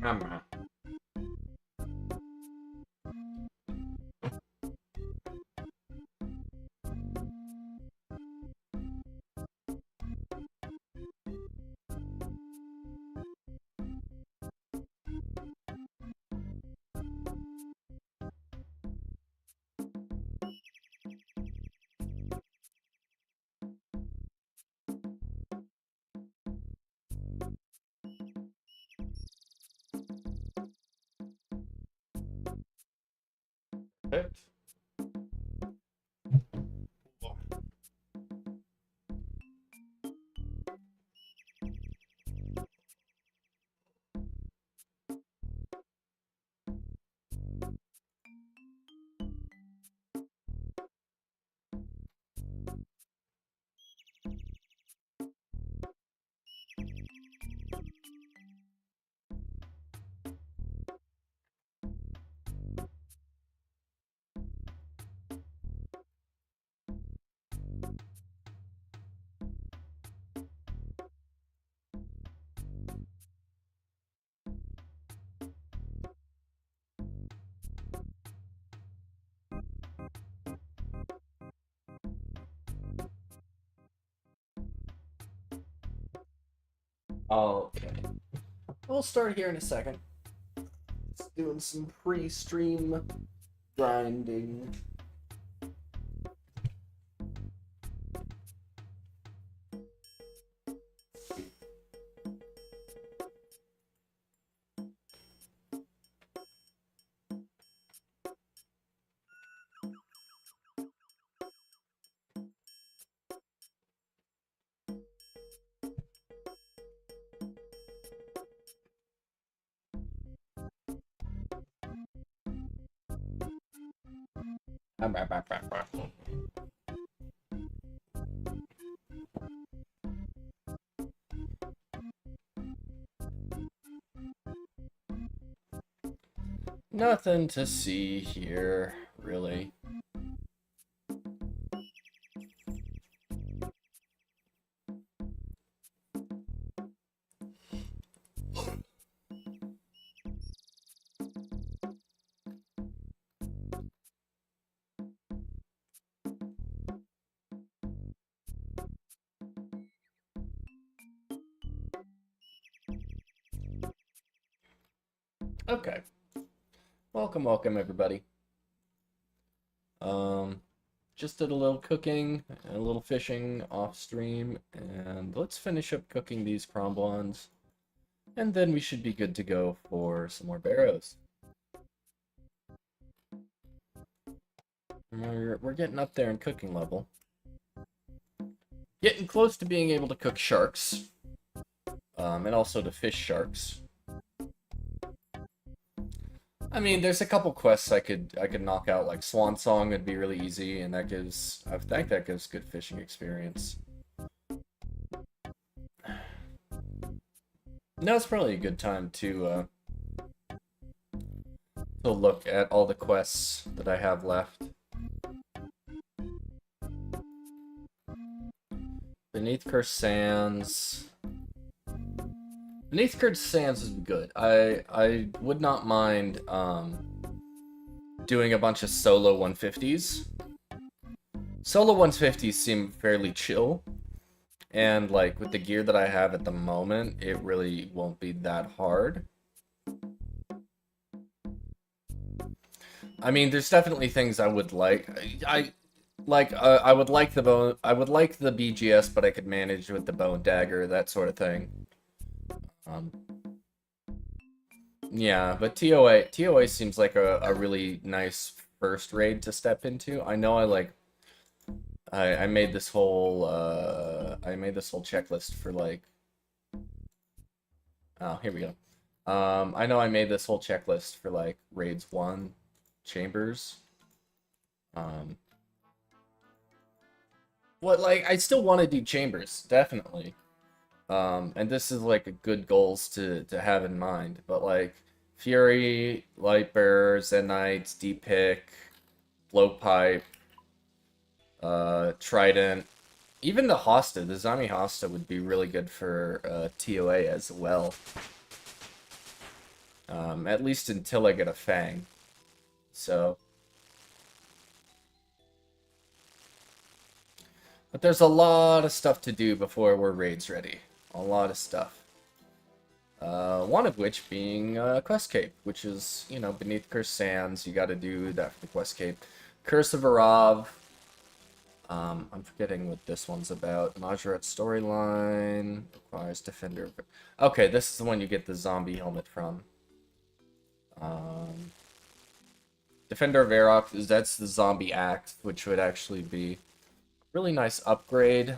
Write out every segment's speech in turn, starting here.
Hammer. Perfect. Okay. We'll start here in a second. Just doing some pre-stream grinding. Nothing to see here, really. Okay. Welcome everybody. Just did a little cooking and a little fishing off stream, and let's finish up cooking these cromblons, and then we should be good to go for some more barrows. We're getting up there in cooking level. Getting close to being able to cook sharks, and also to fish sharks. I mean, there's a couple quests I could knock out, like Swan Song would be really easy, and I think that gives good fishing experience. Now it's probably a good time to look at all the quests that I have left. Beneath Cursed Sands. Beneath Cursed Sands is good. I would not mind doing a bunch of solo 150s. Solo 150s seem fairly chill, and like with the gear that I have at the moment, it really won't be that hard. I mean, there's definitely things I would like. I would like the bone. I would like the BGS, but I could manage with the bone dagger, that sort of thing. Yeah, but TOA seems like a really nice first raid to step into. I know I made this whole checklist for like, oh, here we go. I know I made this whole checklist for like raids 1 chambers. Like I still want to do chambers, definitely. And this is like a good goals to have in mind, but like Fury, Lightbearer, Zenites, D-Pick, Blowpipe, Trident, even the Hosta, the Zami Hosta would be really good for TOA as well. At least until I get a Fang. So... But there's a lot of stuff to do before we're raids ready. A lot of stuff. One of which being Quest Cape, which is, you know, beneath Cursed Sands. You gotta do that for the Quest Cape. Curse of Arav. I'm forgetting what this one's about. Majoret storyline. Requires Defender. Okay, this is the one you get the zombie helmet from. Defender of Varrock, that's the zombie axe, which would actually be really nice upgrade.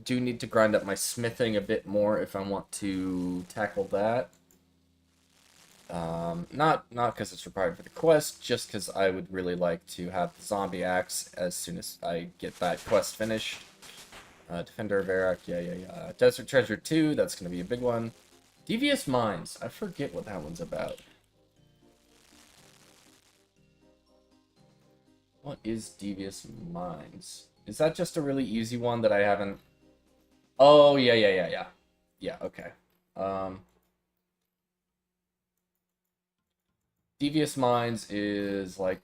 Do need to grind up my smithing a bit more if I want to tackle that. Not because it's required for the quest, just because I would really like to have the zombie axe as soon as I get that quest finished. Defender of Varrock, yeah. Desert Treasure 2, that's going to be a big one. Devious Mines, I forget what that one's about. What is Devious Mines? Is that just a really easy one that I haven't... Oh, yeah. Yeah, okay. Devious Mines is like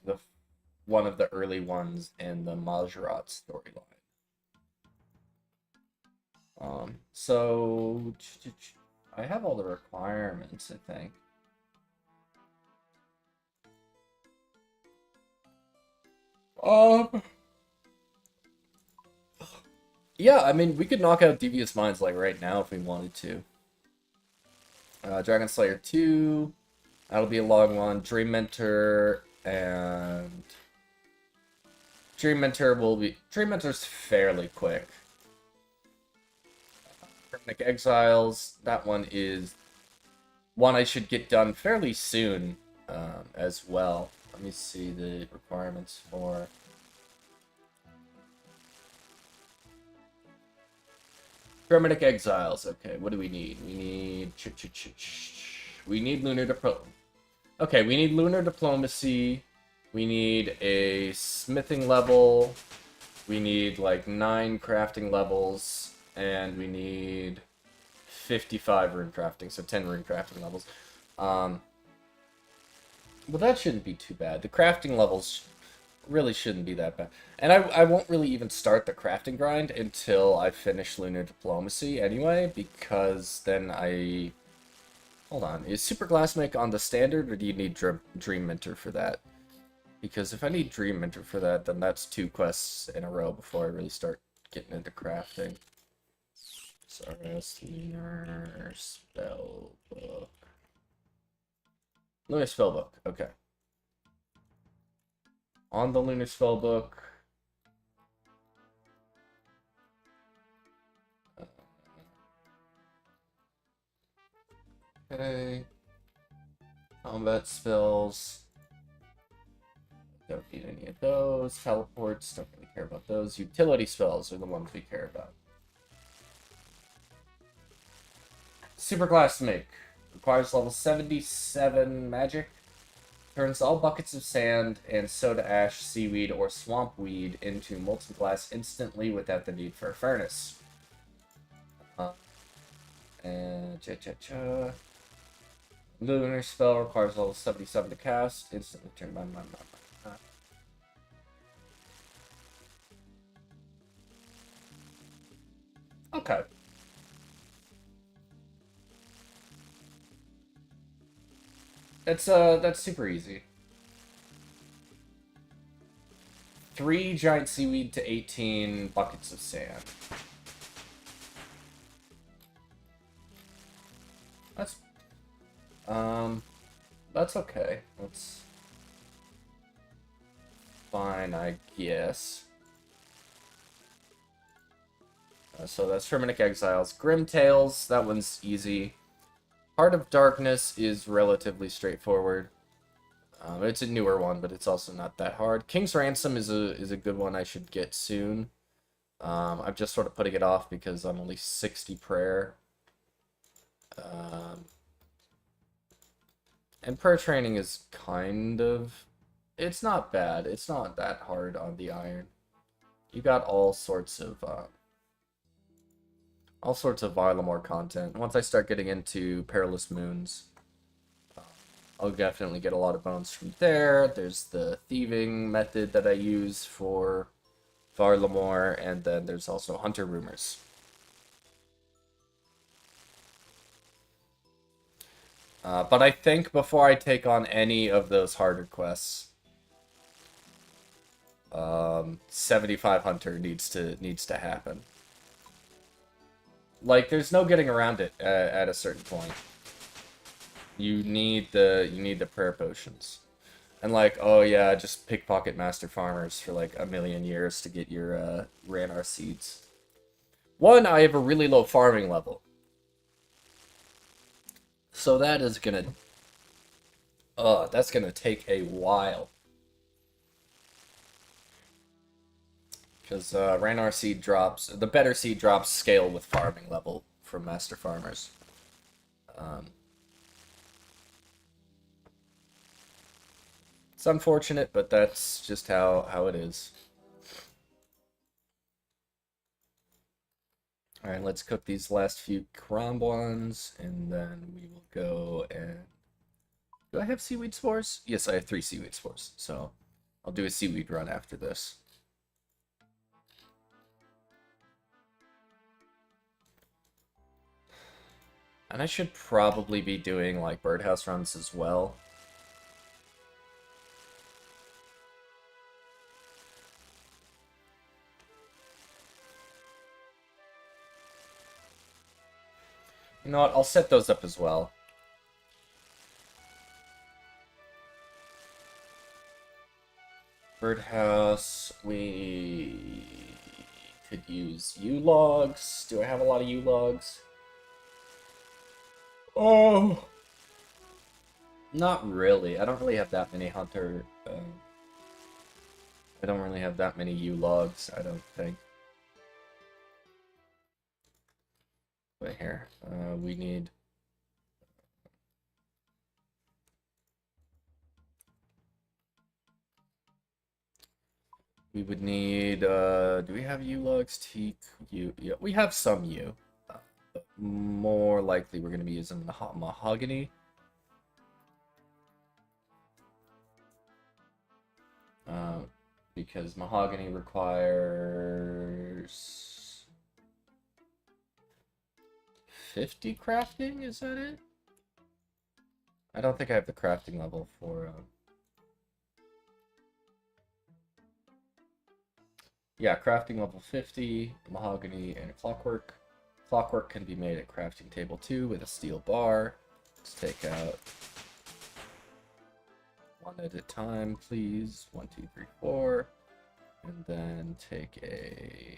one of the early ones in the Majorat storyline. So I have all the requirements, I think. Yeah, I mean, we could knock out Devious Minds like right now if we wanted to. Dragon Slayer 2, that'll be a long one. Dream Mentor and Dream Mentor's fairly quick. Permanent Exiles, that one is one I should get done fairly soon as well. Let me see the requirements for... Hermetic Exiles. Okay, what do we need? We need... We need Lunar Diplomacy. Okay, we need Lunar Diplomacy. We need a smithing level. We need, like, 9 crafting levels. And we need 55 rune crafting, so 10 rune crafting levels. Well, that shouldn't be too bad. The crafting levels really shouldn't be that bad. And I won't really even start the crafting grind until I finish Lunar Diplomacy anyway, because then I... Hold on, is Super Glassmake on the standard, or do you need Dream Mentor for that? Because if I need Dream Mentor for that, then that's 2 quests in a row before I really start getting into crafting. Osrs Lunar Spellbook. Lunar Spellbook, okay. On the Lunar Spellbook. Okay. Combat spells. Don't need any of those. Teleports, don't really care about those. Utility spells are the ones we care about. Super Glassmake. Requires level 77 magic. Turns all buckets of sand and soda ash, seaweed, or swamp weed into molten glass instantly without the need for a furnace. Lunar spell requires level 77 to cast. Instantly turn my. Okay. That's super easy. 3 giant seaweed to 18 buckets of sand. That's okay. That's fine, I guess. So that's Hermetic Exiles. Grimtails, that one's easy. Heart of Darkness is relatively straightforward. It's a newer one, but it's also not that hard. King's Ransom is a good one I should get soon. I'm just sort of putting it off because I'm only 60 prayer. And prayer training is kind of... It's not bad. It's not that hard on the iron. You got all sorts of Varlamore content once I start getting into Perilous Moons. I'll definitely get a lot of bones from there. There's the thieving method that I use for Varlamore, and then there's also Hunter Rumors. But I think before I take on any of those harder quests, 75 Hunter needs to happen. Like, there's no getting around it at a certain point. You need the prayer potions. And like, oh yeah, just pickpocket master farmers for like a million years to get your Ranar seeds. One, I have a really low farming level. So that is gonna that's gonna take a while. Because Ranar seed drops, the better seed drops scale with farming level from master farmers. It's unfortunate, but that's just how it is. Alright, let's cook these last few Kromblons, and then we will go and... Do I have seaweed spores? Yes, I have 3 seaweed spores, so I'll do a seaweed run after this. And I should probably be doing, like, birdhouse runs as well. You know what? I'll set those up as well. Birdhouse, we could use U-logs. Do I have a lot of U-logs? Oh! Not really. I don't really have that many hunter... I don't really have that many U-logs, I don't think. But here, we need... We would need, do we have U-logs? Teak, U... Yeah, we have some U. But more likely we're going to be using mahogany. Because mahogany requires 50 crafting, is that it? I don't think I have the crafting level for... Yeah, crafting level 50, mahogany, and clockwork. Clockwork can be made at crafting table 2 with a steel bar. Let's take out one at a time, please. 1, 2, 3, 4. And then take a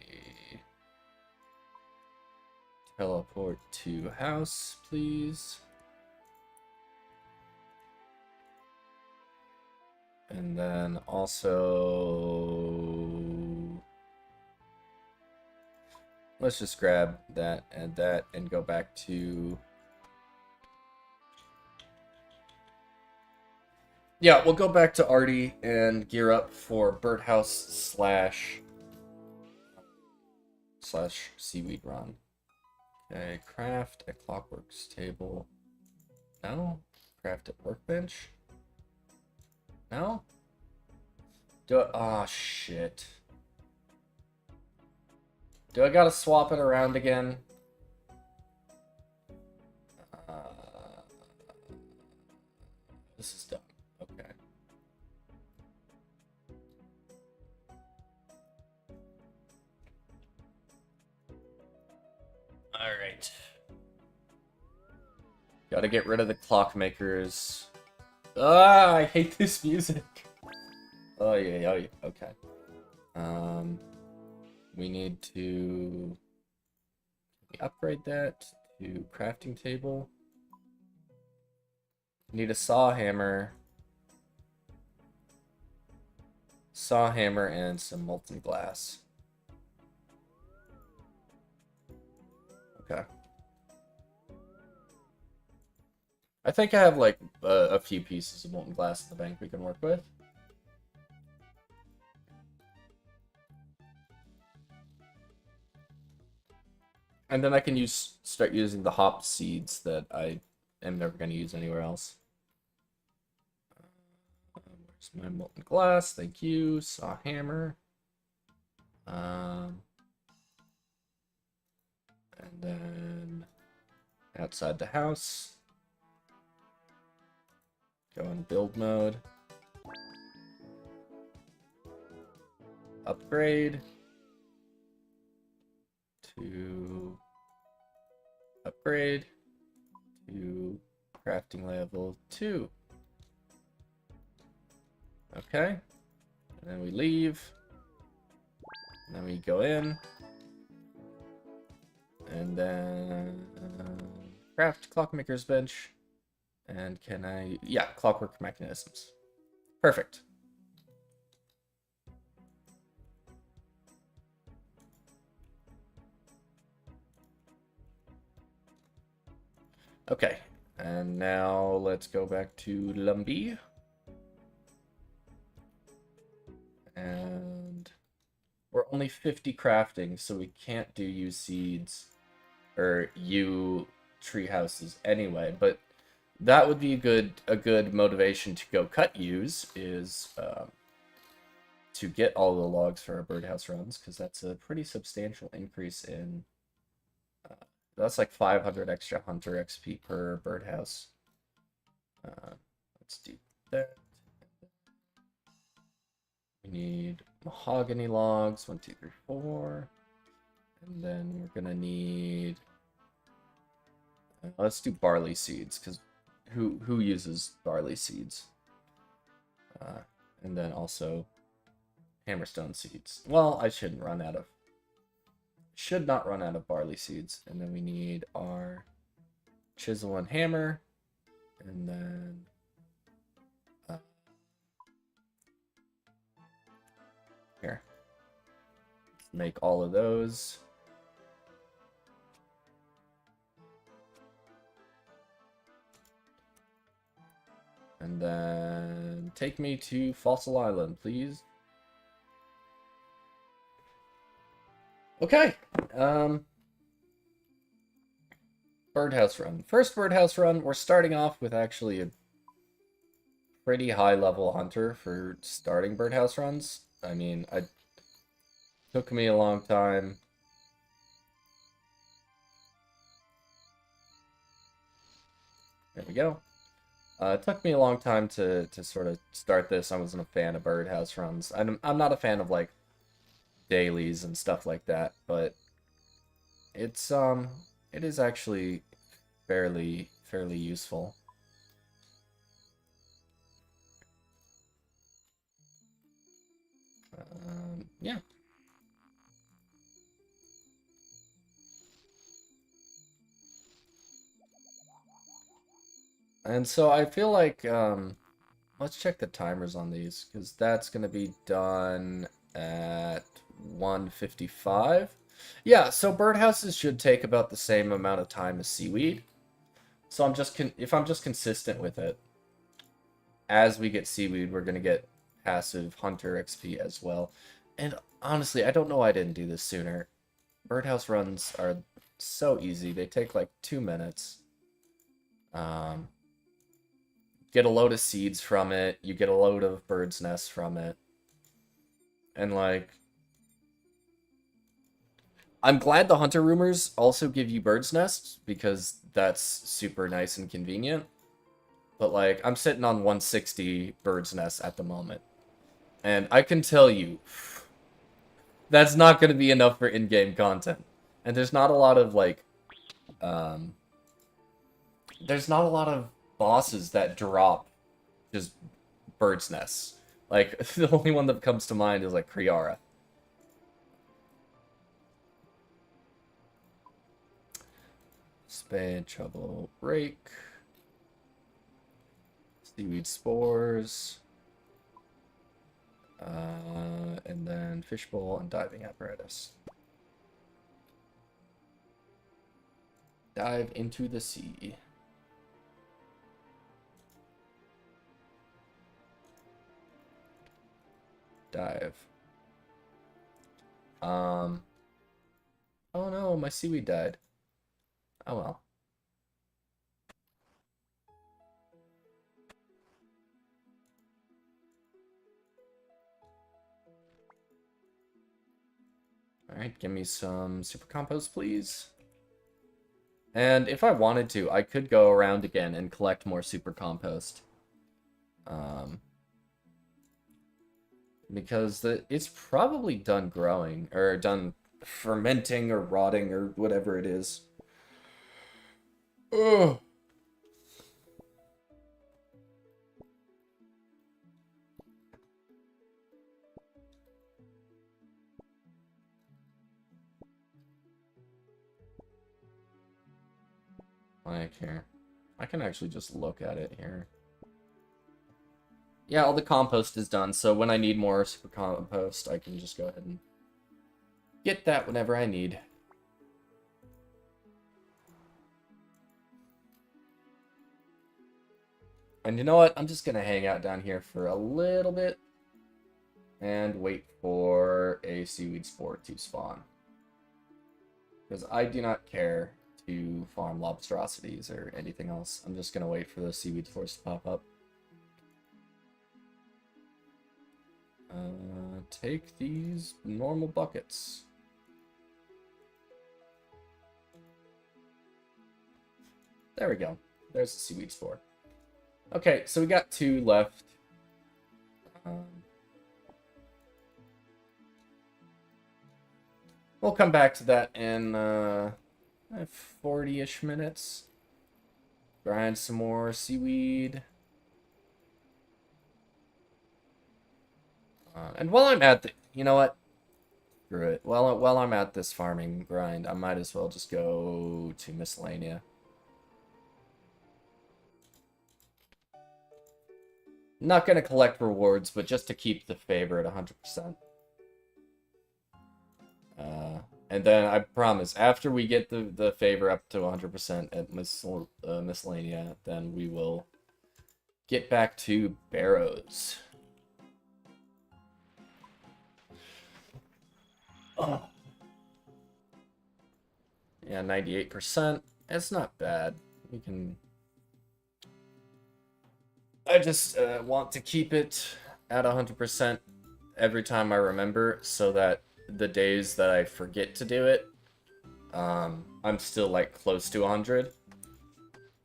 teleport to house, please. And then also... Let's just grab that, and go back to... Yeah, we'll go back to Artie and gear up for birdhouse slash seaweed run. Okay, craft a clockworks table. No? Craft a workbench? No? Do it. Oh, shit. Do I gotta swap it around again? This is dumb. Okay. Alright. Gotta get rid of the clockmakers. Ah, I hate this music. Oh, yeah, okay. We need to upgrade that to crafting table. Need a saw hammer, and some molten glass. Okay. I think I have like a few pieces of molten glass in the bank we can work with. And then I can start using the hop seeds that I am never going to use anywhere else. Here's my molten glass. Thank you. Saw hammer. And then outside the house. Go in build mode. Upgrade. To upgrade to crafting level 2. Okay. And then we leave. And then we go in. And then craft clockmaker's bench. And can I... Yeah, clockwork mechanisms. Perfect. Okay, and now let's go back to Lumbee. And we're only 50 crafting, so we can't do U seeds or U tree houses anyway, but that would be a good motivation to go cut U's is to get all the logs for our birdhouse runs, because that's a pretty substantial increase in that's like 500 extra hunter XP per birdhouse. Let's do that. We need mahogany logs, 1, 2, 3, 4. And then we're gonna need... let's do barley seeds, because who uses barley seeds? And then also hammerstone seeds. Well, I should not run out of barley seeds. And then we need our chisel and hammer. And then here. Let's make all of those. And then take me to Fossil Island, please. Okay. Birdhouse run. First birdhouse run, we're starting off with actually a pretty high level hunter for starting birdhouse runs. I mean, it took me a long time. There we go. It took me a long time to sort of start this. I wasn't a fan of birdhouse runs. I'm not a fan of like dailies and stuff like that, but it is actually fairly useful. Yeah. And so I feel like let's check the timers on these, because that's going to be done at 1:55. Yeah, so birdhouses should take about the same amount of time as seaweed. So if I'm just consistent with it, as we get seaweed, we're going to get passive hunter XP as well. And honestly, I don't know why I didn't do this sooner. Birdhouse runs are so easy. They take like 2 minutes. Get a load of seeds from it. You get a load of bird's nests from it. And like... I'm glad the hunter rumors also give you bird's nests, because that's super nice and convenient. But like, I'm sitting on 160 bird's nests at the moment. And I can tell you, that's not going to be enough for in-game content. And there's not a lot of like... there's not a lot of bosses that drop just bird's nests. Like, the only one that comes to mind is like Kriara. Spade, shovel, rake. Seaweed spores. And then fishbowl and diving apparatus. Dive into the sea. Dive. Oh no, my seaweed died. Oh well. Alright, give me some super compost, please. And if I wanted to, I could go around again and collect more super compost. Because it's probably done growing, or done fermenting, or rotting, or whatever it is. Ugh. Like here. I can actually just look at it here. Yeah, all the compost is done, so when I need more super compost, I can just go ahead and get that whenever I need. And you know what? I'm just gonna hang out down here for a little bit and wait for a seaweed spore to spawn. Because I do not care to farm lobsterosities or anything else. I'm just gonna wait for those seaweed spores to pop up. Take these normal buckets. There we go. There's the seaweed spore. Okay, so we got 2 left. We'll come back to that in 40-ish minutes. Grind some more seaweed. And while I'm at the... You know what? Screw it. While I'm at this farming grind, I might as well just go to Miscellanea. Not going to collect rewards, but just to keep the favor at 100%. And then I promise, after we get the favor up to 100% at Miscellanea, then we will get back to Barrows. Oh. Yeah, 98%. It's not bad. We can... I just want to keep it at 100% every time I remember, so that the days that I forget to do it, I'm still, like, close to 100.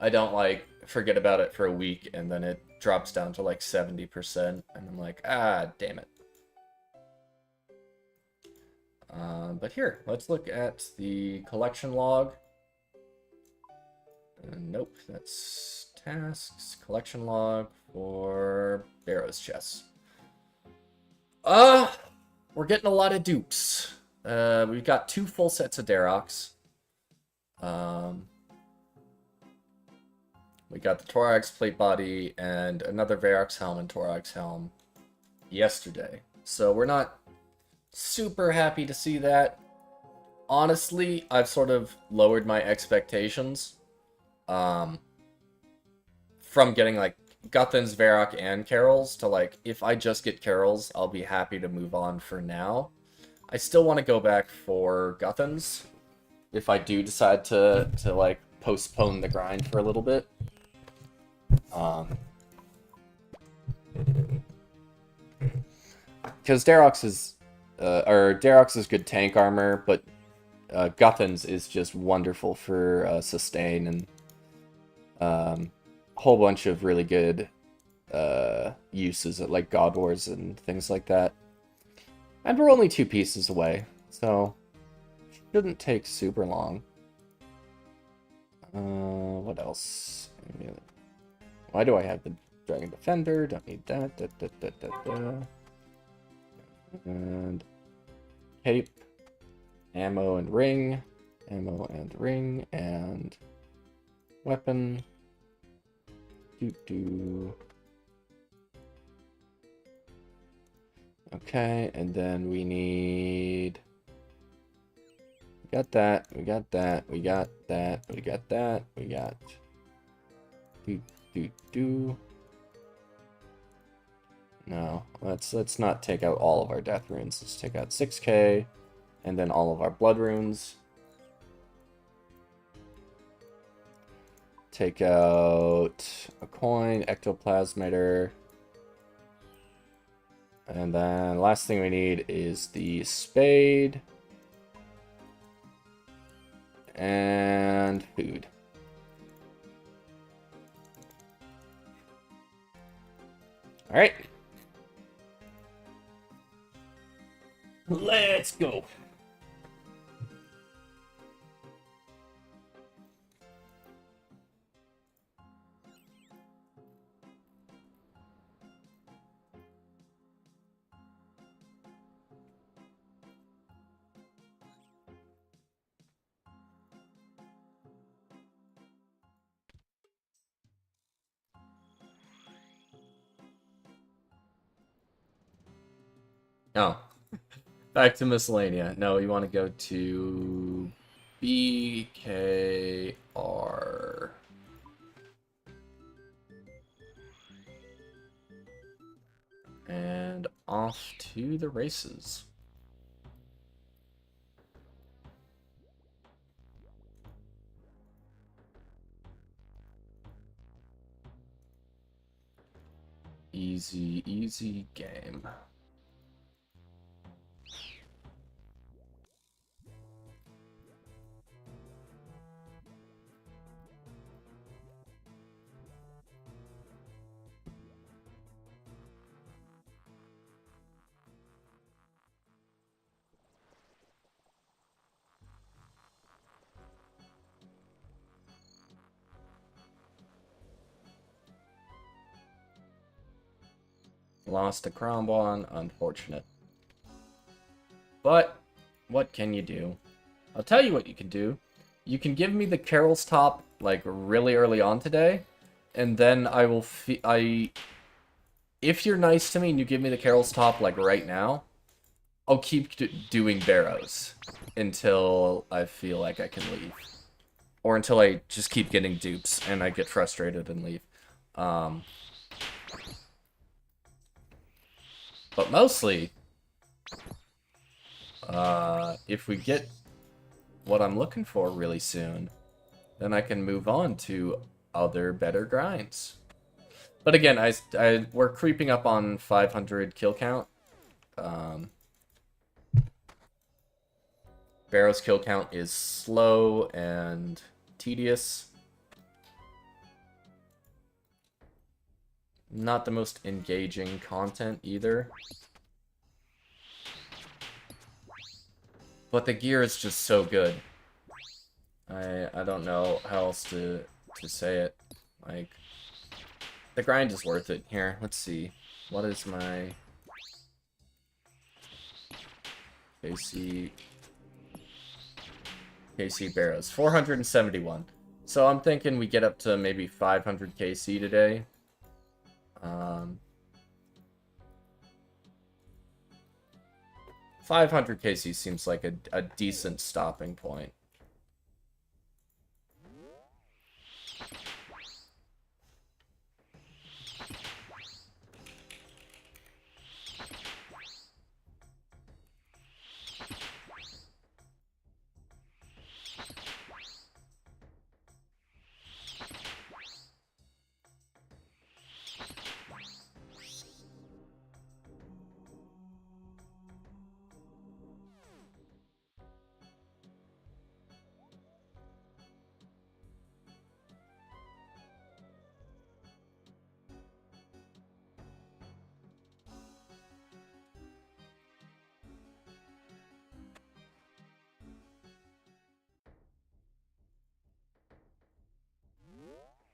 I don't, like, forget about it for a week, and then it drops down to, like, 70%, and I'm like, ah, damn it. But here, let's look at the collection log. Nope, that's tasks, collection log for Barrows chests. We're getting a lot of dupes. We've got 2 full sets of Darox. We got the Thorax plate body and another Varox helm and Thorax helm yesterday. So we're not super happy to see that. Honestly, I've sort of lowered my expectations. From getting, like, Guthans, Varrock, and Carols to, like, if I just get Carols, I'll be happy to move on for now. I still want to go back for Guthans if I do decide to like, postpone the grind for a little bit. Because Darox is... Darox is good tank armor, but Guthans is just wonderful for sustain and a whole bunch of really good uses at, like, God Wars and things like that. And we're only 2 pieces away, so shouldn't take super long. What else? Why do I have the Dragon Defender? Don't need that. And cape, ammo and ring, and weapon. Okay, and then we need... We got that, we got that, we got that, we got that, we got... No, let's not take out all of our death runes. Let's take out 6k, and then all of our blood runes. Take out a coin, ectoplasmator. And then last thing we need is the spade. And food. All right. Let's go. Oh, back to miscellanea. No, you want to go to BKR. And off to the races. Easy, easy game. Lost to Crombon, unfortunate. But, what can you do? I'll tell you what you can do. You can give me the Carol's Top, like, really early on today, and then I will if you're nice to me and you give me the Carol's Top, like, right now, I'll keep doing Barrows until I feel like I can leave. Or until I just keep getting dupes and I get frustrated and leave. But mostly, if we get what I'm looking for really soon, then I can move on to other better grinds. But again, we're creeping up on 500 kill count. Barrow's kill count is slow and tedious. Not the most engaging content either. But the gear is just so good. I don't know how else to say it. Like, the grind is worth it. Here, let's see. What is my KC Barrows? 471. So I'm thinking we get up to maybe 500 KC today. 500 KC seems like a decent stopping point.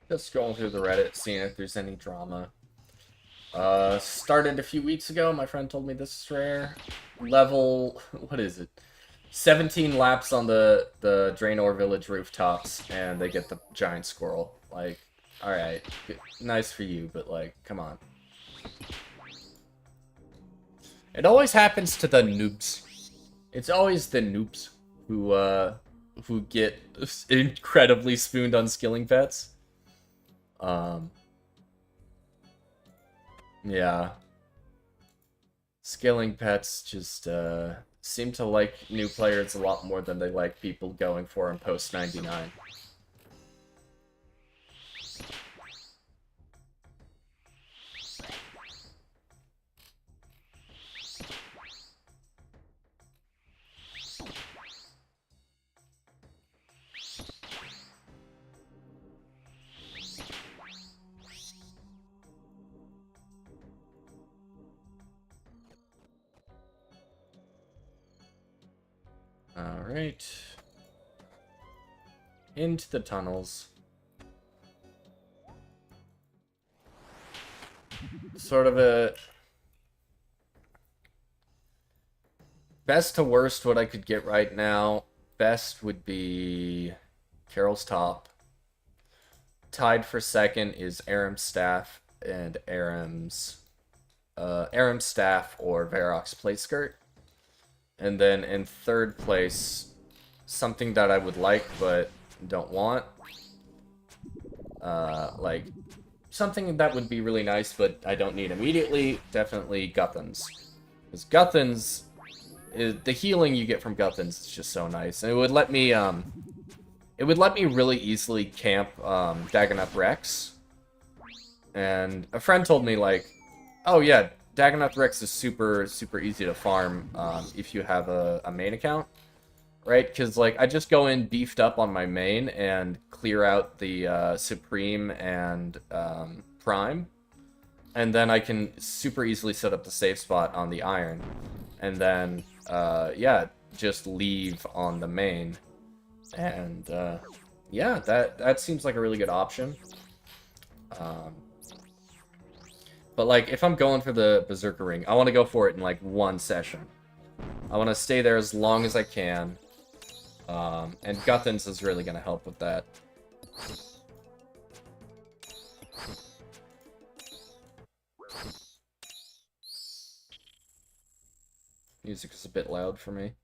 Just scrolling through the Reddit, seeing if there's any drama. Started a few weeks ago. My friend told me this is rare. Level, what is it? 17 laps on the Draenor Village rooftops, and they get the giant squirrel. Like, alright, nice for you, but like, come on. It always happens to the noobs. It's always the noobs who get incredibly spooned on skilling pets. Yeah. Skilling pets just, seem to like new players a lot more than they like people going for them post 99. Alright. Into the tunnels. Sort of a... Best to worst, what I could get right now. Best would be Carol's Top. Tied for second is Aram's Staff and Aram's Staff or Varrock's Plate Skirt. And then in third place, something that I would like but don't want. Like, something that would be really nice but I don't need immediately, definitely Guthans. Because Guthans, the healing you get from Guthans is just so nice. And it would let me really easily camp Dagonoth Rex. And a friend told me, like, oh yeah, Dagonoth Rex is super, super easy to farm if you have a main account, right? Because, like, I just go in beefed up on my main and clear out the Supreme and Prime. And then I can super easily set up the safe spot on the Iron. And then, yeah, just leave on the main. And, yeah, that seems like a really good option. But, like, if I'm going for the Berserker Ring, I want to go for it in, like, one session. I want to stay there as long as I can. And Guthans is really going to help with that. Music is a bit loud for me.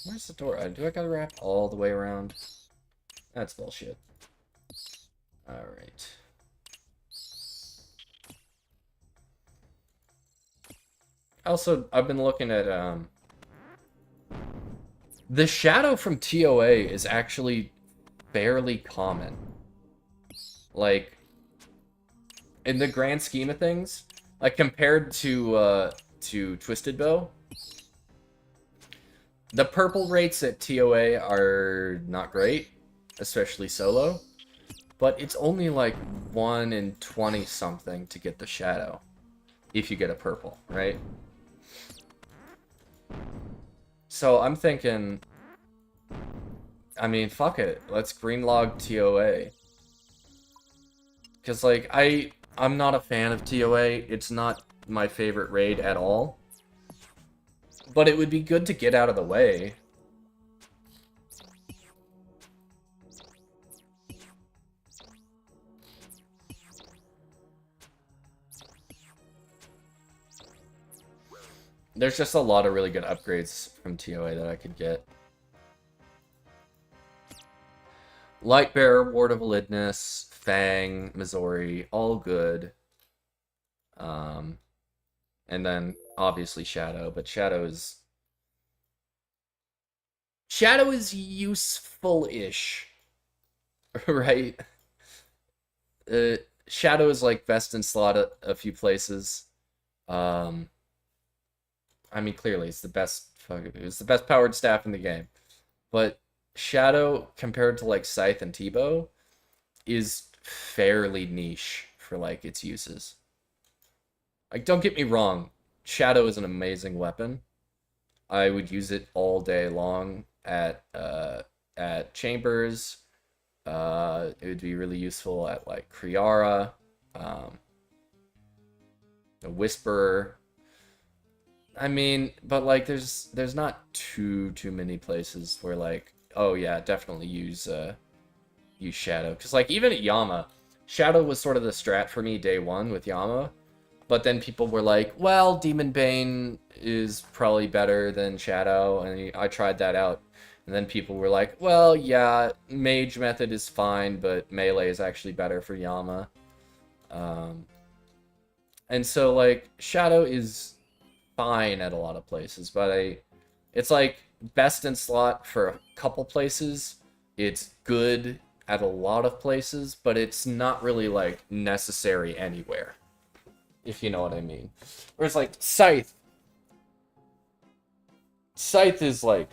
Where's the door? Do I gotta wrap all the way around? That's bullshit. Alright. Also, I've been looking at, the shadow from TOA is actually fairly common. Like, in the grand scheme of things, like, compared to Twisted Bow, the purple rates at TOA are not great, especially solo, but it's only like 1 in 20 something to get the shadow, if you get a purple, right? So I'm thinking, I mean, fuck it, let's greenlog TOA. Because, like, I'm not a fan of TOA, it's not my favorite raid at all. But it would be good to get out of the way. There's just a lot of really good upgrades from TOA that I could get. Lightbearer, Ward of Validness, Fang, Missouri, all good. And then, obviously, Shadow, but Shadow is useful-ish, right? Shadow is, like, best in slot at a few places. I mean, clearly, it's the best powered staff in the game. But Shadow, compared to, like, Scythe and T-Bow, is fairly niche for, like, its uses. Like, don't get me wrong, Shadow is an amazing weapon. I would use it all day long at Chambers. It would be really useful at, like, Kriara, a Whisperer. I mean, but, like, there's not too many places where, like, oh yeah, definitely use Shadow. Because, like, even at Yama, Shadow was sort of the strat for me day one with Yama. But then people were like, well, Demon Bane is probably better than Shadow, and I tried that out. And then people were like, well, yeah, Mage Method is fine, but Melee is actually better for Yama. And so, like, Shadow is fine at a lot of places, but it's like best in slot for a couple places. It's good at a lot of places, but it's not really, like, necessary anywhere, if you know what I mean. Whereas, like, Scythe is, like,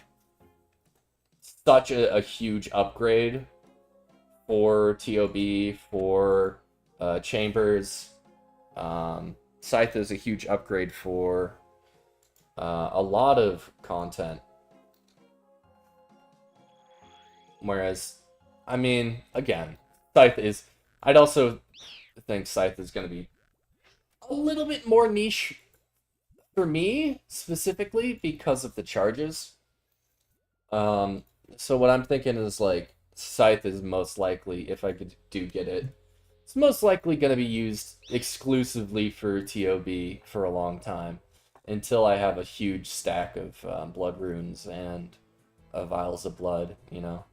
such a huge upgrade for TOB, for Chambers, Scythe is a huge upgrade for a lot of content. Whereas, I mean, again, Scythe is... I'd also think Scythe is going to be a little bit more niche for me, specifically, because of the charges. So what I'm thinking is, like, Scythe is most likely, if I do get it, it's most likely going to be used exclusively for TOB for a long time, until I have a huge stack of blood runes and vials of blood, you know?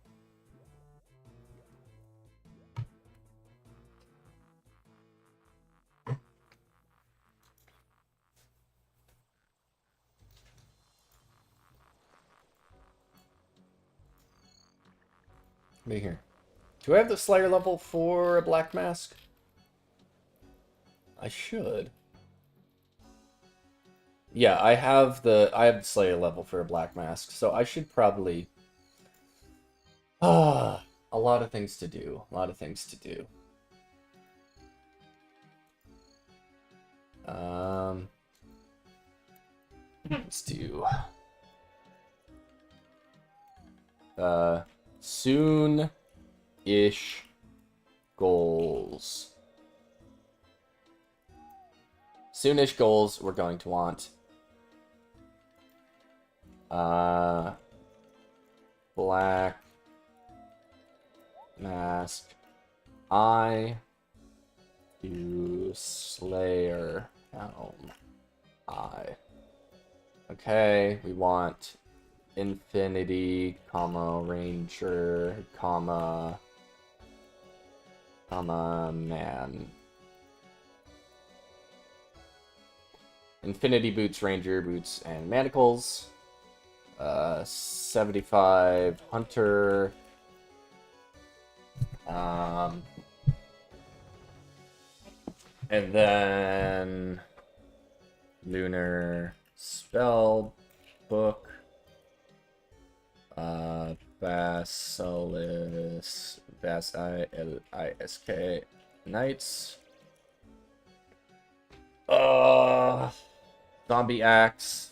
Be here. Do I have the Slayer level for a Black Mask? I should. Yeah, I have the Slayer level for a Black Mask, so I should probably... Ah, a lot of things to do. A lot of things to do. Let's do... soon-ish goals. Soonish goals, we're going to want Black Mask Eye to Slayer Helm Eye. Okay, we want Infinity, comma, Ranger, comma, man. Infinity boots, Ranger boots, and manacles. 75 Hunter. And then Lunar Spell Book. Basilisk Knights. Zombie Axe.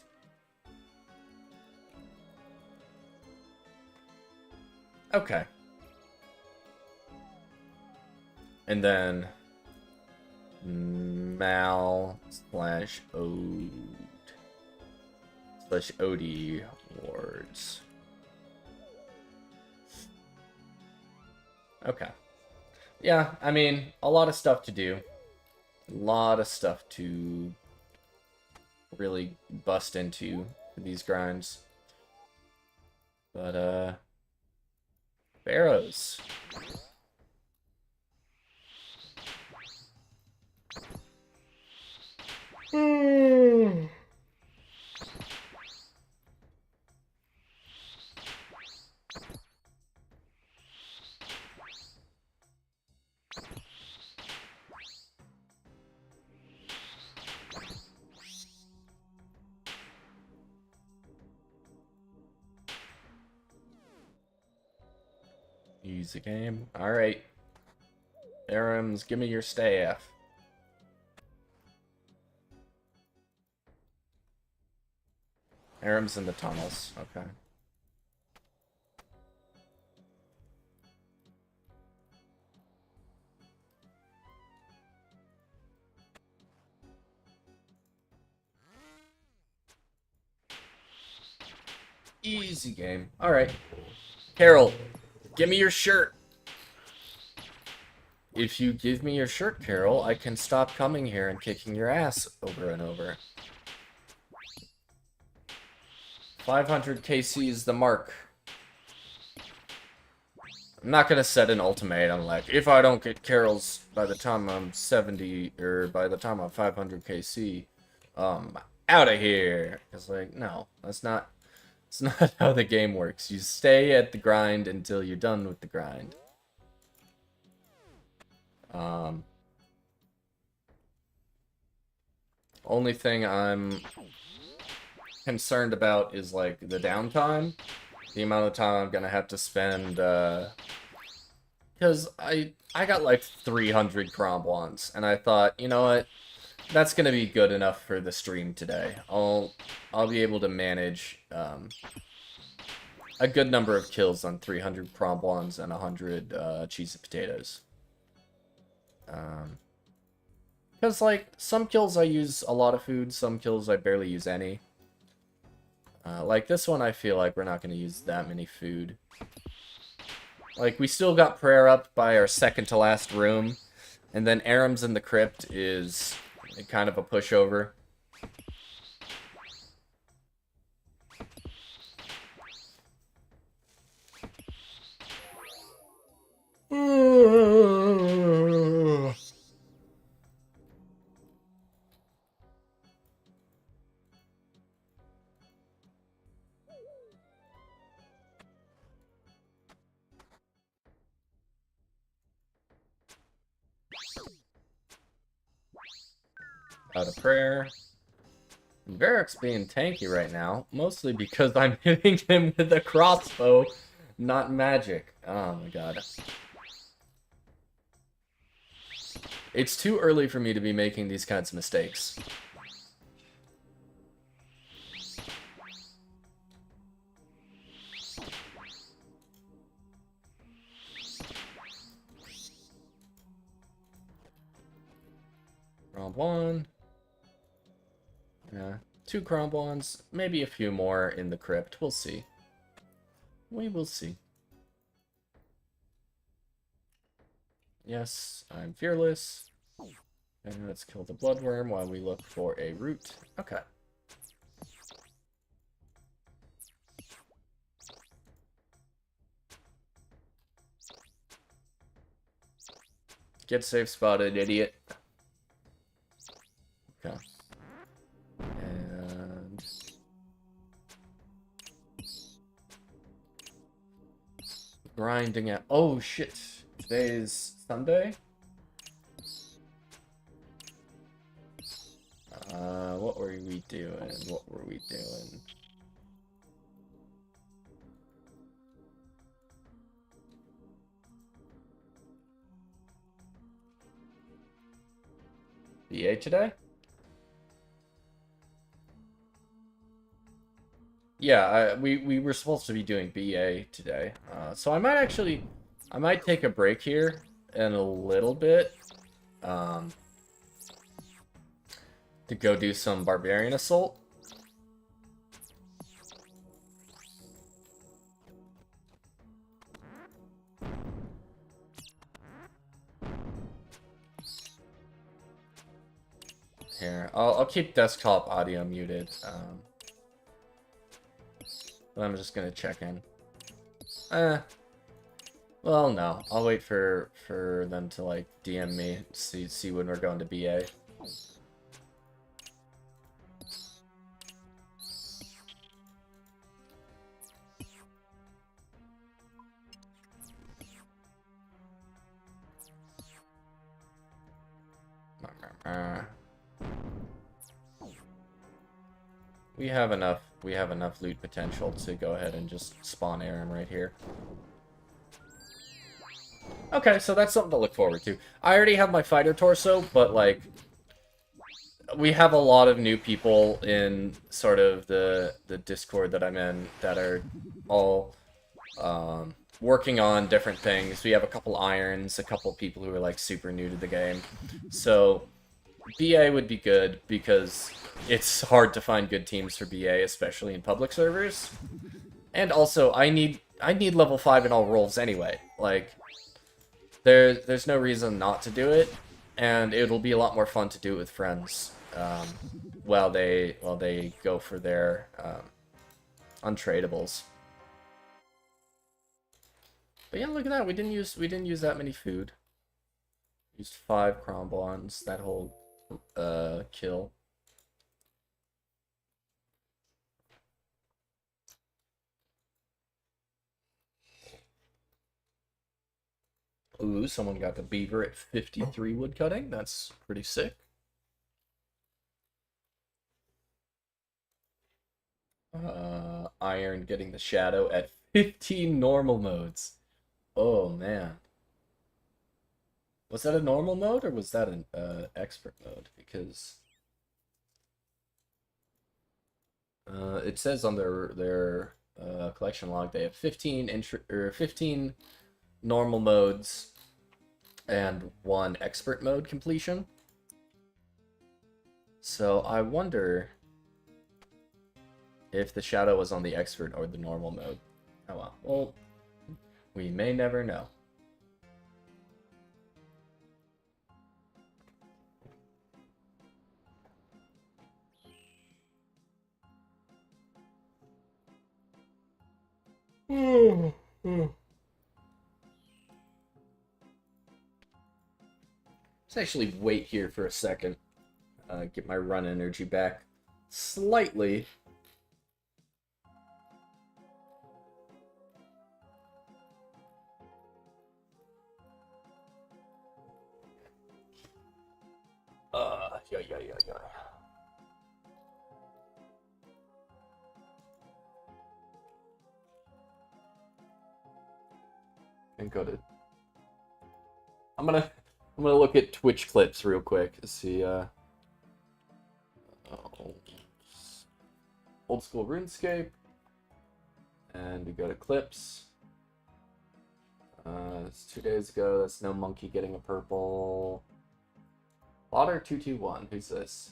Okay. And then Mal slash Ode slash Odie wards. Okay. Yeah, I mean, a lot of stuff to do. A lot of stuff to really bust into for these grinds. But, Barrows. Easy game. Alright. Arams, give me your staff. Aram's in the tunnels. Okay. Easy game. Alright. Carol, give me your shirt. If you give me your shirt, Carol, I can stop coming here and kicking your ass over and over. 500 KC is the mark. I'm not gonna set an ultimatum like, if I don't get Carol's by the time I'm 70, or by the time I'm 500 KC, out of here. It's like, no, it's not how the game works. You stay at the grind until you're done with the grind. Only thing I'm concerned about is, like, the downtime. The amount of time I'm gonna have to spend, because I got, like, 300 Crom once, and I thought, you know what? that's gonna be good enough for the stream today. I'll be able to manage a good number of kills on 300 crumbons and 100 cheesy potatoes. Because, like, some kills I use a lot of food, some kills I barely use any. Like this one, I feel like we're not going to use that many food. Like, we still got prayer up by our second to last room, and then Aram's in the crypt is kind of a pushover. Out of prayer. Varric's being tanky right now, mostly because I'm hitting him with a crossbow, not magic. Oh my god. It's too early for me to be making these kinds of mistakes. Round one. Yeah, 2 Crombons, maybe a few more in the crypt. We'll see. We will see. Yes, I'm fearless. And let's kill the bloodworm while we look for a root. Okay. Get safe spotted, idiot. Okay. And grinding out. Oh shit! Today's Sunday. What were we doing? What were we doing? BA today? Yeah, we were supposed to be doing BA today. So I might take a break here in a little bit. To go do some Barbarian Assault. Here, I'll keep desktop audio muted. But I'm just gonna check in. Well, no. I'll wait for them to, like, DM me, see when we're going to BA. We have enough loot potential to go ahead and just spawn Aram right here. Okay, so that's something to look forward to. I already have my fighter torso, but, like, we have a lot of new people in sort of the Discord that I'm in that are all working on different things. We have a couple irons, a couple people who are, like, super new to the game. So BA would be good because it's hard to find good teams for BA, especially in public servers. And also, I need level 5 in all roles anyway. Like, there's no reason not to do it, and it'll be a lot more fun to do it with friends while they go for their untradables. But yeah, look at that. We didn't use that many food. Used 5 Crombons that whole kill. Ooh, someone got the beaver at 53 woodcutting. That's pretty sick. Iron getting the shadow at 15 normal modes. Oh, man. Was that a normal mode, or was that an expert mode? Because It says on their collection log they have 15 normal modes and 1 expert mode completion. So I wonder if the shadow was on the expert or the normal mode. Oh well. Well, we may never know. Let's actually wait here for a second. Get my run energy back slightly. Yeah. And go to. I'm gonna look at Twitch clips real quick to see. Old school RuneScape, and we go to clips. It's 2 days ago. That's no monkey getting a purple. Otter221. Who's this?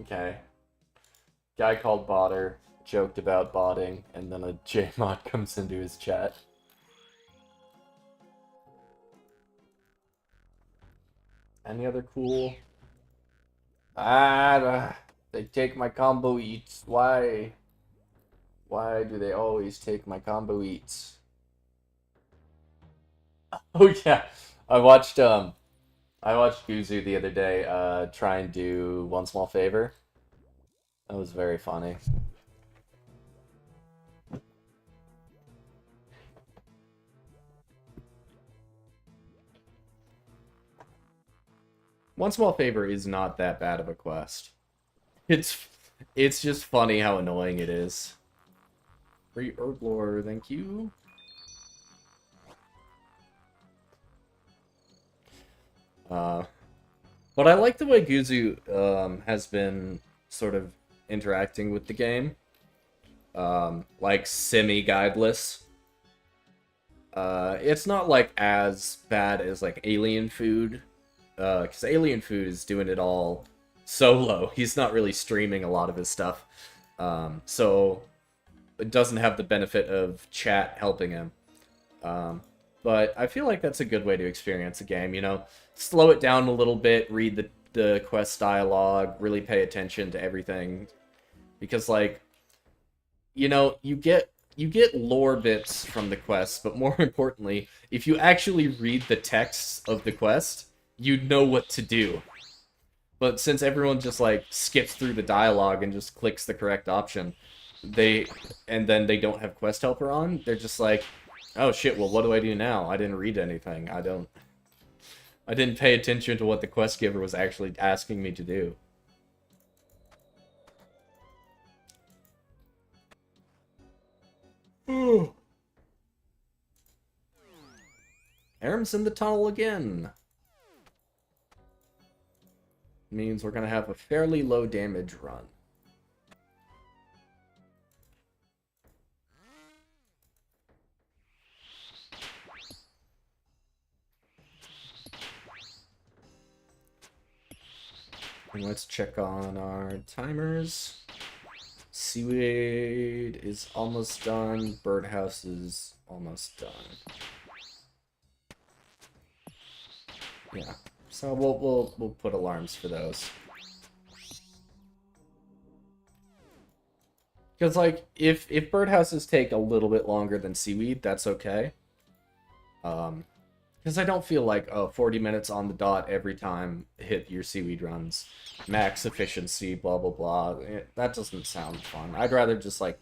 Okay. Guy called Botter, joked about botting, and then a Jmod comes into his chat. Any other cool? They take my combo eats. Why? Why do they always take my combo eats? Oh yeah, I watched Guzu the other day try and do One Small Favor. That was very funny. One Small Favor is not that bad of a quest. It's just funny how annoying it is. Free Herblore, thank you. But I like the way Guzu has been sort of interacting with the game. Like semi-guideless. It's not like as bad as like Alien Food. Because Alien Food is doing it all solo. He's not really streaming a lot of his stuff. So it doesn't have the benefit of chat helping him. But I feel like that's a good way to experience a game, you know? Slow it down a little bit, read the quest dialogue, really pay attention to everything. Because, like, you know, you get lore bits from the quests, but more importantly, if you actually read the texts of the quest, you know what to do. But since everyone just, like, skips through the dialogue and just clicks the correct option, and then they don't have quest helper on, they're just like, oh shit, well what do I do now? I didn't read anything. I didn't pay attention to what the quest giver was actually asking me to do. Aram's in the tunnel again. Means we're gonna have a fairly low damage run. And let's check on our timers. Seaweed is almost done. Birdhouse is almost done. Yeah. So we'll put alarms for those. Because like if birdhouses take a little bit longer than seaweed, that's okay. Because I don't feel like 40 minutes on the dot every time hit your seaweed runs, max efficiency, blah blah blah. That doesn't sound fun. I'd rather just like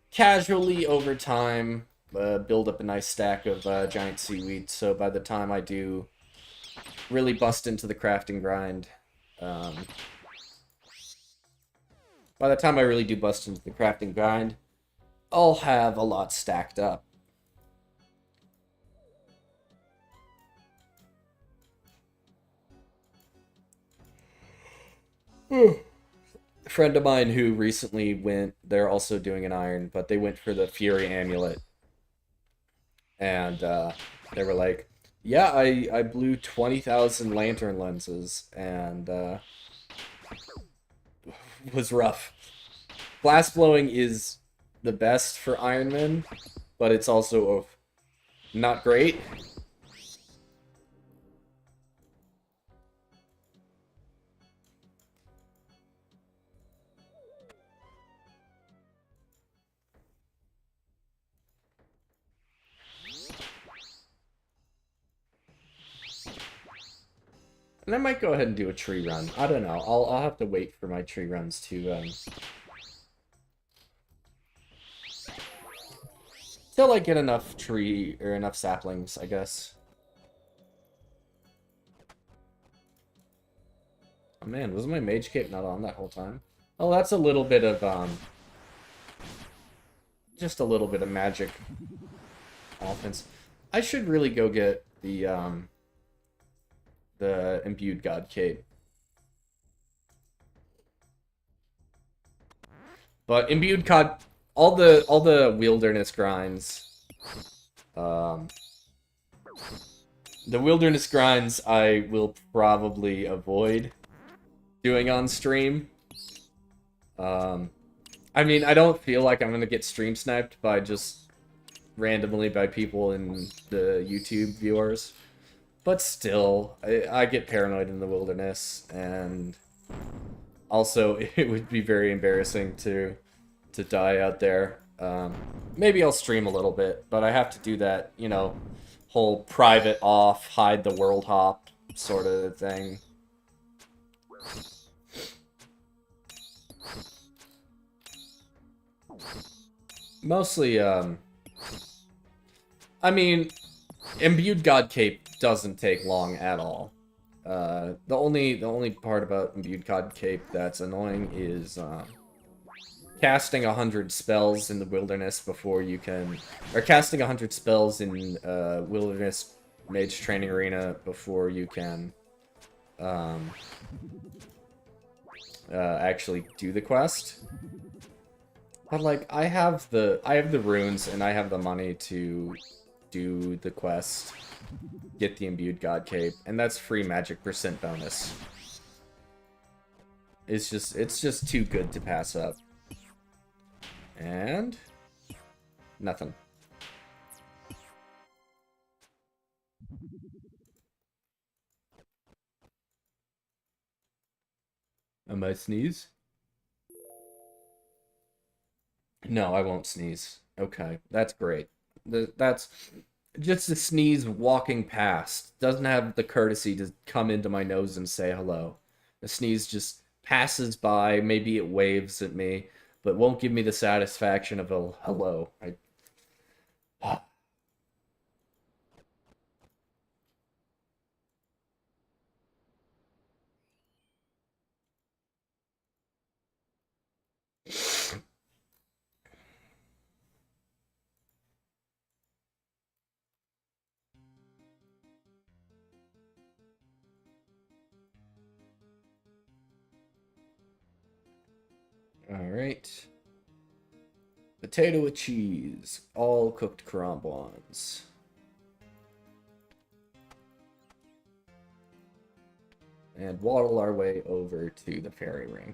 casually over time build up a nice stack of giant seaweed. So by the time I do really bust into the crafting grind, um, by the time I really do bust into the crafting grind, I'll have a lot stacked up. A friend of mine who recently went, they're also doing an iron, but they went for the Fury Amulet. And they were like, yeah, I blew 20,000 lantern lenses, and was rough. Blast blowing is the best for Ironman, but it's also not great. And I might go ahead and do a tree run. I don't know. I'll have to wait for my tree runs to till I get enough tree or enough saplings, I guess. Oh man, was my mage cape not on that whole time? Oh, that's a little bit of just a little bit of magic offense. I should really go get the imbued god cape. But imbued god, all the wilderness grinds, um, the wilderness grinds I will probably avoid doing on stream. I mean, I don't feel like I'm gonna get stream sniped by just randomly by people in the YouTube viewers. But still, I get paranoid in the wilderness, and also it would be very embarrassing to die out there. Maybe I'll stream a little bit, but I have to do that, you know, whole private off, hide the world hop sort of thing. Mostly, I mean, imbued god cape doesn't take long at all. The only part about imbued god cape that's annoying is casting 100 spells in the wilderness before you can, or casting 100 spells in wilderness mage training arena before you can actually do the quest. But like, I have the runes and I have the money to do the quest, get the imbued god cape, and that's free magic percent bonus. It's just too good to pass up. And nothing. Am I sneeze? No, I won't sneeze. Okay, that's great. That's just a sneeze walking past. Doesn't have the courtesy to come into my nose and say hello. The sneeze just passes by, maybe it waves at me, but won't give me the satisfaction of a hello. Alright. Potato with cheese. All cooked crambons. And waddle our way over to the fairy ring.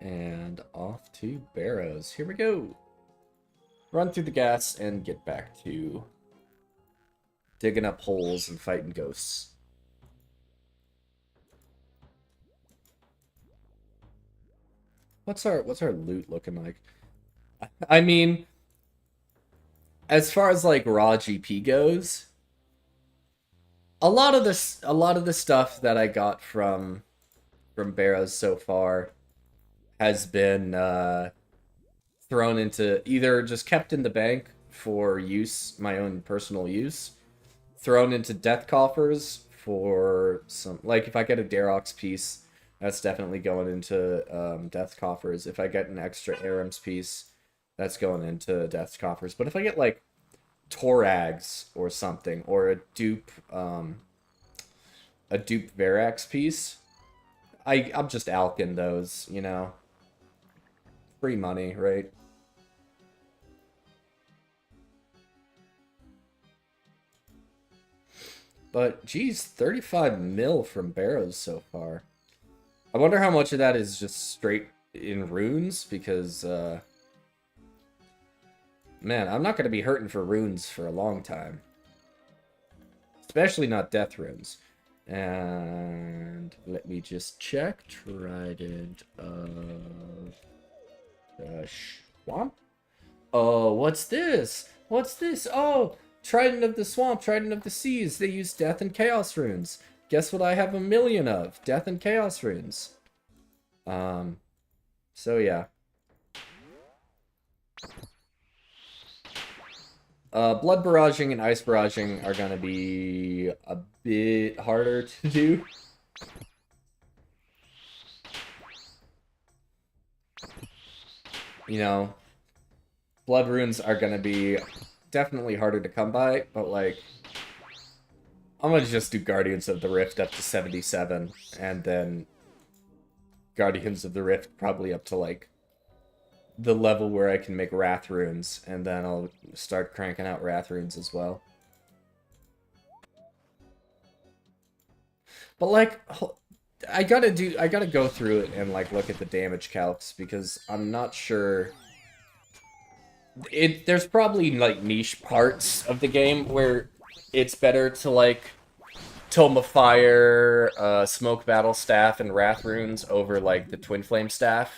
And off to Barrows. Here we go. Run through the gas and get back to digging up holes and fighting ghosts. What's our loot looking like? I mean, as far as like raw GP goes, a lot of the stuff that I got from Barrows so far has been thrown into either just kept in the bank for use, my own personal use, thrown into death coffers for some, like if I get a Darox piece, that's definitely going into death coffers. If I get an extra Aram's piece, that's going into death coffers. But if I get like Torags or something, or a dupe Verax piece, I'm just alking those, you know. Free money, right? But geez, 35 mil from Barrows so far. I wonder how much of that is just straight in runes, because man, I'm not gonna be hurting for runes for a long time. Especially not death runes. And let me just check. Trident of the Swamp? Oh, what's this? What's this? Oh, Trident of the Swamp, Trident of the Seas. They use Death and Chaos runes. Guess what I have a million of? Death and Chaos runes. So yeah. Blood barraging and ice barraging are gonna be a bit harder to do. You know, blood runes are gonna be definitely harder to come by, but like, I'm gonna just do Guardians of the Rift up to 77, and then Guardians of the Rift probably up to like the level where I can make Wrath runes, and then I'll start cranking out Wrath runes as well. But like, I gotta go through it and like look at the damage calcs, because I'm not sure. There's probably like niche parts of the game where it's better to like Tome of Fire, Smoke Battle Staff, and Wrath runes over like the Twin Flame Staff.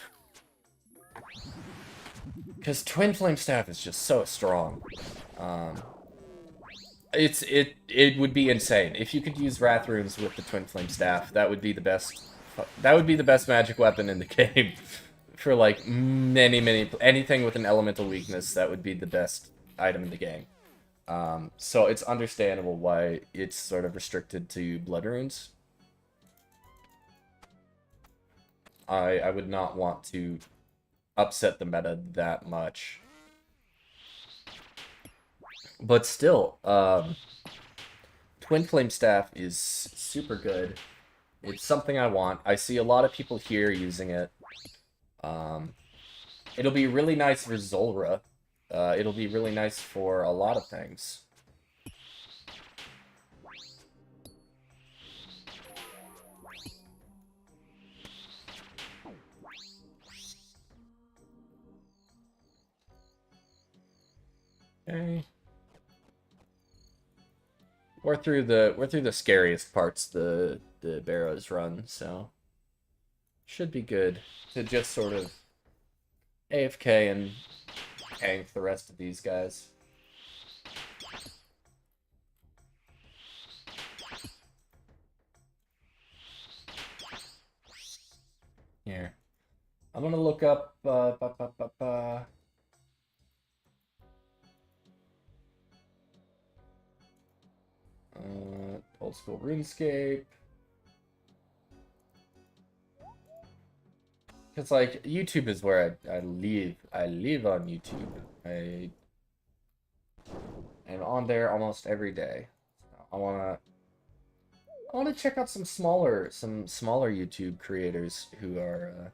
Because Twin Flame Staff is just so strong. It would be insane if you could use Wrath runes with the Twin Flame Staff. That would be the best. That would be the best magic weapon in the game. For like anything with an elemental weakness, that would be the best item in the game. So it's understandable why it's sort of restricted to blood runes. I would not want to upset the meta that much. But still, Twin Flame Staff is super good. It's something I want. I see a lot of people here using it. It'll be really nice for Zulrah. It'll be really nice for a lot of things. Okay. We're through the scariest parts the Barrows run, so should be good to just sort of AFK and tank the rest of these guys. Here, I'm gonna look up old school RuneScape. Because, like, YouTube is where I live. I live on YouTube. I am on there almost every day. I wanna check out some smaller YouTube creators who are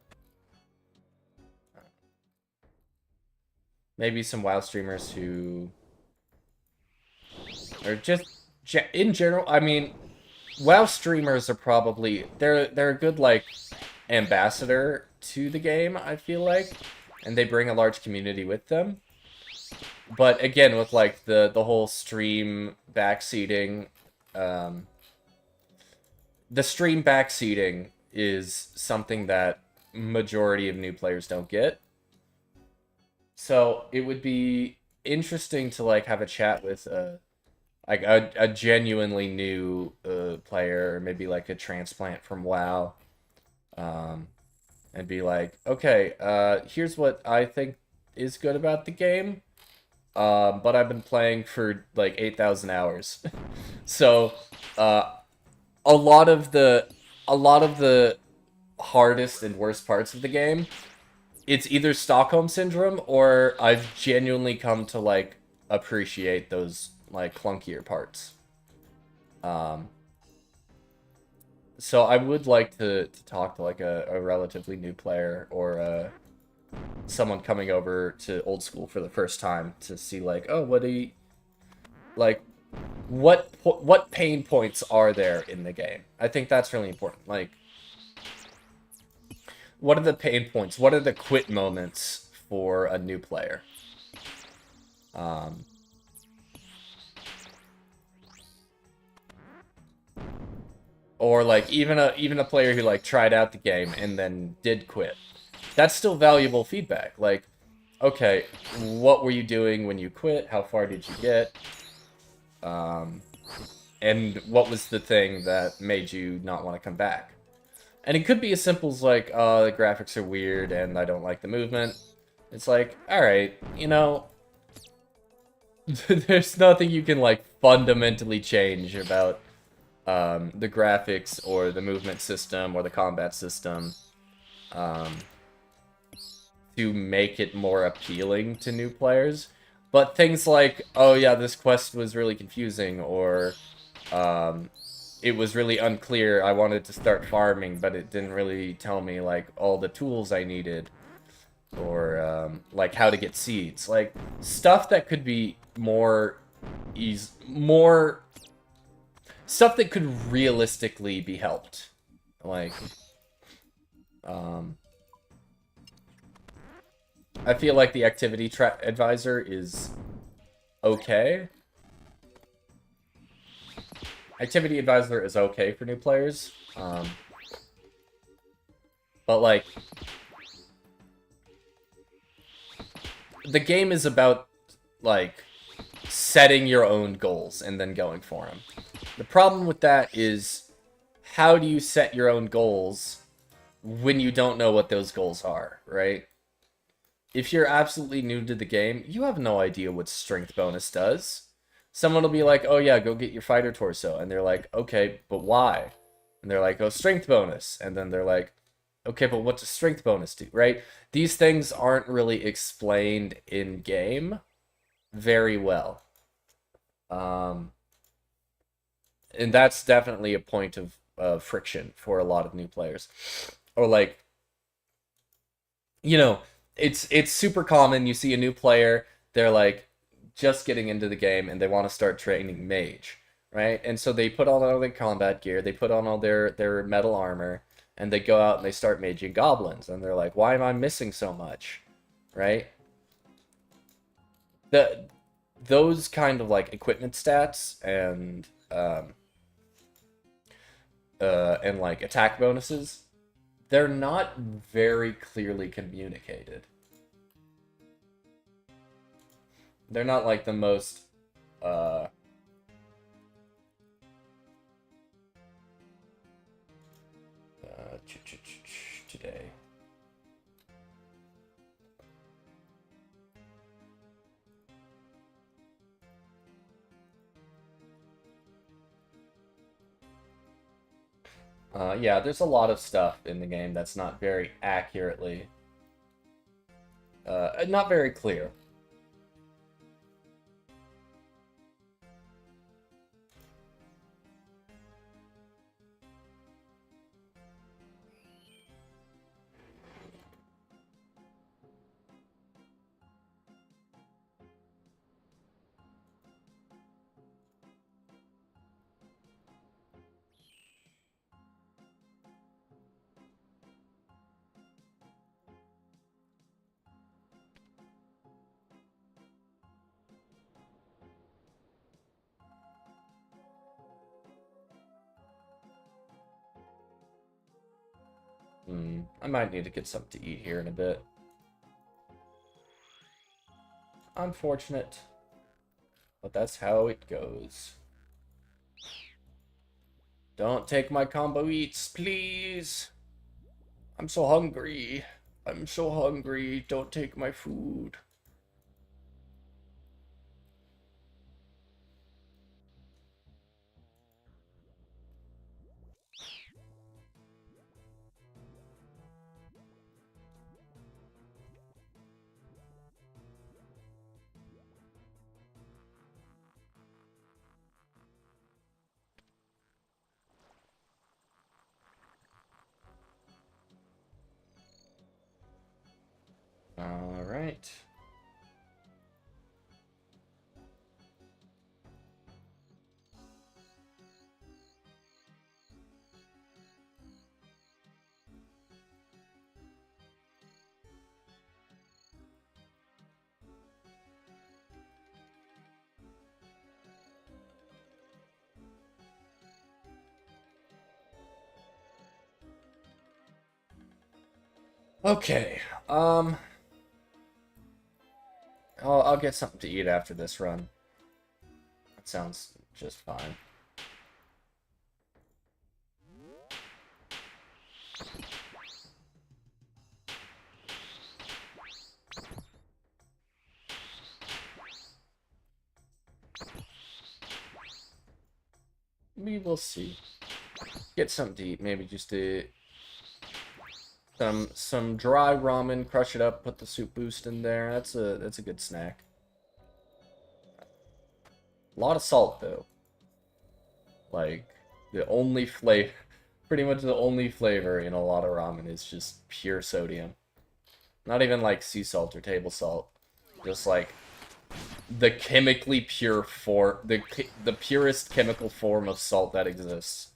maybe some WoW streamers who are just in general. I mean, WoW streamers are probably they're a good like ambassador to the game, I feel like, and they bring a large community with them. But again, with like the whole stream backseating, um, the stream backseating is something that majority of new players don't get. So it would be interesting to like have a chat with like a genuinely new player, or maybe like a transplant from WoW, um, and be like, okay, here's what I think is good about the game, but I've been playing for like 8,000 hours, so uh, a lot of the a lot of the hardest and worst parts of the game, it's either Stockholm syndrome or I've genuinely come to like appreciate those like clunkier parts. Um, so I would like to talk to like a relatively new player, or someone coming over to old school for the first time, to see like, oh, what do you like? What pain points are there in the game? I think that's really important. Like, what are the pain points? What are the quit moments for a new player? Um, or like even a player who like tried out the game and then did quit. That's still valuable feedback. Like, okay, what were you doing when you quit? How far did you get? Um, and what was the thing that made you not want to come back? And it could be as simple as like, the graphics are weird and I don't like the movement. It's like, all right, there's nothing you can like fundamentally change about the graphics or the movement system or the combat system, um, to make it more appealing to new players. But things like, oh yeah, this quest was really confusing, or um, it was really unclear. I wanted to start farming, but it didn't really tell me like all the tools I needed, or like how to get seeds. Like stuff that could be more stuff that could realistically be helped. Like, um, I feel like the activity advisor is okay. Activity advisor is okay for new players. But like, the game is about like setting your own goals and then going for them. The problem with that is, how do you set your own goals when you don't know what those goals are, right? If you're absolutely new to the game, you have no idea what strength bonus does. Someone will be like, oh yeah, go get your fighter torso. And they're like, okay, but why? And they're like, oh, strength bonus. And then they're like, okay, but what does strength bonus do, right? These things aren't really explained in game very well. Um, and that's definitely a point of friction for a lot of new players. Or like, you know, it's super common. You see a new player, they're like just getting into the game and they want to start training mage, right? And so they put on all their combat gear, they put on all their metal armor, and they go out and they start maging goblins, and they're like, why am I missing so much, right? The those kind of like equipment stats and like attack bonuses, they're not very clearly communicated. They're not like the most uh today. Yeah, there's a lot of stuff in the game that's not very accurately, not very clear. I might need to get something to eat here in a bit. Unfortunate. But that's how it goes. Don't take my combo eats, please. I'm so hungry. I'm so hungry. Don't take my food. All right. Okay. I'll get something to eat after this run. That sounds just fine. We will see. Get something to eat, maybe just some dry ramen, crush it up, put the soup boost in there. That's a good snack. A lot of salt though. Like the only flavor, pretty much the only flavor in a lot of ramen is just pure sodium. Not even like sea salt or table salt. Just like the chemically pure form, the purest chemical form of salt that exists.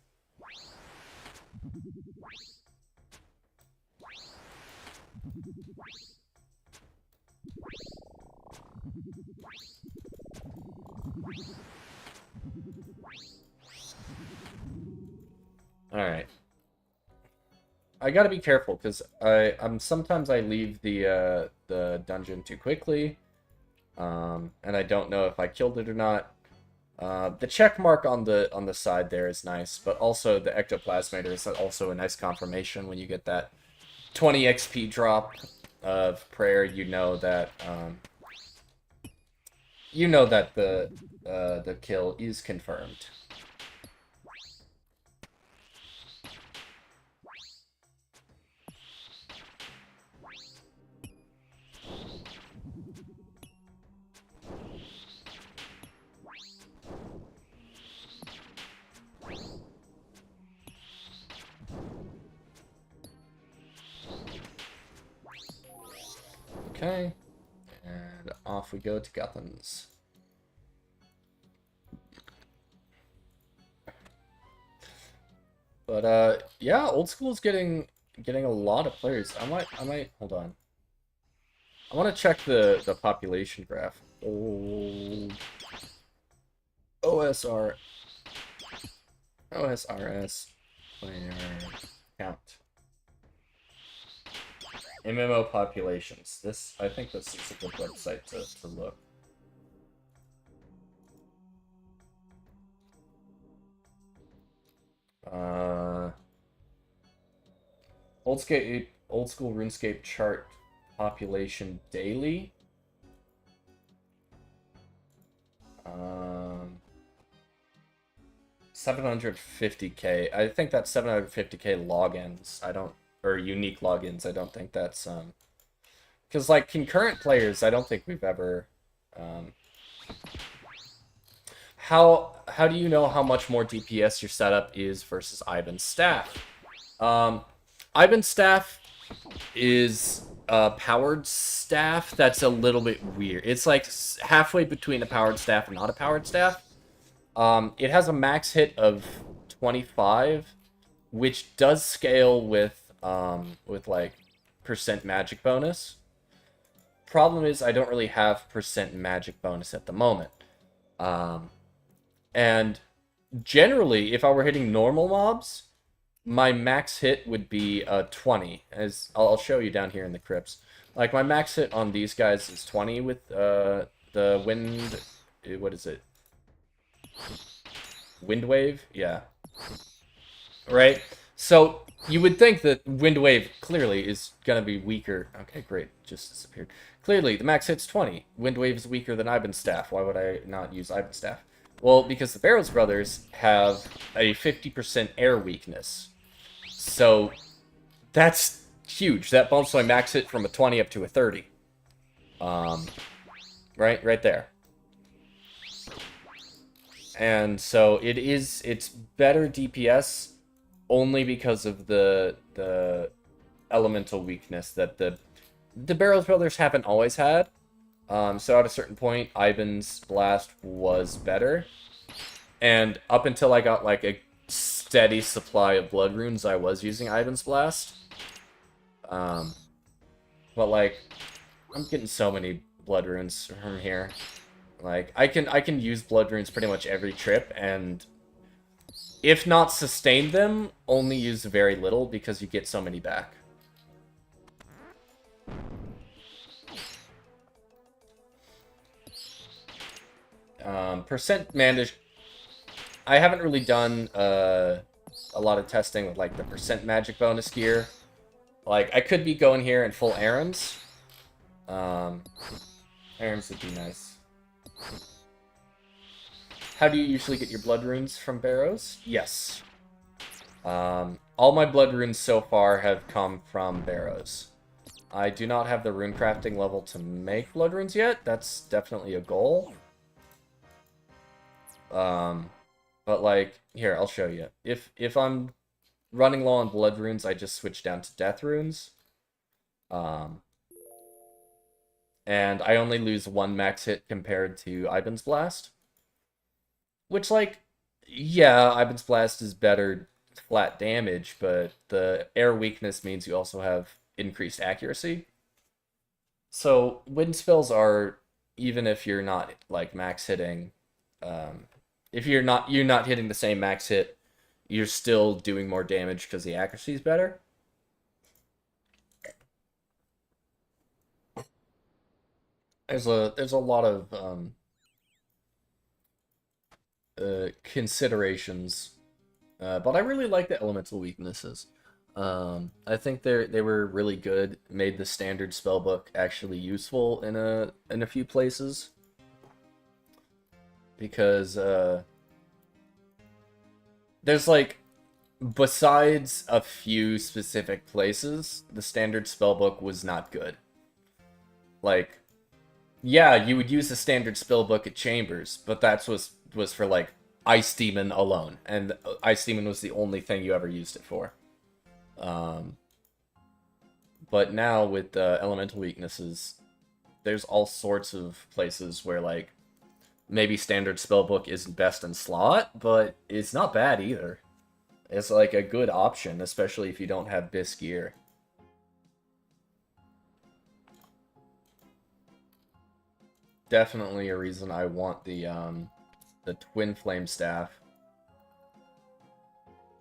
Alright. I gotta be careful, because sometimes I leave the dungeon too quickly. And I don't know if I killed it or not. The check mark on the side there is nice, but also the ectoplasmator is also a nice confirmation when you get that 20 XP drop of prayer. You know that the kill is confirmed. Okay, and off we go to Guthans. But yeah, old school is getting a lot of players. I might hold on. I want to check the population graph. OSR OSRS player count. MMO populations. I think this is a good website to look. Old school RuneScape chart population daily. 750k. I think that's 750k logins. Or unique logins. I don't think that's because like concurrent players, I don't think we've ever how do you know how much more DPS your setup is versus Ivan's staff? Ivan's staff is a powered staff that's a little bit weird. It's like halfway between a powered staff and not a powered staff. It has a max hit of 25, which does scale with like percent magic bonus. Problem is I don't really have percent magic bonus at the moment. And generally, if I were hitting normal mobs, my max hit would be 20, as I'll show you down here in the crypts. Like, my max hit on these guys is 20 with the wind... What is it? Wind wave? Yeah. Right? So, you would think that wind wave clearly is going to be weaker. Okay, great. Just disappeared. Clearly, the max hit's 20. Wind wave is weaker than Ivan's staff. Why would I not use Ivan's staff? Well, because the Barrows brothers have a 50% air weakness. So, that's huge. That bumps my max hit from a 20 up to a 30. Right there. And so it's better DPS only because of the elemental weakness that the Barrows brothers haven't always had. So at a certain point, Ivan's Blast was better. And up until I got like a steady supply of blood runes, I was using Ivan's Blast. But like, I'm getting so many blood runes from here. Like, I can use blood runes pretty much every trip, and if not sustain them, only use very little because you get so many back. Percent manage. I haven't really done a lot of testing with like the percent magic bonus gear. Like, I could be going here in full errands. Errands would be nice. How do you usually get your blood runes from Barrows? Yes. All my blood runes so far have come from Barrows. I do not have the rune crafting level to make blood runes yet. That's definitely a goal. But like, here, I'll show you. If I'm running low on blood runes, I just switch down to death runes. And I only lose 1 max hit compared to Ivan's Blast. Which, like, yeah, Ivan's Blast is better flat damage, but the air weakness means you also have increased accuracy. So, wind spells are, even if you're not, like, max hitting, if you're not hitting the same max hit, you're still doing more damage because the accuracy is better. There's a lot of considerations, but I really like the elemental weaknesses. I think they were really good. Made the standard spellbook actually useful in a few places because there's like, besides a few specific places, the standard spellbook was not good. Like, yeah, you would use the standard spellbook at Chambers, but that was for like Ice Demon alone, and Ice Demon was the only thing you ever used it for. But now with elemental weaknesses, there's all sorts of places where like maybe standard spellbook isn't best in slot, but it's not bad either. It's like a good option, especially if you don't have Bis gear. Definitely a reason I want the Twin Flame Staff.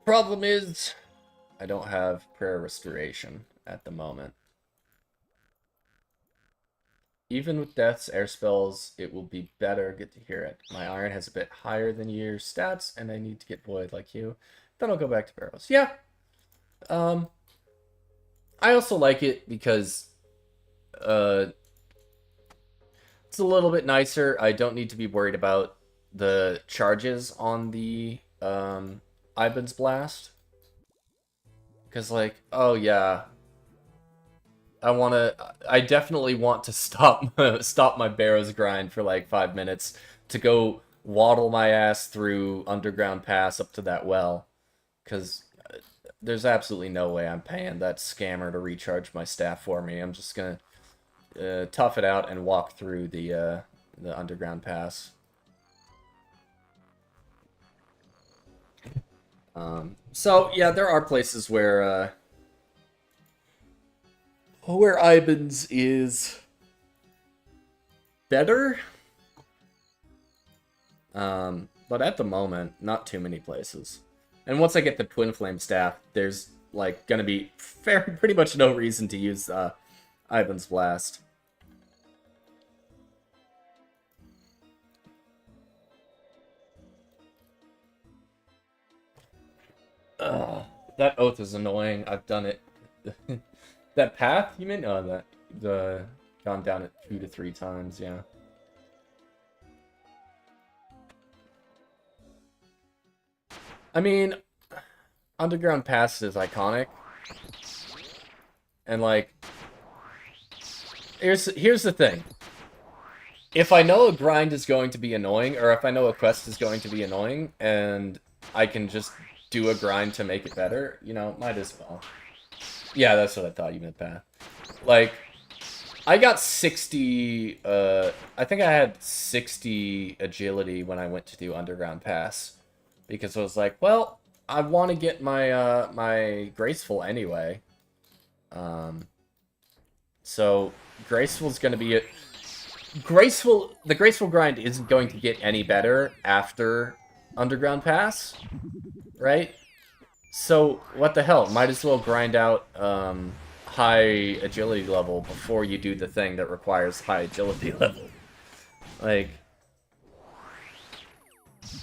Problem is, I don't have Prayer Restoration at the moment. Even with Death's air spells, it will be better. Good to hear it. My Iron has a bit higher than your stats, and I need to get Void like you. Then I'll go back to Barrows. Yeah. I also like it because it's a little bit nicer. I don't need to be worried about the charges on the Ivan's Blast. Because, like, oh yeah, I definitely want to stop my Barrows grind for like 5 minutes to go waddle my ass through Underground Pass up to that well. Because there's absolutely no way I'm paying that scammer to recharge my staff for me. I'm just gonna tough it out and walk through the Underground Pass. So yeah, there are places where Ivan's is better. But at the moment, not too many places. And once I get the Twin Flame Staff, there's, like, gonna be pretty much no reason to use Ivan's Blast. That oath is annoying. I've done it. That path, you mean? Oh, that gone down it 2 to 3 times. Yeah. I mean, Underground Pass is iconic, and like, here's the thing. If I know a grind is going to be annoying, or if I know a quest is going to be annoying, and I can just do a grind to make it better, you know, might as well. Yeah, that's what I thought you meant, Path. Like, I got 60, I think I had 60 agility when I went to do Underground Pass. Because I was like, well, I want to get my, my Graceful anyway. So, Graceful's gonna be it. The Graceful grind isn't going to get any better after Underground Pass, right? So, what the hell? Might as well grind out high agility level before you do the thing that requires high agility level. Like,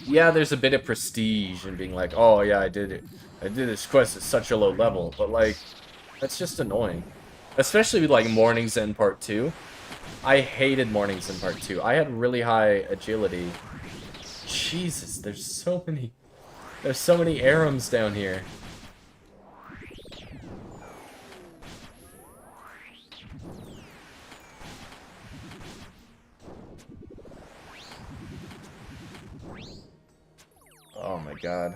yeah, there's a bit of prestige in being like, oh yeah, I did it. I did this quest at such a low level, but like, that's just annoying. Especially with like Morning's End Part 2. I hated Morning's End Part 2. I had really high agility. Jesus, there's so many Arums down here. Oh my god.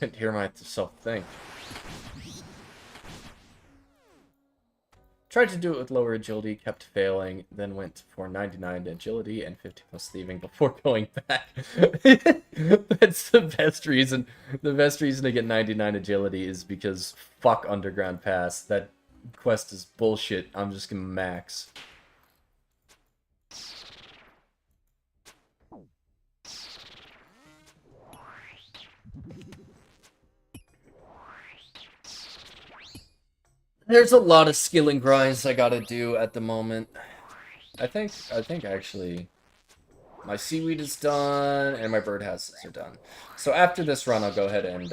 Couldn't hear myself think. Tried to do it with lower agility, kept failing, then went for 99 agility and 50 plus thieving before going back. That's the best reason. The best reason to get 99 agility is because fuck Underground Pass. That quest is bullshit. I'm just gonna max. There's a lot of skilling grinds I gotta do at the moment. I think actually my seaweed is done and my birdhouses are done. So after this run, I'll go ahead and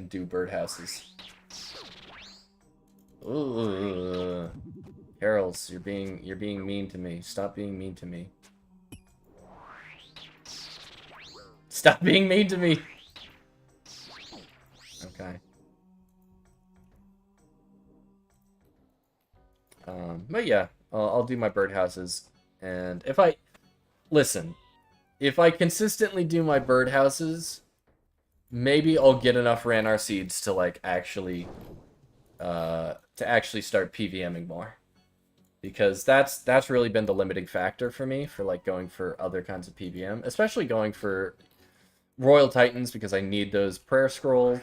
do birdhouses. Ooh, Carols, you're being mean to me. Stop being mean to me. Stop being mean to me. Okay. But yeah, I'll do my birdhouses, and if I consistently do my birdhouses, maybe I'll get enough Ranar seeds to like actually start PVMing more, because that's really been the limiting factor for me for like going for other kinds of PVM, especially going for Royal Titans, because I need those prayer scrolls.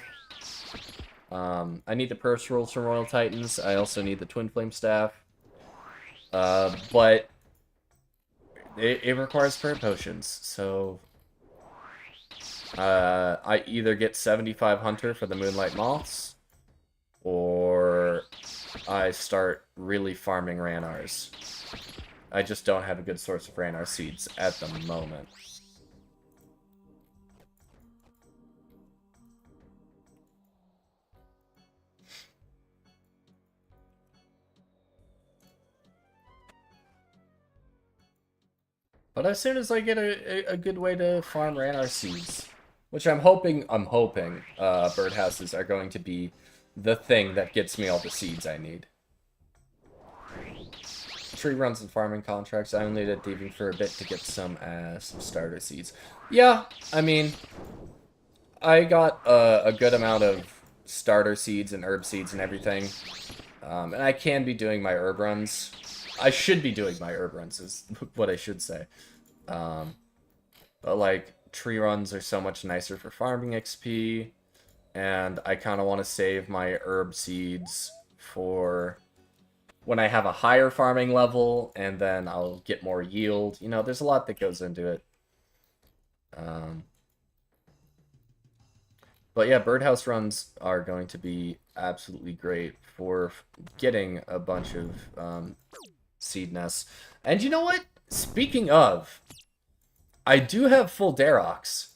I need the prayer scrolls from Royal Titans. I also need the Twin Flame Staff. But it requires prayer potions, so I either get 75 Hunter for the Moonlight Moths, or I start really farming Ranars. I just don't have a good source of Ranar seeds at the moment. But as soon as I get a good way to farm Ranar seeds, which I'm hoping birdhouses are going to be the thing that gets me all the seeds I need. Tree runs and farming contracts. I only did thieving for a bit to get some starter seeds. Yeah, I mean, I got a good amount of starter seeds and herb seeds and everything. And I can be doing my herb runs. I should be doing my herb runs, is what I should say. But, like, tree runs are so much nicer for farming XP. And I kind of want to save my herb seeds for when I have a higher farming level, and then I'll get more yield. You know, there's a lot that goes into it. But yeah, birdhouse runs are going to be absolutely great for getting a bunch of seed nests. And you know what? Speaking of, I do have full Darox.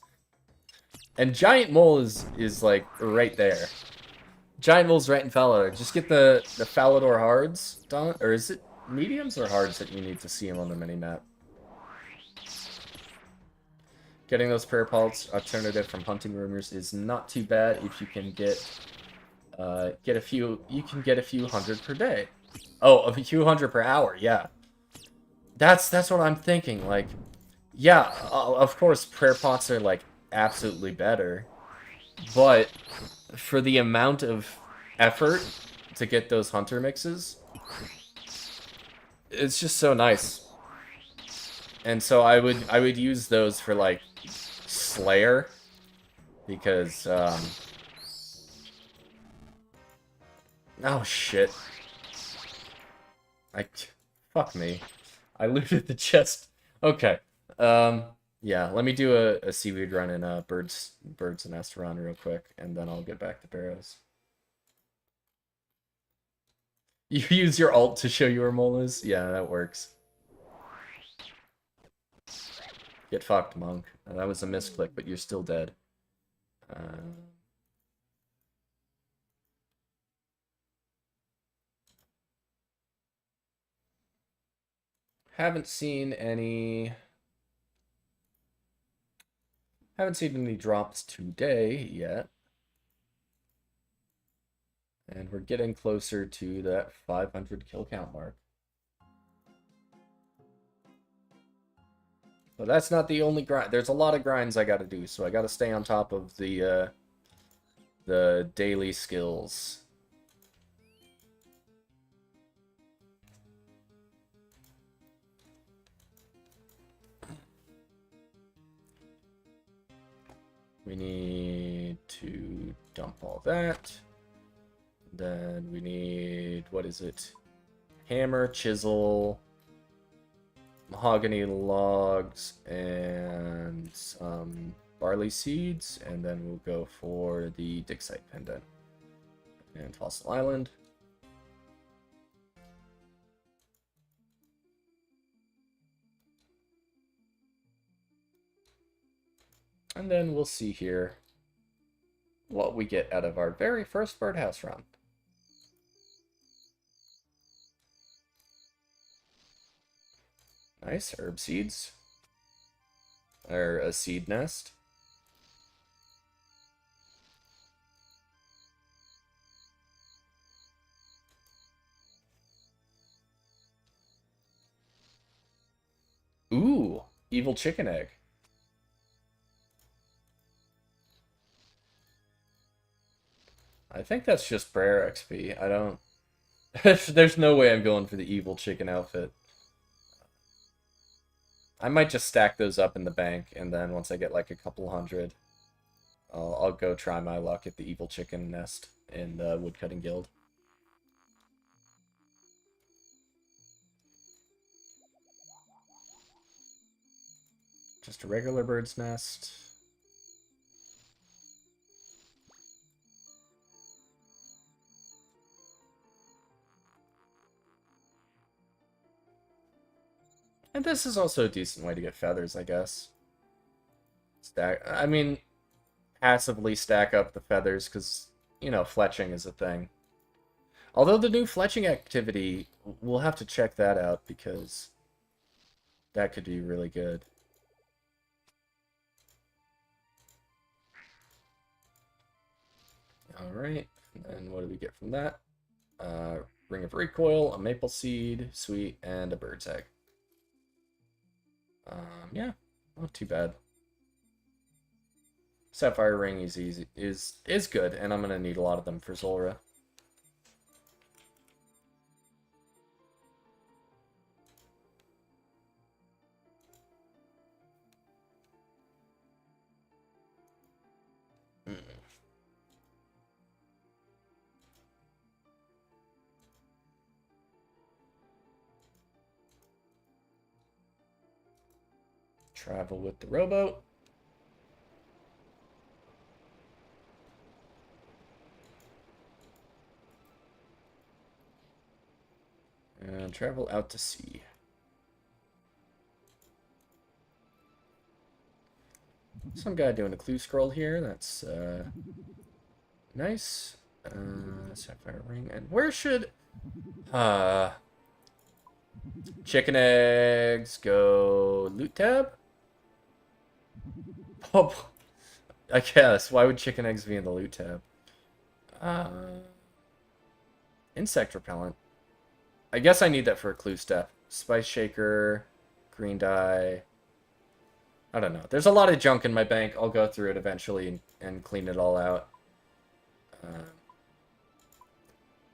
And Giant Mole is like right there. Giant Mole's right in Falador. Just get the Falador hards done. Or is it mediums or hards that you need to see them on the mini-map? Getting those prayer pulse alternative from hunting rumors is not too bad if you can get a few. You can get a few hundred per day. Oh, a few hundred per hour. Yeah, that's what I'm thinking. Like, yeah, of course, prayer pots are like absolutely better, but for the amount of effort to get those hunter mixes, it's just so nice. And so I would use those for like Slayer because oh shit. I fuck me. I looted the chest. Okay. Yeah, let me do a seaweed run in birds nest run real quick, and then I'll get back to Barrows. You use your alt to show you where mole is? Yeah, that works. Get fucked, monk. That was a misclick, but you're still dead. Haven't seen any drops today yet. And we're getting closer to that 500 kill count mark. But that's not the only grind. There's a lot of grinds I gotta do, so I gotta stay on top of the daily skills. We need to dump all that. Then we need, what is it? Hammer, chisel, mahogany logs, and some barley seeds. And then we'll go for the Dixite pendant and Fossil Island. And then we'll see here what we get out of our very first birdhouse run. Nice, herb seeds. Or a seed nest. Ooh, evil chicken egg. I think that's just prayer XP. I don't... There's no way I'm going for the evil chicken outfit. I might just stack those up in the bank, and then once I get like a couple hundred, I'll go try my luck at the evil chicken nest in the woodcutting guild. Just a regular bird's nest. And this is also a decent way to get feathers, I guess. I mean, passively stack up the feathers, because, you know, fletching is a thing. Although the new fletching activity, we'll have to check that out, because that could be really good. Alright, and what do we get from that? Ring of Recoil, a Maple Seed, Sweet, and a Bird's Egg. Yeah, not too bad. Sapphire Ring is good, and I'm gonna need a lot of them for Zulrah. Travel with the rowboat. And travel out to sea. Some guy doing a clue scroll here. That's nice. Sapphire ring. And where should chicken eggs go? Loot tab? Oh, I guess. Why would chicken eggs be in the loot tab? Insect repellent. I guess I need that for a clue step. Spice shaker, green dye. I don't know. There's a lot of junk in my bank. I'll go through it eventually and clean it all out.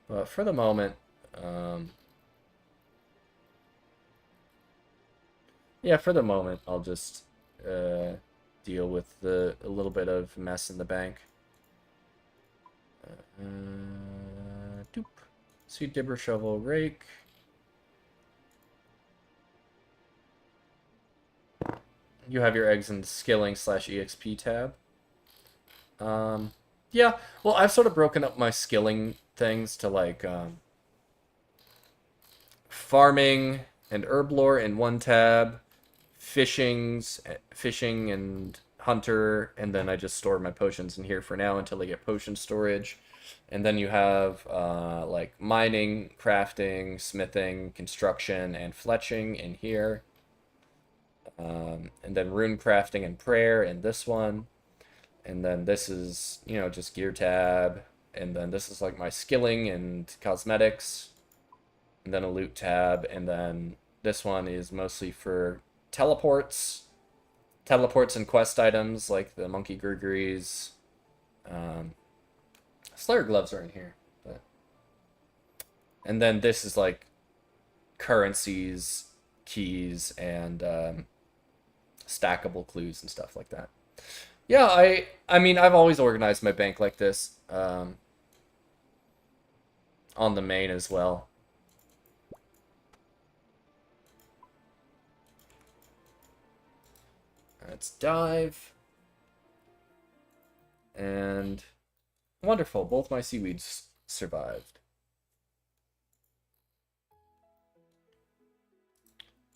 But for the moment, yeah, for the moment, I'll just deal with a little bit of mess in the bank. Doop. Seed dibber, shovel, rake. You have your eggs in the skilling / exp tab. Yeah, well, I've sort of broken up my skilling things to like farming and herb lore in one tab, fishing and hunter, and then I just store my potions in here for now until I get potion storage. And then you have like mining, crafting, smithing, construction, and fletching in here. And then rune crafting and prayer in this one. And then this is, you know, just gear tab. And then this is like my skilling and cosmetics. And then a loot tab. And then this one is mostly for teleports. Teleports and quest items like the monkey gurgries. Slayer gloves are in here. But... And then this is like currencies, keys, and stackable clues and stuff like that. Yeah, I mean, I've always organized my bank like this. On the main as well. Let's dive. And wonderful, both my seaweeds survived.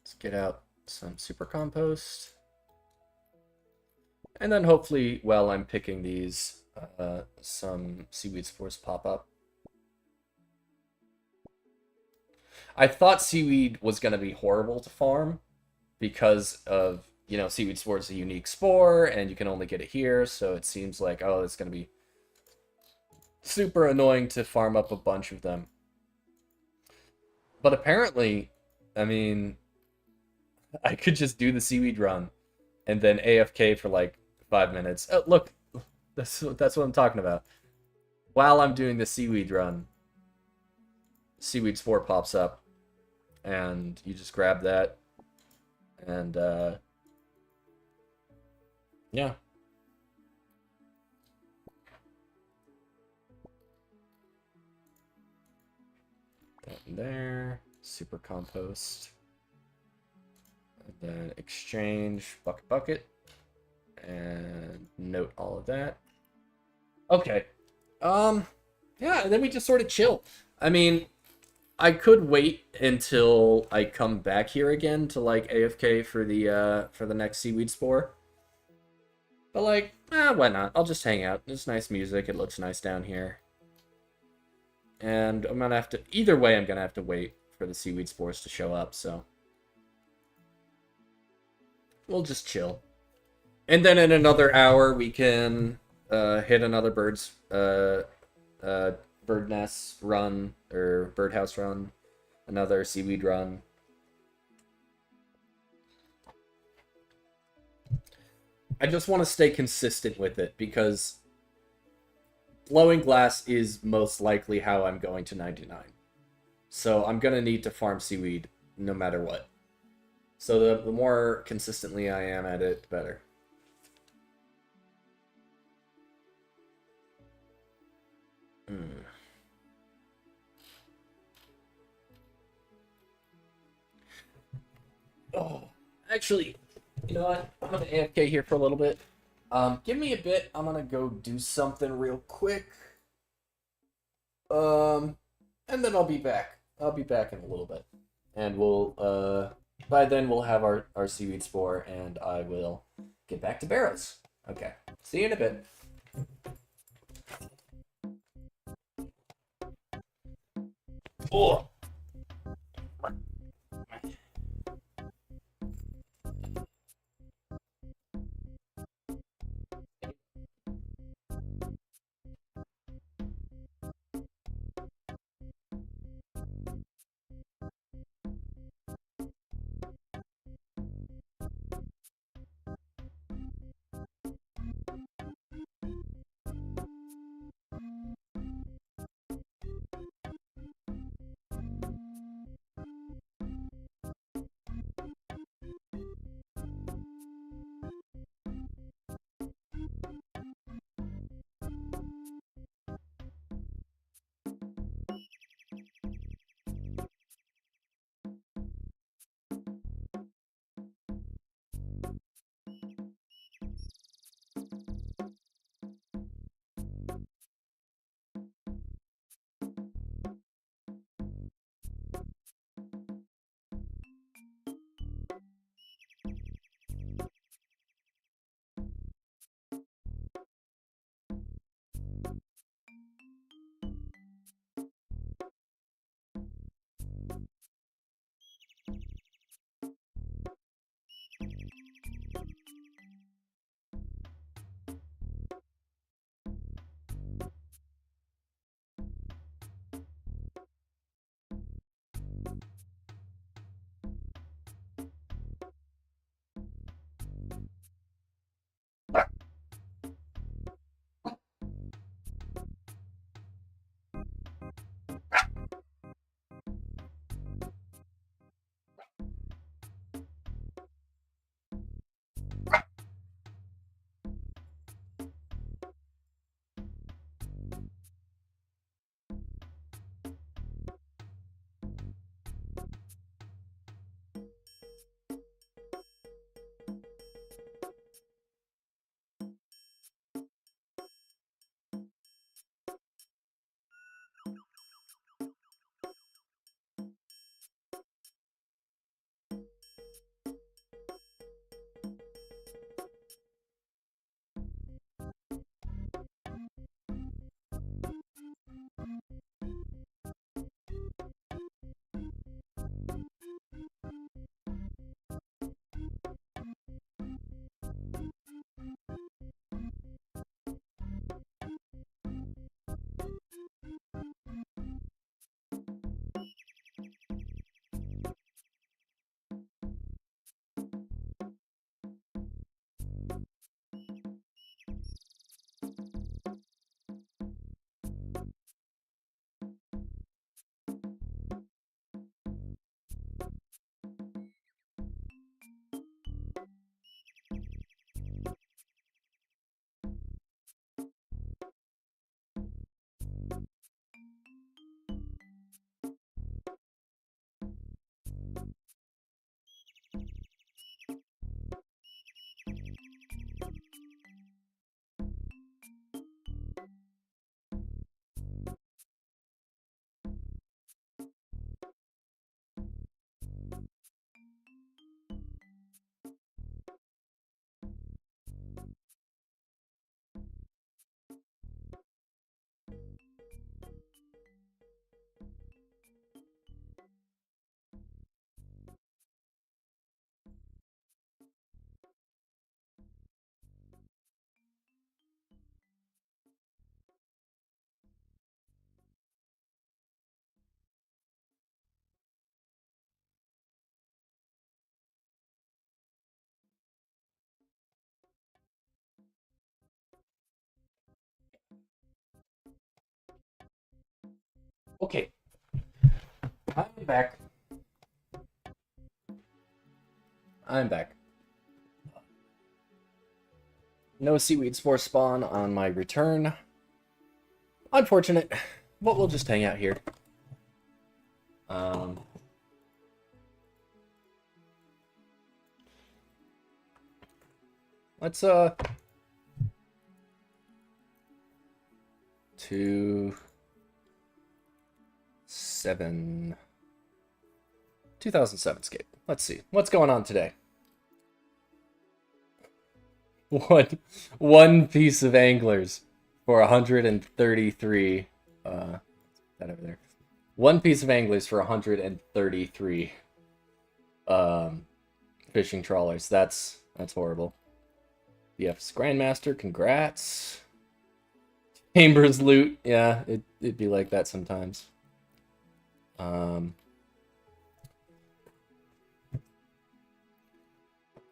Let's get out some super compost. And then hopefully, while I'm picking these, some seaweed spores pop up. I thought seaweed was going to be horrible to farm because of, you know, seaweed spore is a unique spore and you can only get it here. So it seems like, oh, it's going to be super annoying to farm up a bunch of them. But apparently, I mean, I could just do the seaweed run and then AFK for like 5 minutes. Oh, look, that's what I'm talking about. While I'm doing the seaweed run, seaweed spore pops up, and you just grab that, and yeah. That in there, super compost, and then exchange bucket. And note all of that. Okay. Yeah, and then we just sort of chill. I mean, I could wait until I come back here again to like AFK for the next seaweed spore. But like, why not? I'll just hang out. It's nice music. It looks nice down here. And I'm gonna have to either way I'm gonna have to wait for the seaweed spores to show up, so we'll just chill. And then in another hour, we can hit another bird nest run, or birdhouse run, another seaweed run. I just want to stay consistent with it, because blowing glass is most likely how I'm going to 99. So I'm going to need to farm seaweed no matter what. So the more consistently I am at it, the better. Oh, actually, you know what? I'm gonna AFK here for a little bit. Give me a bit. I'm gonna go do something real quick. And then I'll be back. I'll be back in a little bit. and we'll by then we'll have our seaweed spore, and I will get back to Barrows. Okay, see you in a bit. Oh. Okay, I'm back. I'm back. No seaweed spore spawn on my return. Unfortunate, but we'll just hang out here. Um, let's 2, 7. 2007 Scape. Let's see. What's going on today? One piece of anglers for 133. That over there. One piece of anglers for 133 fishing trawlers. That's horrible. BF's Grandmaster, congrats. Chambers loot, yeah, it'd be like that sometimes.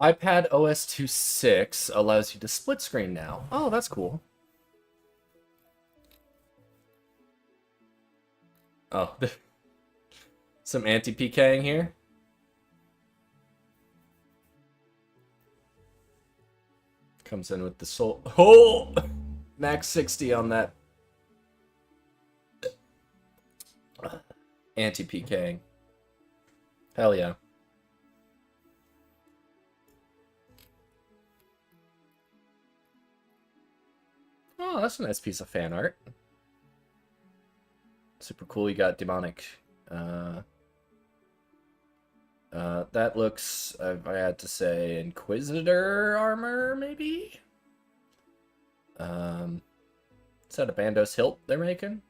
iPad OS 2.6 allows you to split screen now. Oh, that's cool. Oh, some anti-PKing here. Comes in with the soul. Oh! Max 60 on that. Anti-PKing. Hell yeah. Oh, that's a nice piece of fan art. Super cool. You got demonic. That looks, if I had to say, Inquisitor armor, maybe? Is that a Bandos hilt they're making?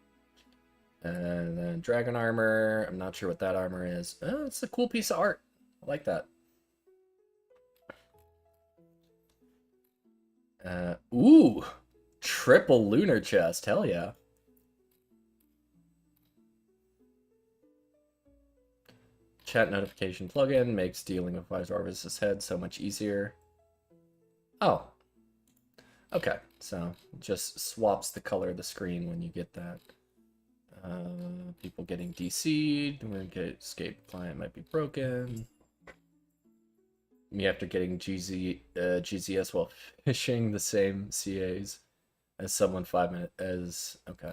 And then dragon armor. I'm not sure what that armor is. Oh, it's a cool piece of art. I like that. Ooh! Triple lunar chest. Hell yeah. Chat notification plugin makes dealing with Visorvis's head so much easier. Oh. Okay, so just swaps the color of the screen when you get that. People getting DC'd. We're gonna get escape client might be broken. Me after getting GZS while fishing the same CAs as someone 5 minutes as okay.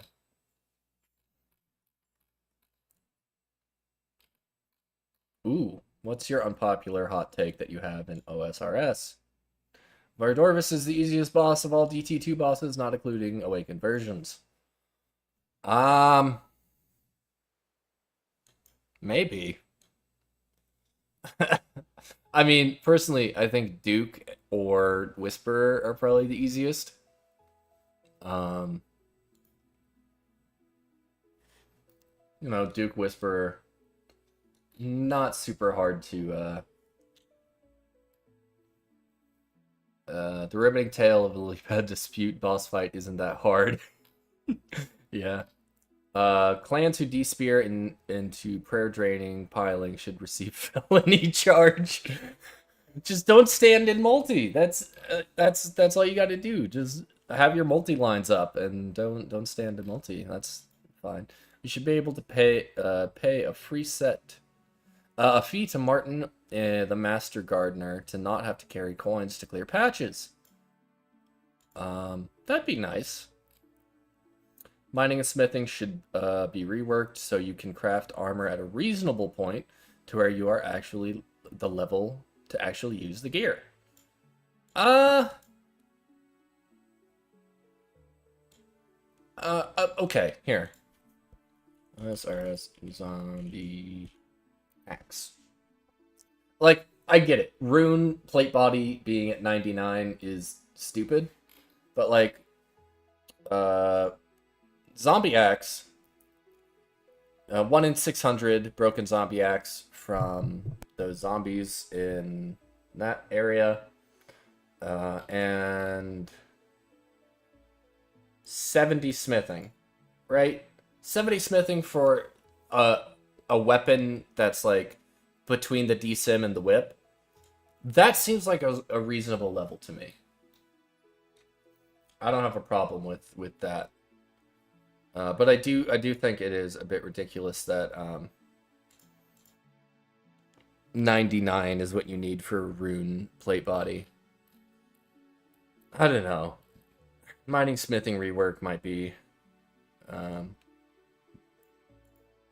Ooh, what's your unpopular hot take that you have in OSRS? Vardorvis is the easiest boss of all DT2 bosses, not including Awakened versions. Maybe. I mean, personally, I think Duke or Whisperer are probably the easiest. You know, Duke, Whisperer, not super hard to, the riveting tale of the Lipad dispute boss fight isn't that hard. Yeah. Clans who de-spear into prayer draining piling should receive felony charge. Just don't stand in multi. That's all you got to do. Just have your multi lines up and don't stand in multi. That's fine. You should be able to pay a a fee to Martin, the Master Gardener, to not have to carry coins to clear patches. That'd be nice. Mining and smithing should be reworked so you can craft armor at a reasonable point to where you are actually the level to actually use the gear. Okay, here. OSRS zombie axe. Like, I get it. Rune plate body being at 99 is stupid, but like, zombie axe, 1 in 600 broken zombie axe from those zombies in that area, and 70 smithing, right? 70 smithing for a weapon that's like between the DSIM and the whip. That seems like a reasonable level to me. I don't have a problem with that. But I do think it is a bit ridiculous that 99 is what you need for a rune plate body. I don't know. Mining smithing rework might be.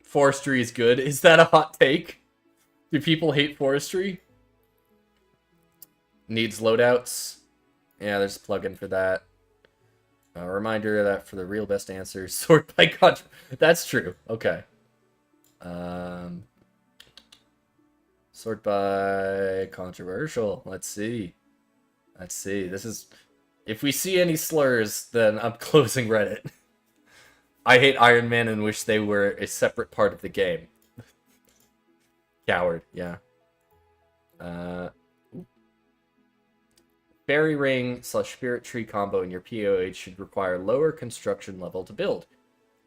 Forestry is good. Is that a hot take? Do people hate forestry? Needs loadouts. Yeah, there's a plugin for that. A reminder that for the real best answers, sort by country. That's true. Okay. Sort by controversial. Let's see. Let's see. This is... If we see any slurs, then I'm closing Reddit. I hate Ironman and wish they were a separate part of the game. Coward, yeah. Fairy Ring / Spirit Tree combo in your POH should require lower construction level to build.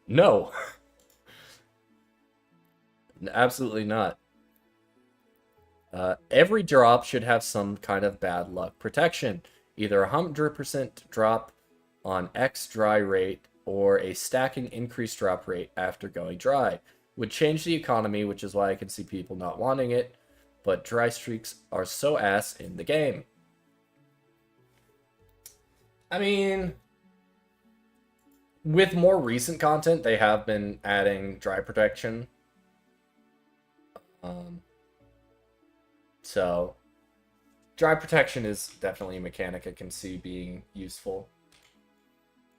No. Absolutely not. Every drop should have some kind of bad luck protection. Either 100% drop on X dry rate or a stacking increased drop rate after going dry. Would change the economy, which is why I can see people not wanting it, but dry streaks are so ass in the game. I mean, with more recent content, they have been adding dry protection. So, dry protection is definitely a mechanic I can see being useful.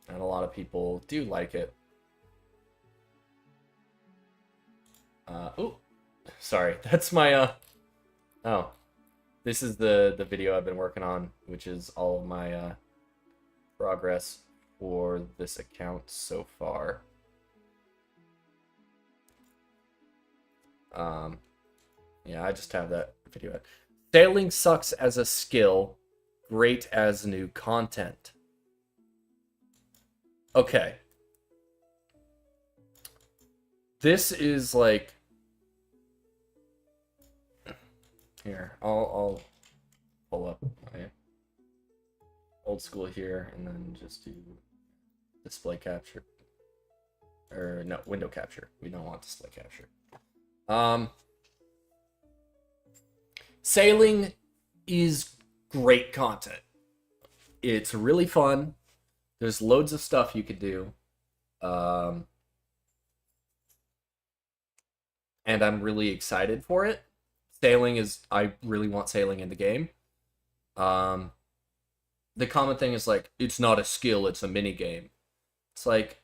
And a lot of people do like it. Oh, sorry. That's my, oh. This is the video I've been working on, which is all of my, progress for this account so far. Yeah, I just have that video. Sailing sucks as a skill, great as new content. Okay. This is like... Here, I'll pull up my old school here and then just do display capture. Or no, window capture. We don't want display capture. Sailing is great content. It's really fun. There's loads of stuff you could do. And I'm really excited for it. Sailing is... I really want sailing in the game. The common thing is like, it's not a skill, it's a mini game. It's like...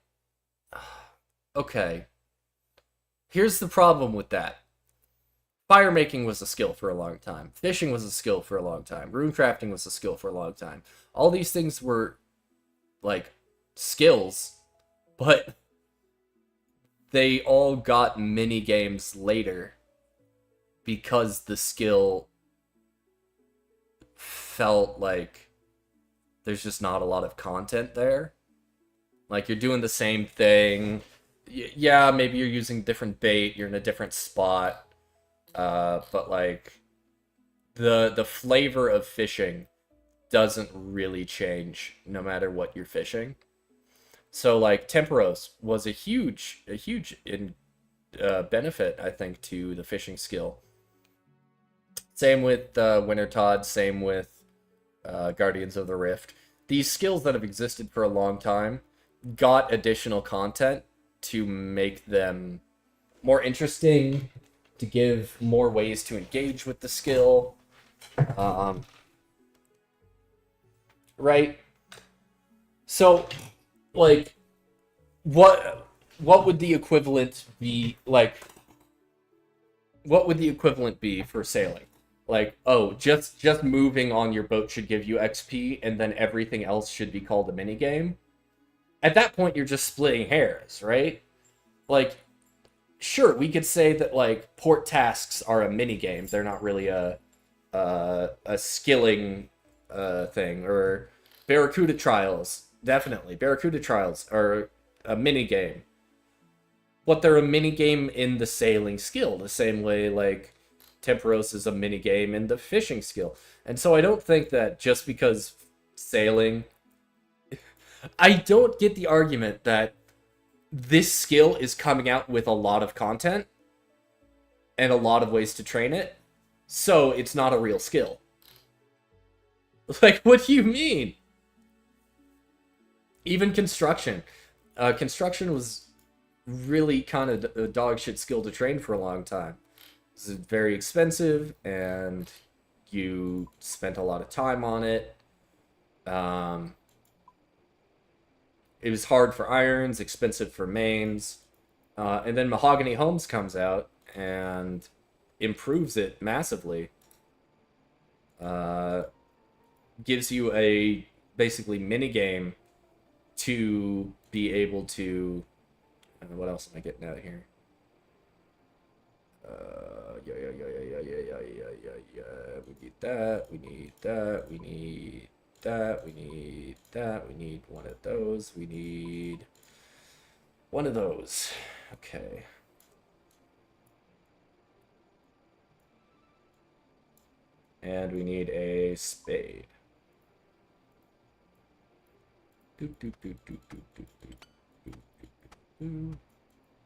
Okay. Here's the problem with that. Fire making was a skill for a long time. Fishing was a skill for a long time. Rune crafting was a skill for a long time. All these things were, like, skills, but they all got mini games later because the skill felt like there's just not a lot of content there. Like, you're doing the same thing. Yeah, maybe you're using different bait, you're in a different spot. But like the flavor of fishing doesn't really change no matter what you're fishing. So like Temporos was a huge benefit, I think, to the fishing skill. Same with Winter Todd, same with Guardians of the Rift. These skills that have existed for a long time got additional content to make them more interesting, to give more ways to engage with the skill. Right? So, like, what would the equivalent be, like, what would the equivalent be for sailing? Like, oh, just moving on your boat should give you XP, and then everything else should be called a minigame? At that point, you're just splitting hairs, right? Like, sure, we could say that, like, port tasks are a minigame. They're not really a skilling thing. Or Barracuda trials, definitely. Barracuda trials are a minigame. But they're a minigame in the sailing skill, the same way, like, Temporos is a minigame in the fishing skill. And so I don't think that just because sailing... I don't get the argument that this skill is coming out with a lot of content and a lot of ways to train it, so it's not a real skill. Like, what do you mean? Even construction. Construction was really kind of a dog shit skill to train for a long time. It's very expensive, and you spent a lot of time on it. It was hard for irons, expensive for mains. And then Mahogany Homes comes out, and improves it massively. Gives you a basically mini game to be able to. What else am I getting out of here? We need that. We need that. We need that. We need that. We need one of those. We need one of those. Okay. And we need a spade.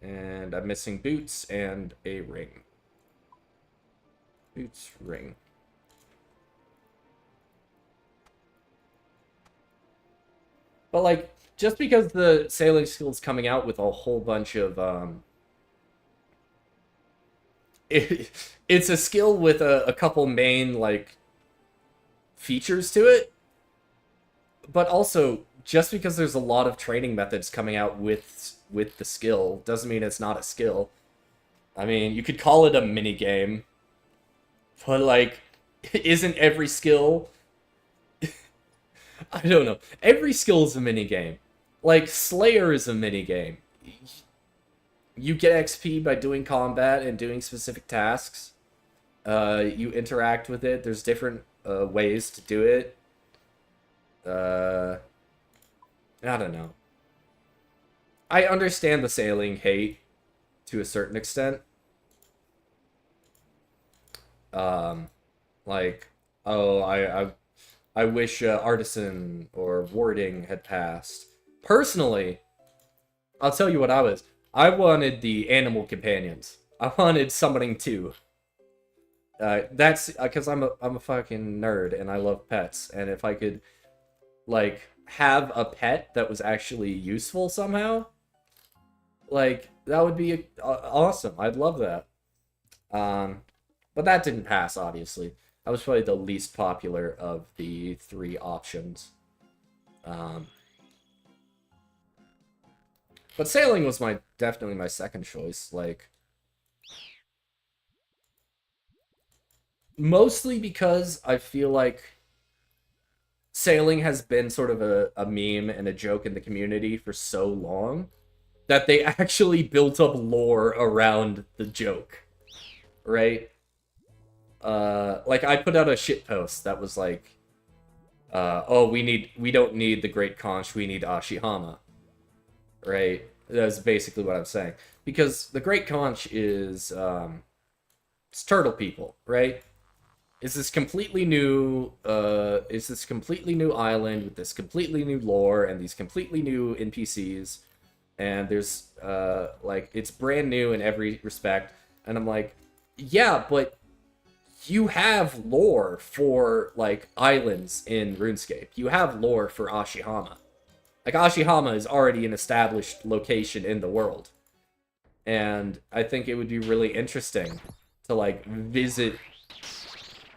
And I'm missing boots and a ring. Boots, ring. But, like, just because the sailing skill's coming out with a whole bunch of, it's a skill with a couple main, like, features to it. But also, just because there's a lot of training methods coming out with the skill doesn't mean it's not a skill. I mean, you could call it a mini game, but, like, isn't every skill? I don't know. Every skill is a mini game. Like, Slayer is a mini game. You get XP by doing combat and doing specific tasks. You interact with it. There's different ways to do it. I don't know. I understand the sailing hate to a certain extent. Like, oh, I wish Artisan or Warding had passed. Personally, I'll tell you what I was. I wanted the animal companions. I wanted Summoning 2. That's because I'm a fucking nerd and I love pets. And if I could, like, have a pet that was actually useful somehow, like, that would be awesome. I'd love that. But that didn't pass, obviously. That was probably the least popular of the 3 options. But sailing was definitely my second choice. Like, mostly because I feel like sailing has been sort of a meme and a joke in the community for so long that they actually built up lore around the joke, right? Like, I put out a shitpost that was like, oh, we don't need the Great Conch, we need Ashihama, right? That's basically what I'm saying. Because the Great Conch is, it's turtle people, right? It's this completely new, island with this completely new lore and these completely new NPCs, and there's, like, it's brand new in every respect, and I'm like, yeah, but you have lore for, like, islands in RuneScape. You have lore for Ashihama. Like, Ashihama is already an established location in the world. And I think it would be really interesting to, like, visit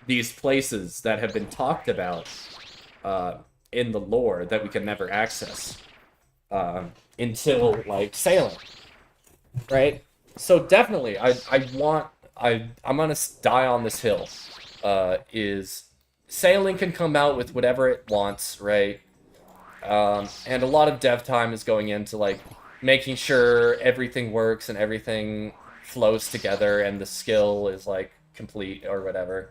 these places that have been talked about in the lore that we can never access until, like, sailing. Right? So definitely, I'm gonna die on this hill. Is sailing can come out with whatever it wants, right? And a lot of dev time is going into, like, making sure everything works and everything flows together and the skill is, like, complete or whatever.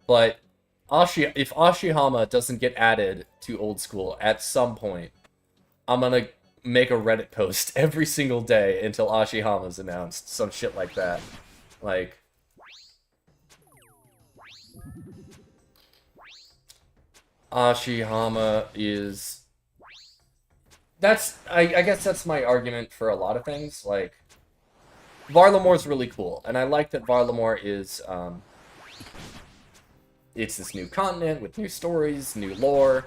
But if Ashihama doesn't get added to Old School at some point, I'm gonna make a Reddit post every single day until Ashihama's announced. Some shit like that. Like, Ashihama is... I guess that's my argument for a lot of things. Like, Varlamore's really cool, and I like that Varlamore is, it's this new continent with new stories, new lore,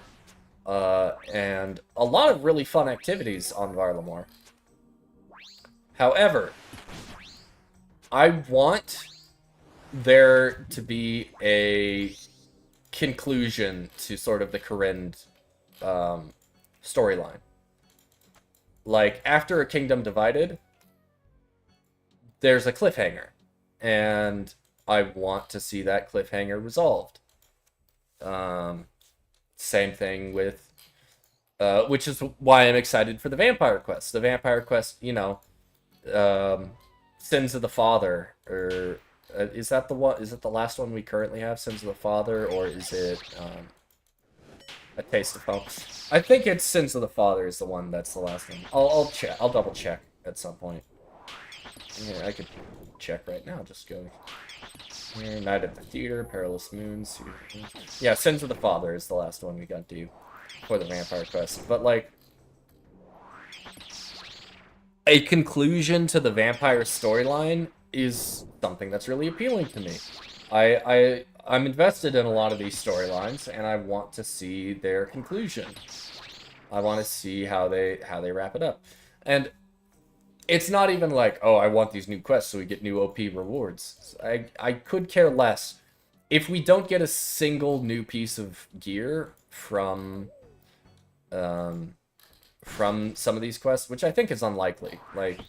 and a lot of really fun activities on Varlamore. However, I want there to be a conclusion to sort of the Corinne storyline. Like, after A Kingdom Divided, there's a cliffhanger, and I want to see that cliffhanger resolved. Same thing with, which is why I'm excited for the Vampire Quest. The Vampire Quest, you know, Sins of the Father, or is that the one? Is it the last one we currently have, Sins of the Father, or is it A Taste of Home? I think it's Sins of the Father is the one that's the last one. I'll check. I'll double check at some point. Yeah, I could check right now. Just go here. Night at the Theater, Perilous Moons. Yeah, Sins of the Father is the last one we got due for the Vampire Quest. But like, a conclusion to the vampire storyline is something that's really appealing to me. I'm invested in a lot of these storylines, and I want to see their conclusion. I want to see how they wrap it up. And it's not even like, oh, I want these new quests so we get new OP rewards. I could care less. If we don't get a single new piece of gear from some of these quests, which I think is unlikely. Like,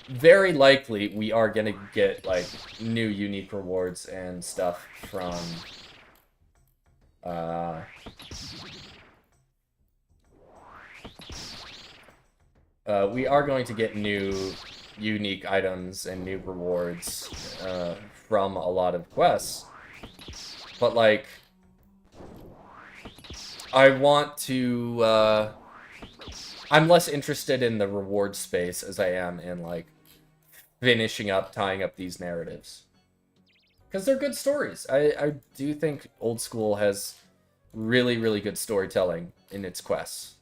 very likely we are gonna get, like, new unique rewards and stuff from we are going to get new unique items and new rewards from a lot of quests. But, like, I want to, I'm less interested in the reward space as I am in, like, finishing up, tying up these narratives. Because they're good stories. I do think Old School has really, really good storytelling in its quests.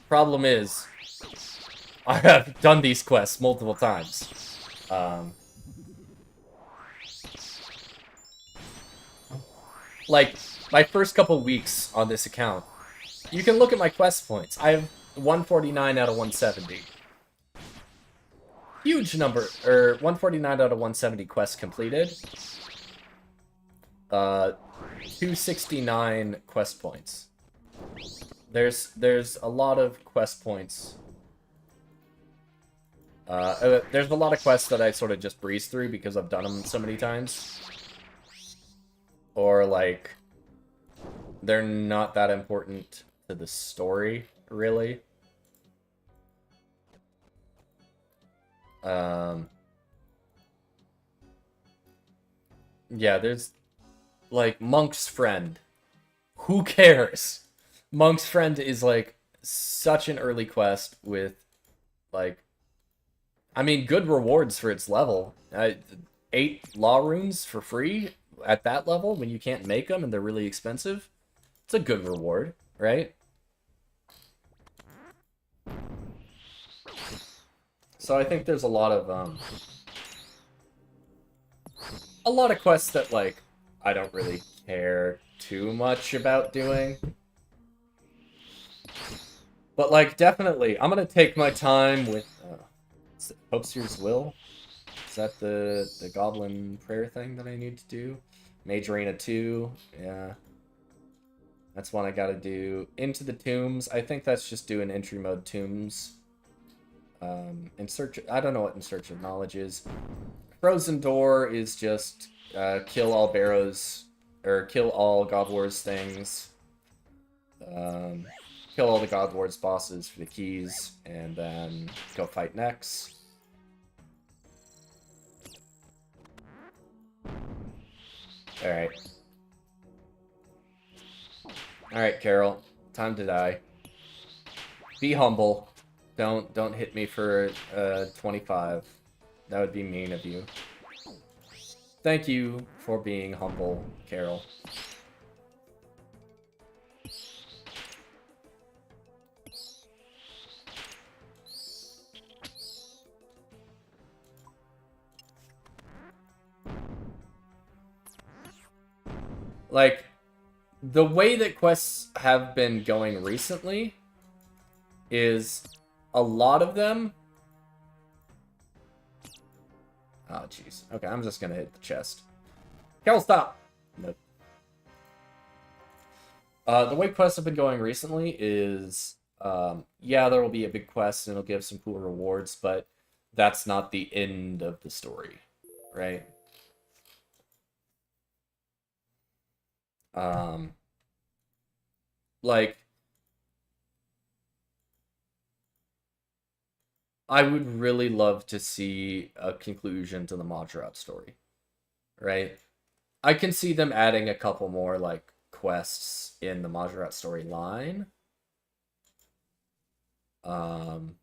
Problem is, I have done these quests multiple times. Like, my first couple weeks on this account, you can look at my quest points. I have 149 out of 170. Huge number, or 149 out of 170 quests completed. 269 quest points. There's a lot of quest points. There's a lot of quests that I sort of just breeze through because I've done them so many times. Or, like, they're not that important to the story, really. Yeah, there's, like, Monk's Friend. Who cares? Monk's Friend is, like, such an early quest with, like, I mean, good rewards for its level. 8 law runes for free at that level when you can't make them and they're really expensive. It's a good reward, right? So I think there's a lot of quests that, like, I don't really care too much about doing. But, like, definitely, I'm gonna take my time with Hopeseer's Will. Is that the Goblin Prayer thing that I need to do? Mage Arena 2, yeah. That's one I gotta do. Into the Tombs, I think that's just doing entry mode tombs. In Search, I don't know what In Search of Knowledge is. Frozen Door is just kill all Barrows, or kill all God Wars things. Kill all the God Wars bosses for the keys, and then go fight next. Alright. Alright, Carol. Time to die. Be humble. Don't hit me for 25. That would be mean of you. Thank you for being humble, Carol. Like, the way that quests have been going recently is a lot of them... Oh, jeez. Okay, I'm just gonna hit the chest. Carol, stop! Nope. The way quests have been going recently is... yeah, there will be a big quest and it'll give some cool rewards, but that's not the end of the story, right? Um, like, I would really love to see a conclusion to the Majorot story, right? I can see them adding a couple more like quests in the Majorot storyline. Um,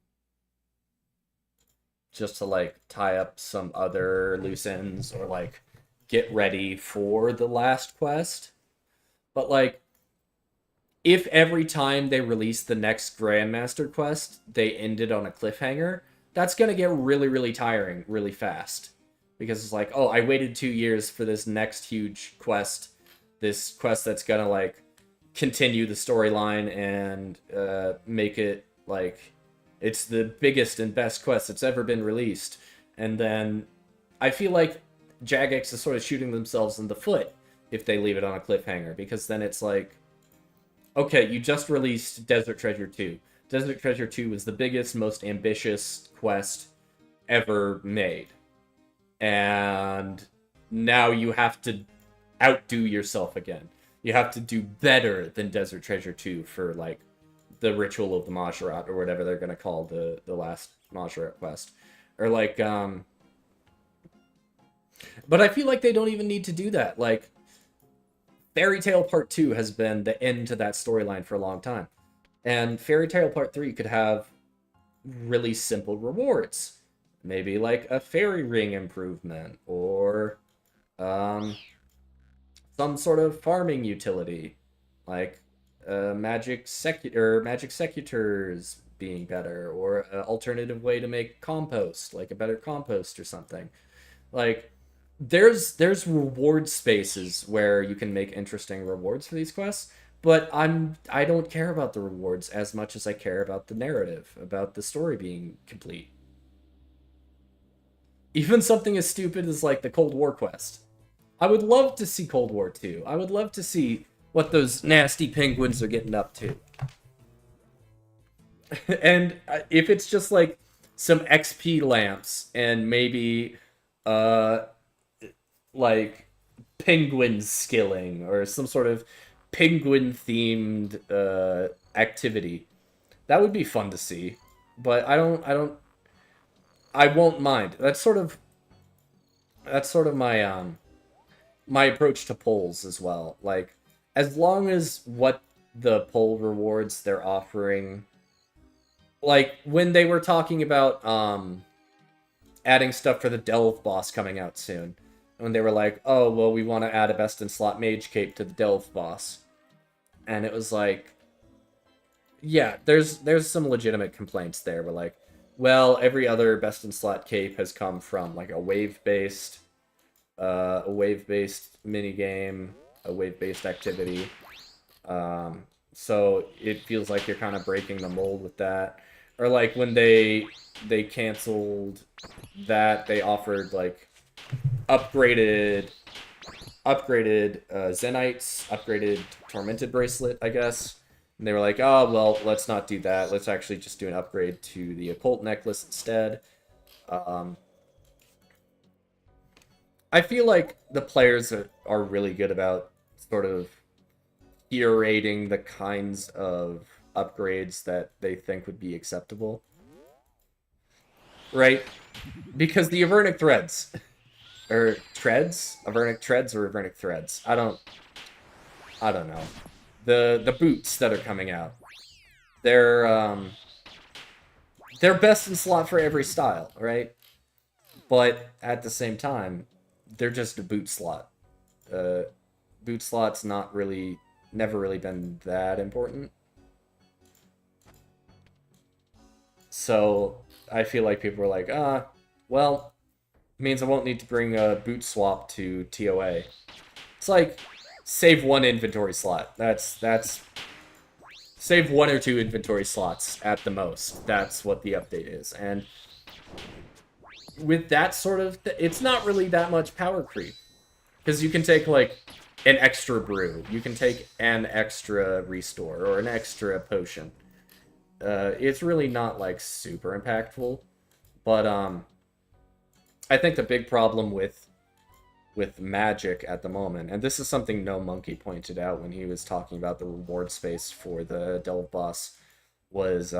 just to like tie up some other loose ends or like get ready for the last quest. But like if every time they release the next Grandmaster quest, they ended on a cliffhanger, that's going to get really, really tiring really fast. Because it's like, oh, I waited 2 years for this next huge quest. This quest that's going to, like, continue the storyline and make it, like, it's the biggest and best quest that's ever been released. And then I feel like Jagex is sort of shooting themselves in the foot if they leave it on a cliffhanger. Because then it's like, okay, you just released Desert Treasure 2. Desert Treasure 2 was the biggest, most ambitious quest ever made. And now you have to outdo yourself again. You have to do better than Desert Treasure 2 for, like, the Ritual of the Majorat, or whatever they're going to call the last Majorat quest. Or, like, But I feel like they don't even need to do that. Like, Fairy Tail Part 2 has been the end to that storyline for a long time. And Fairy Tail Part 3 could have really simple rewards. Maybe like a fairy ring improvement or some sort of farming utility, like magic secutors being better, or an alternative way to make compost, like a better compost or something. Like there's reward spaces where you can make interesting rewards for these quests, but I don't care about the rewards as much as I care about the narrative, about the story being complete. Even something as stupid as like the Cold War quest. I would love to see Cold War 2. I would love to see what those nasty penguins are getting up to. And if it's just like some XP lamps and maybe uh like penguin skilling or some sort of penguin themed activity, that would be fun to see. But I won't mind. That's sort of my my approach to polls as well. Like, as long as what the poll rewards they're offering, like when they were talking about adding stuff for the Delve boss coming out soon, when they were like, oh well, we want to add a best in slot mage cape to the Delve boss, and it was like, yeah, there's some legitimate complaints there. We're like, well, every other best in slot cape has come from like a wave-based mini game, a wave-based activity. So it feels like you're kind of breaking the mold with that. Or like when they canceled that, they offered like upgraded Zenites, upgraded Tormented Bracelet, I guess. And they were like, oh, well, let's not do that. Let's actually just do an upgrade to the Occult Necklace instead. I feel like the players are really good about sort of curating the kinds of upgrades that they think would be acceptable. Right? Because the Avernic Threads, or Treads? Avernic Treads or Avernic Threads? I don't know. The boots that are coming out. They're they're best in slot for every style, right? But at the same time, they're just a boot slot. Uh, Boot slot's never really been that important. So I feel like people are like, well, it means I won't need to bring a boot swap to TOA. It's like, save one inventory slot. That's save one or two inventory slots at the most. That's what the update is. And with that sort of, it's not really that much power creep. Because you can take, like, an extra brew. You can take an extra restore or an extra potion. It's really not, like, super impactful. But I think the big problem with Magic at the moment, and this is something No Monkey pointed out when he was talking about the reward space for the Delve boss, was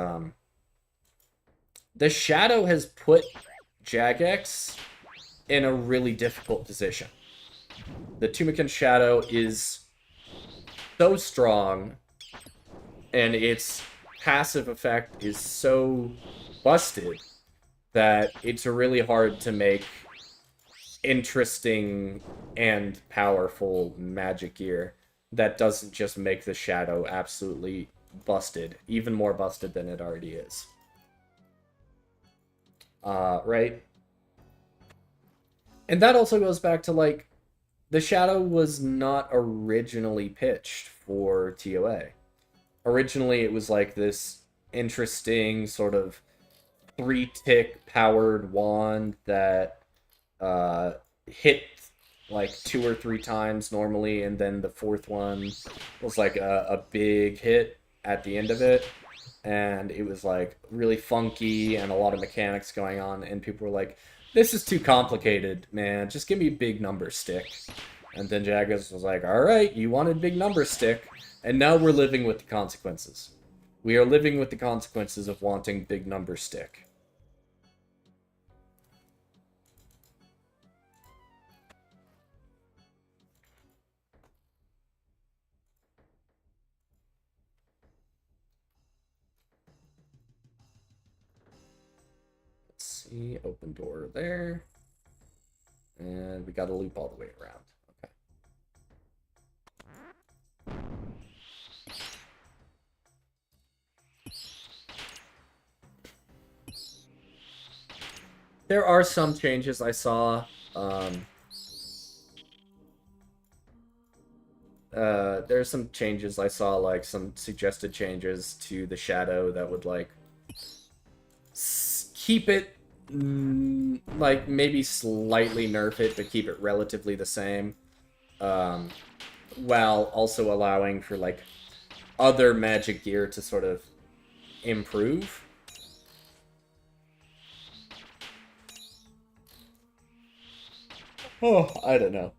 the Shadow has put Jagex in a really difficult position. The Tumikin Shadow is so strong, and its passive effect is so busted that it's really hard to make interesting and powerful magic gear that doesn't just make the Shadow absolutely busted, even more busted than it already is. Right? And that also goes back to, like, the Shadow was not originally pitched for TOA. Originally, it was like this interesting sort of 3-tick powered wand that hit like 2 or 3 times normally, and then the 4th one was like a big hit at the end of it. And it was like really funky and a lot of mechanics going on, and people were like, this is too complicated, man. Just give me big number stick. And then Jagex was like, alright, you wanted big number stick, and now we're living with the consequences. We are living with the consequences of wanting big number stick. Let's see, open door there. And we got a loop all the way around. Okay. There are some changes I saw. There's some changes I saw, like some suggested changes to the Shadow that would like keep it, like maybe slightly nerf it, but keep it relatively the same, while also allowing for like other magic gear to sort of improve. Oh, I don't know.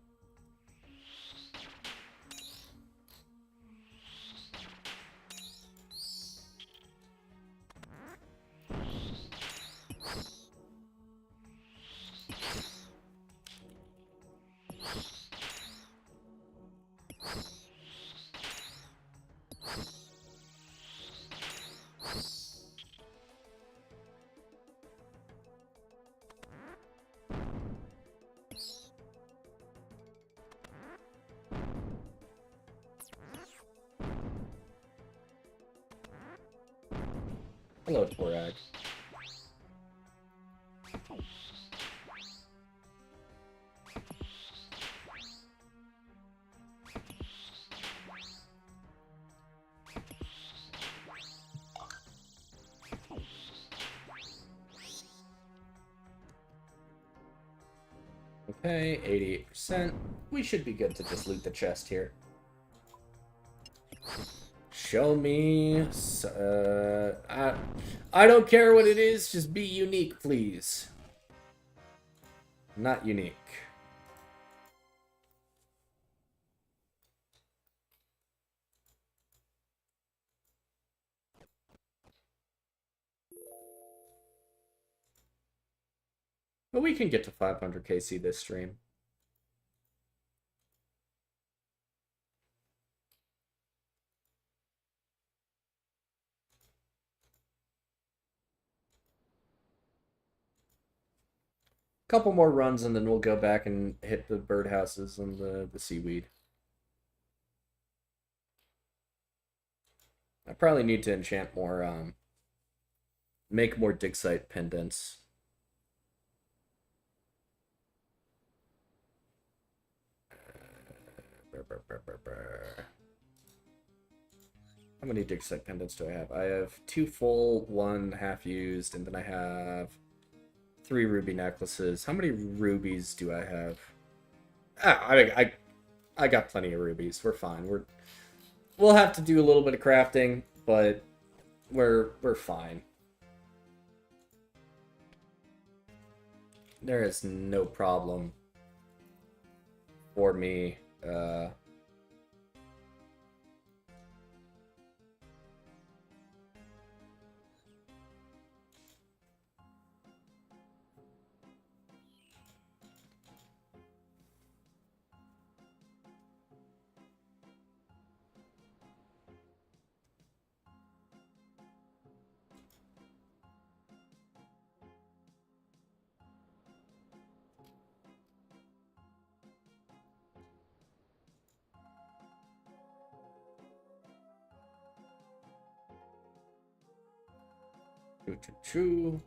Hello, Torag. Okay, 88%. We should be good to just loot the chest here. Show me... I don't care what it is, just be unique, please. Not unique. But we can get to 500 KC this stream. Couple more runs and then we'll go back and hit the birdhouses and the seaweed. I probably need to enchant more, make more dig site pendants. How many dig site pendants do I have? I have 2 full, 1 half used, and then I have 3 ruby necklaces. How many rubies do I have? I got plenty of rubies. We're fine. We'll have to do a little bit of crafting, but we're fine. there is no problem for me. Choo.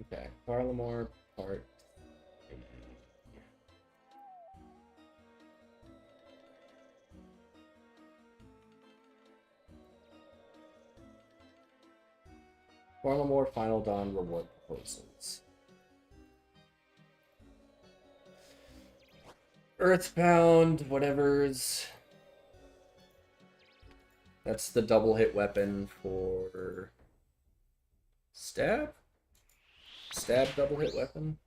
Okay, Parlamore part 3. Parlamore Final Dawn reward proposals. Earthbound, whatever's. That's the double hit weapon for stab? Stab double hit weapon?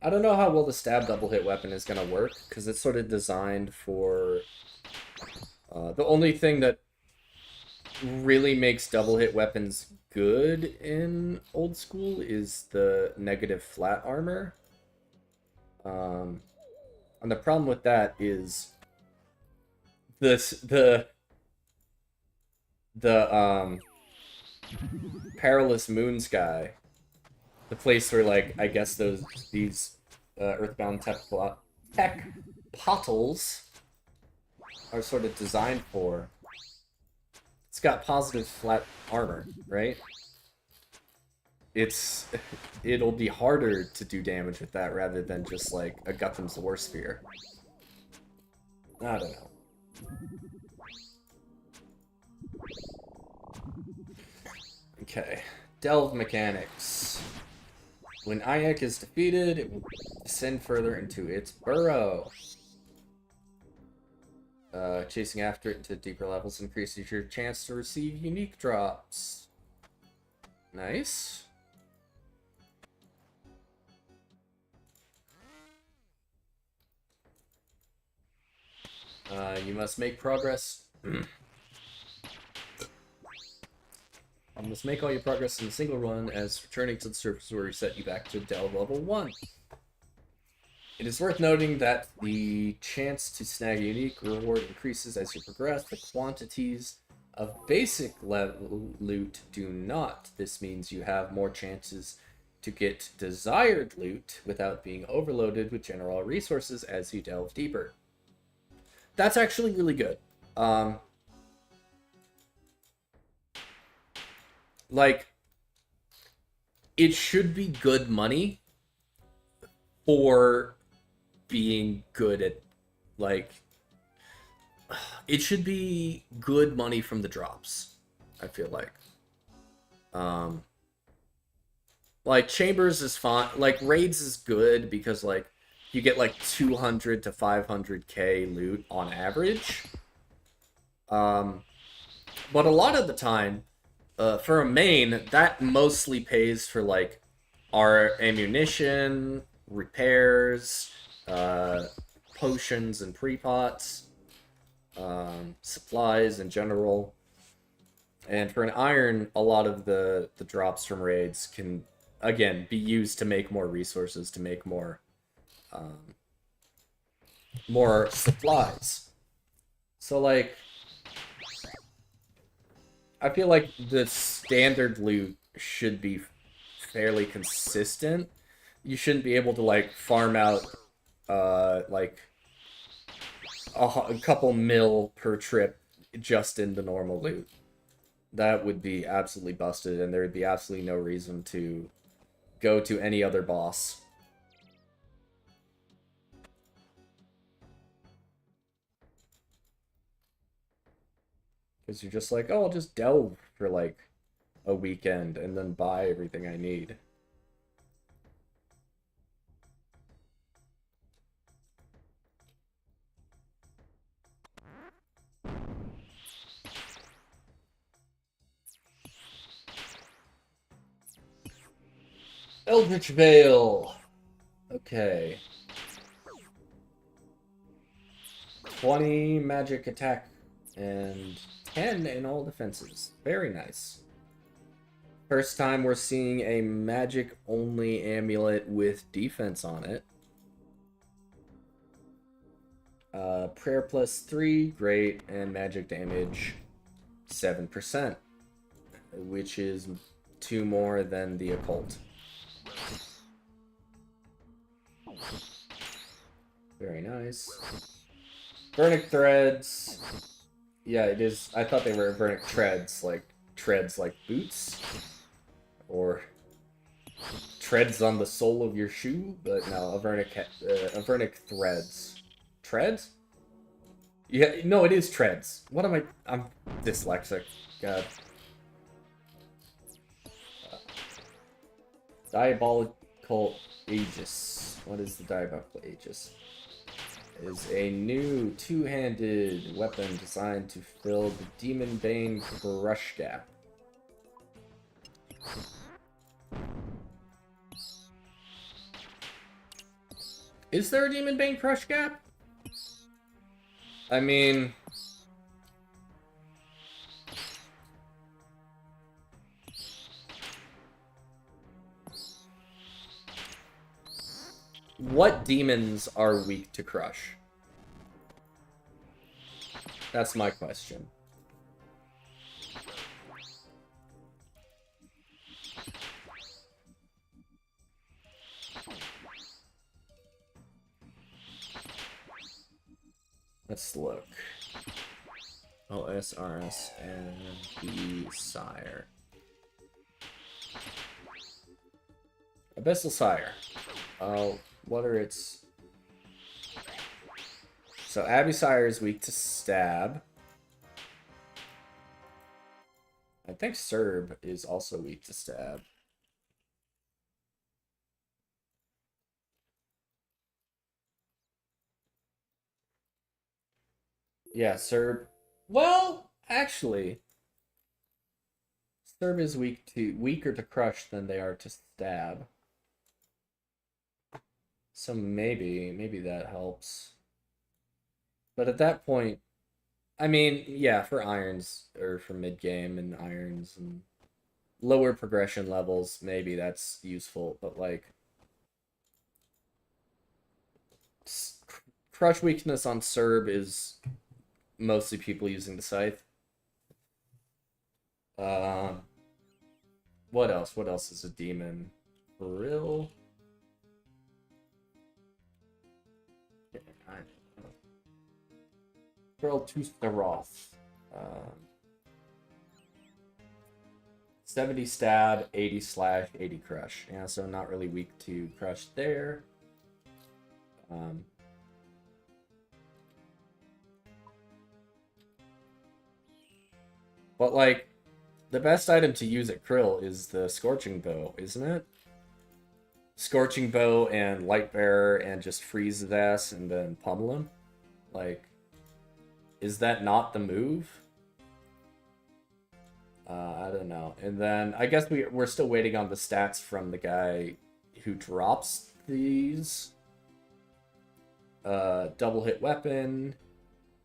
I don't know how well the stab double hit weapon is going to work, because it's sort of designed for... the only thing that really makes double hit weapons good in old school is the negative flat armor. And the problem with that is the Perilous Moon Sky, the place where, like, I guess these Earthbound tech potholes are sort of designed for. It's got positive flat armor, right? It'll be harder to do damage with that rather than just like a Gutham's War Spear. I don't know. Okay, Delve mechanics. When Ayek is defeated, it will descend further into its burrow. Chasing after it into deeper levels increases your chance to receive unique drops. Nice. You must make progress. You must make all your progress in a single run, as returning to the surface will reset you back to Delve level 1. It is worth noting that the chance to snag a unique reward increases as you progress. The quantities of basic level loot do not. This means you have more chances to get desired loot without being overloaded with general resources as you delve deeper. That's actually really good. Like, it should be good money for being good at, like, it should be good money from the drops, I feel like. Like Chambers is fine. Like Raids is good because like you get like 200 to 500k loot on average. Um, but a lot of the time, for a main, that mostly pays for like our ammunition, repairs, uh, potions and pre-pots, supplies in general. And for an iron, a lot of the drops from raids can again be used to make more resources, to make um, more supplies. So like I feel like the standard loot should be fairly consistent. You shouldn't be able to like farm out like a couple mil per trip just in the normal loot. That would be absolutely busted, and there would be absolutely no reason to go to any other boss. Because you're just like, oh, I'll just delve for like a weekend and then buy everything I need. Eldritch Veil. Okay. 20 magic attack and 10 in all defenses. Very nice. First time we're seeing a magic-only amulet with defense on it. Prayer plus 3, great, and magic damage 7%, which is 2 more than the occult. Very nice. Vernic threads. Yeah, it is. I thought they were vernic treads like boots, or treads on the sole of your shoe. But no, a vernic threads. Treads? Yeah, no, it is treads. What am I? I'm dyslexic. God. Diabolical Aegis. What is the Diabolical Aegis? It is a new two-handed weapon designed to fill the Demon Bane crush gap. Is there a Demon Bane crush gap? I mean... what demons are weak to crush? That's my question. Let's look. OSRS and the Sire. Abyssal Sire. What are its... So Abbey Sire is weak to stab. I think Serb is also weak to stab. Yeah, Serb. Well, actually, Serb is weaker to crush than they are to stab. So maybe that helps. But at that point, I mean, yeah, for irons or for mid game and irons and lower progression levels, maybe that's useful. But like, crush weakness on Serb is mostly people using the scythe. What else? What else is a demon? Brill. Brill to Staroth. 70 stab, 80 slash, 80 crush. Yeah, so not really weak to crush there. But like, the best item to use at Krill is the Scorching Bow, isn't it? Scorching Bow and Light Bearer and just freeze his ass and then pummel him? Like, is that not the move? I don't know. And then I guess we're still waiting on the stats from the guy who drops these. Double hit weapon.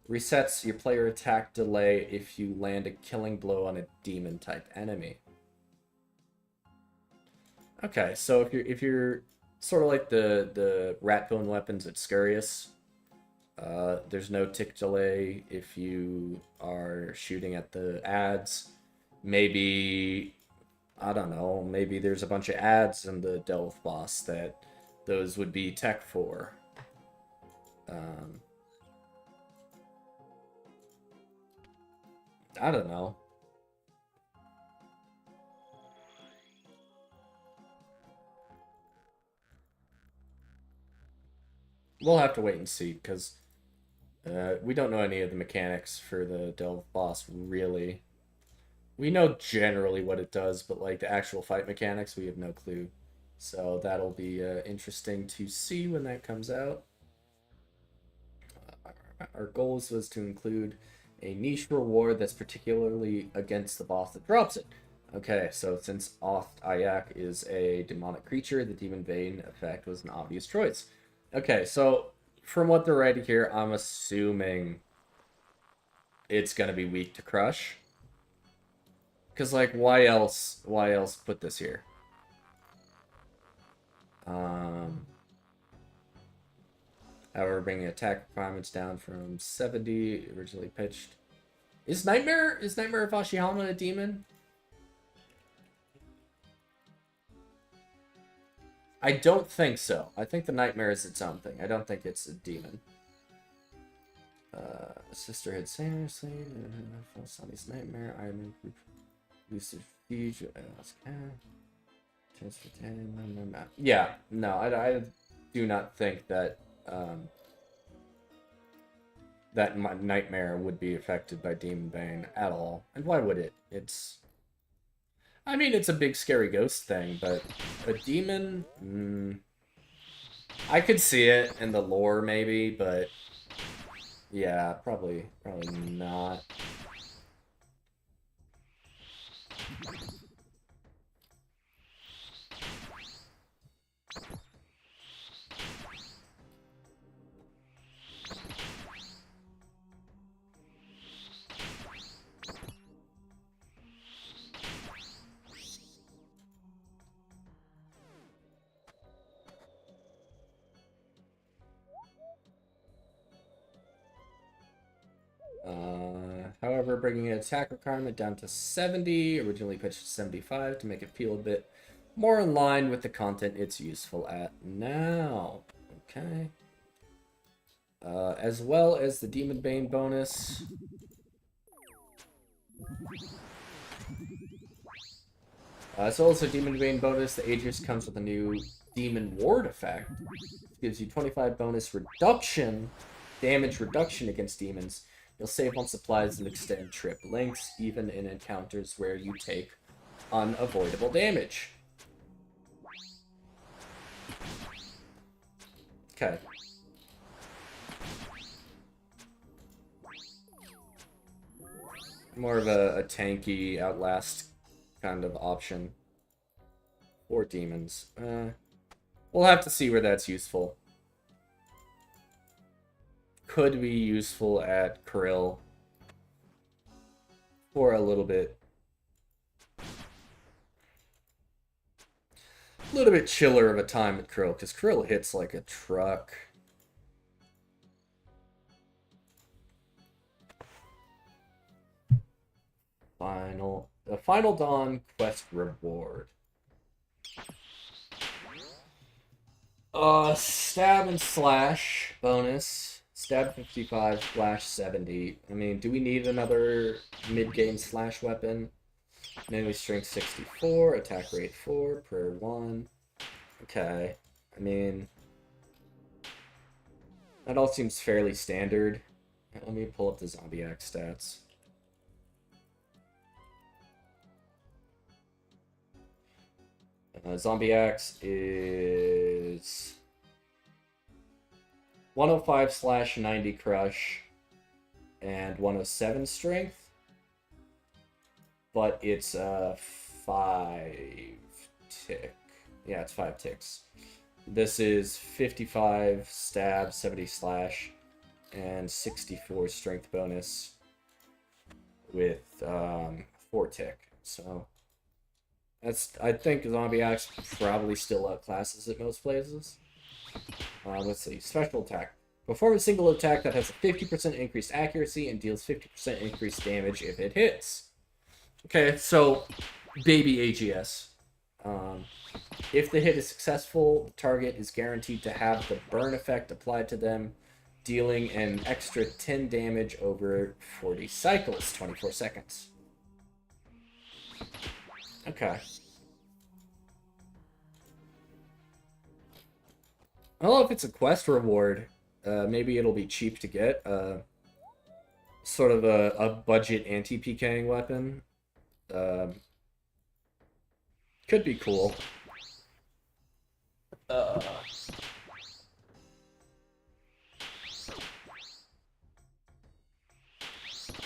Resets your player attack delay if you land a killing blow on a demon type enemy. Okay, so if you're sort of like the rat bone weapons at Scurious, there's no tick delay if you are shooting at the ads. Maybe, I don't know, maybe there's a bunch of ads in the Delve boss that those would be tech for. I don't know. We'll have to wait and see, because we don't know any of the mechanics for the Delve boss, really. We know generally what it does, but like the actual fight mechanics, we have no clue. So that'll be interesting to see when that comes out. Our goals was to include a niche reward that's particularly against the boss that drops it. Okay, so since Oth Ayak is a demonic creature, the Demon Bane effect was an obvious choice. Okay, so from what they're writing here, I'm assuming it's gonna be weak to crush. Because, like, why else put this here? However, bringing attack requirements down from 70 originally pitched. Is Nightmare of Ashihama a demon? I don't think so. I think the Nightmare is its own thing. I don't think it's a demon. Sisterhood Sailor Slave, Sunny's Nightmare, Ironman Group, Lucid Siege, yeah, no, I do not think that that Nightmare would be affected by Demon Bane at all. And why would it? I mean, it's a big scary ghost thing, but a demon? I could see it in the lore, maybe, but yeah, probably not. However, bringing an attack requirement down to 70, originally pitched to 75, to make it feel a bit more in line with the content it's useful at now. Okay. As well as the Demon Bane bonus. As well as the Demon Bane bonus, the Aegis comes with a new Demon Ward effect. It gives you 25 bonus reduction, damage reduction against demons. You'll save on supplies and extend trip lengths, even in encounters where you take unavoidable damage. Okay. More of a tanky outlast kind of option for demons. We'll have to see where that's useful. Could be useful at Krill for a little bit. A little bit chiller of a time at Krill, because Krill hits like a truck. The Final Dawn quest reward. Stab and slash bonus. Stab 55, slash 70. I mean, do we need another mid-game slash weapon? Melee strength 64, attack rate 4, prayer 1. Okay. I mean, that all seems fairly standard. Let me pull up the Zombie Axe stats. Zombie Axe is 105/90 crush and 107 strength, but it's 5 tick. Yeah, it's 5 ticks. This is 55 stab, 70 slash, and 64 strength bonus with 4 tick. So I think Zombie Axe probably still outclasses at most places. Let's see. Special attack. Perform a single attack that has a 50% increased accuracy and deals 50% increased damage if it hits. Okay, so baby AGS. If the hit is successful, the target is guaranteed to have the burn effect applied to them, dealing an extra 10 damage over 40 cycles, 24 seconds. Okay. I don't know if it's a quest reward. Maybe it'll be cheap to get. Sort of a budget anti-PKing weapon. Could be cool.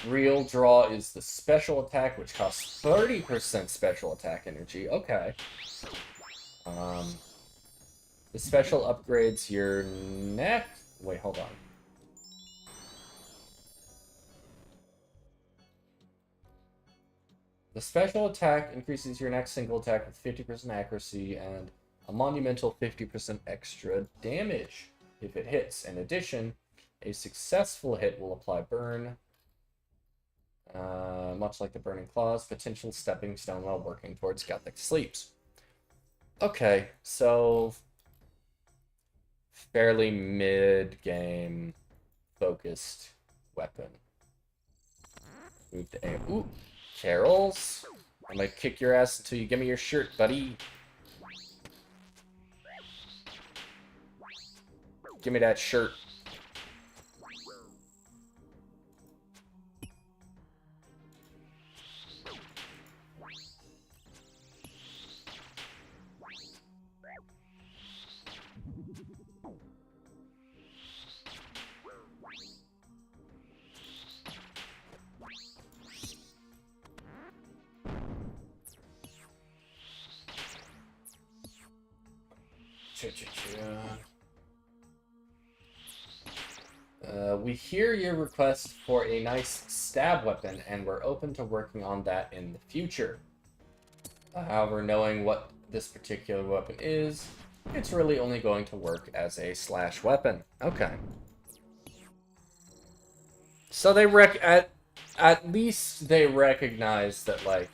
Real draw is the special attack, which costs 30% special attack energy. Okay. The special upgrades your next... Wait, hold on. The special attack increases your next single attack with 50% accuracy and a monumental 50% extra damage if it hits. In addition, a successful hit will apply burn, much like the Burning Claws, potential stepping stone while working towards Gothic Sleeps. Okay, so fairly mid-game focused weapon. Move to A. Ooh, Carols. I'm gonna kick your ass until you give me your shirt, buddy. Give me that shirt. We hear your request for a nice stab weapon, and we're open to working on that in the future. However, knowing what this particular weapon is, it's really only going to work as a slash weapon. Okay. So they at least they recognize that, like,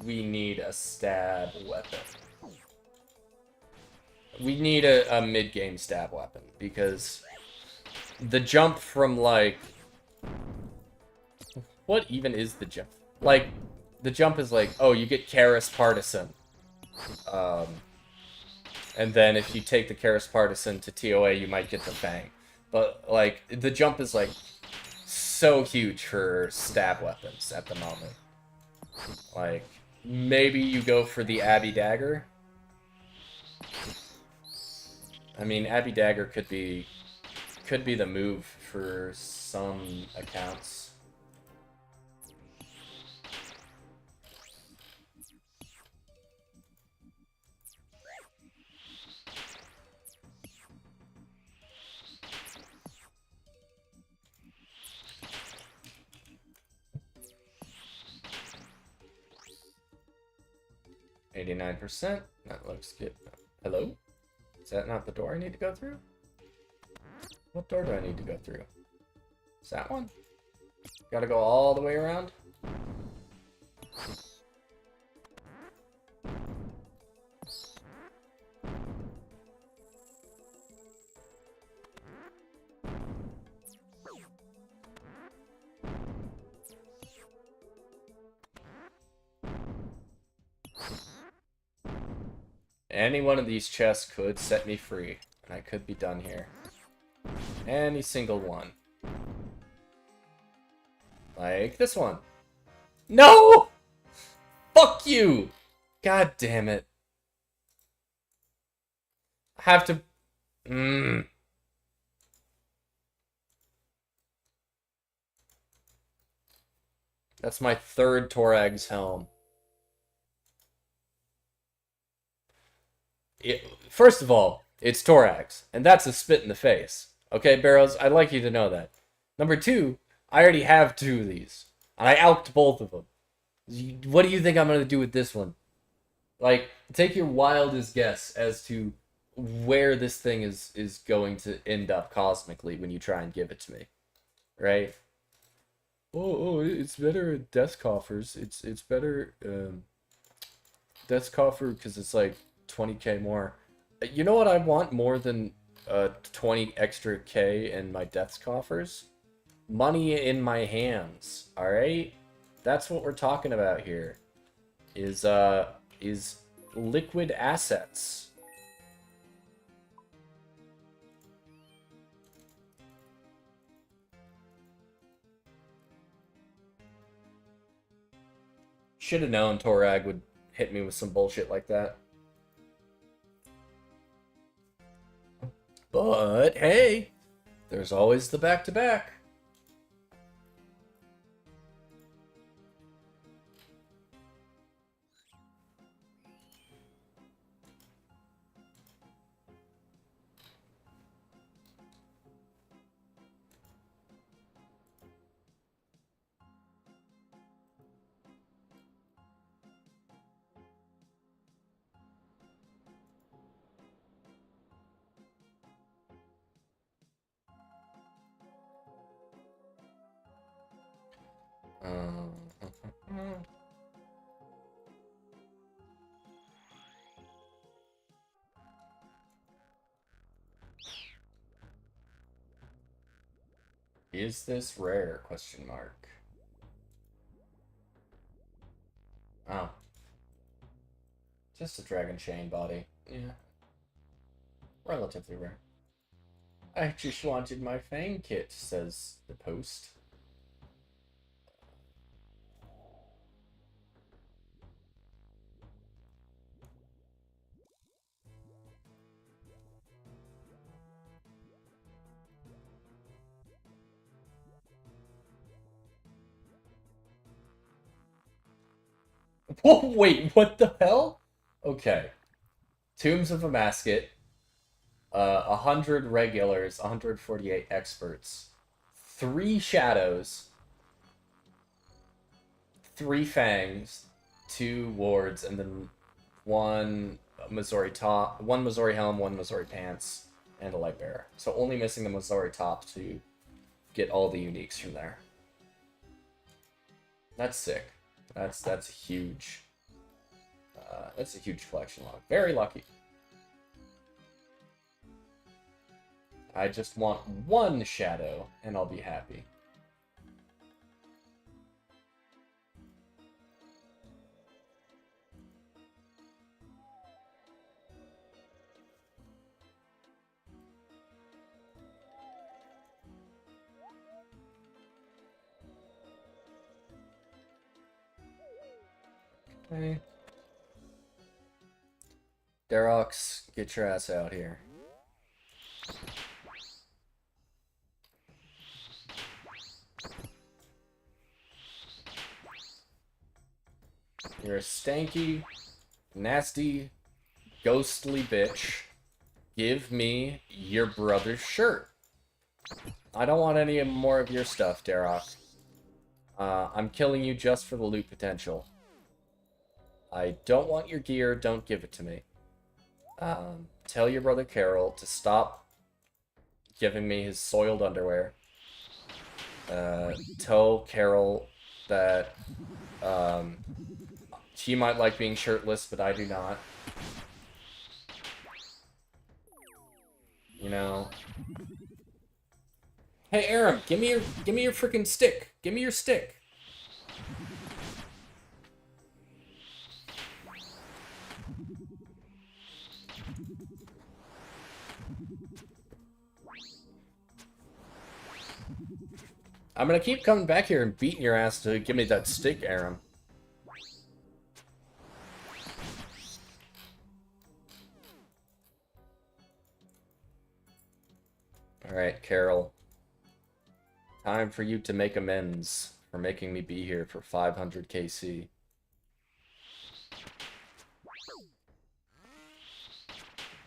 we need a stab weapon. We need a mid-game stab weapon, because the jump from, like... What even is the jump? Like, the jump is like, oh, you get Karis Partisan. And then if you take the Karis Partisan to TOA, you might get the Fang. But, like, the jump is, like, so huge for stab weapons at the moment. Like, maybe you go for the Abbey Dagger. I mean, Abbey Dagger could be the move for some accounts. %. That looks good. Hello? Is that not the door I need to go through? What door do I need to go through? Is that one? Gotta go all the way around? Any one of these chests could set me free, and I could be done here. Any single one. Like this one. No! Fuck you! God damn it. Have to... Mm. That's my third Torag's helm. First of all, it's Torag's, and that's a spit in the face. Okay, Barrows, I'd like you to know that. Number two, I already have two of these, and I alked both of them. What do you think I'm going to do with this one? Like, take your wildest guess as to where this thing is going to end up cosmically when you try and give it to me, right? It's better at Death Coffers. It's better Death Coffer because it's like 20k more. You know what I want more than 20 extra k in my Death's Coffers? Money in my hands. All right, that's what we're talking about here. Is liquid assets. Should have known Torag would hit me with some bullshit like that. But hey, there's always the back-to-back. Is this rare? Question mark. Oh. Just a dragon chain body. Yeah. Relatively rare. I just wanted my Fang kit, says the post. Whoa, wait, what the hell? Okay. Tombs of a Masket. 100 regulars, 148 experts. 3 shadows. 3 fangs. 2 wards, and then 1 Missouri top, 1 Missouri helm, 1 Missouri pants, and a light bearer. So only missing the Missouri top to get all the uniques from there. That's sick. That's huge. That's a huge collection log. Very lucky. I just want 1 shadow, and I'll be happy. Okay. Darox, get your ass out here. You're a stanky, nasty, ghostly bitch. Give me your brother's shirt. I don't want any more of your stuff, Darok. I'm killing you just for the loot potential. I don't want your gear, don't give it to me. Tell your brother Carol to stop giving me his soiled underwear. Tell Carol that she might like being shirtless, but I do not. You know. Hey Aram, give me your freaking stick. Give me your stick. I'm gonna keep coming back here and beating your ass to give me that stick, Aram. Alright, Carol. Time for you to make amends for making me be here for 500 KC.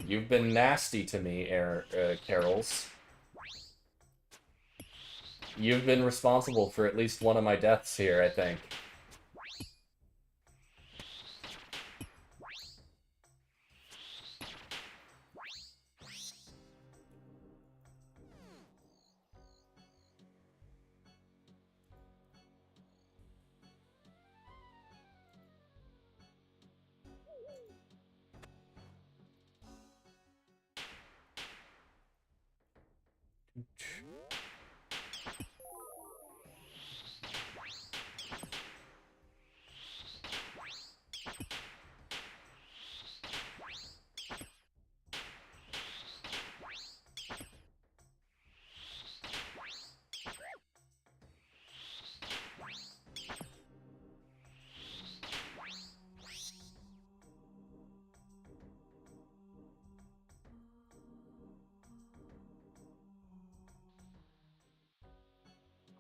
You've been nasty to me, Carols. You've been responsible for at least one of my deaths here, I think.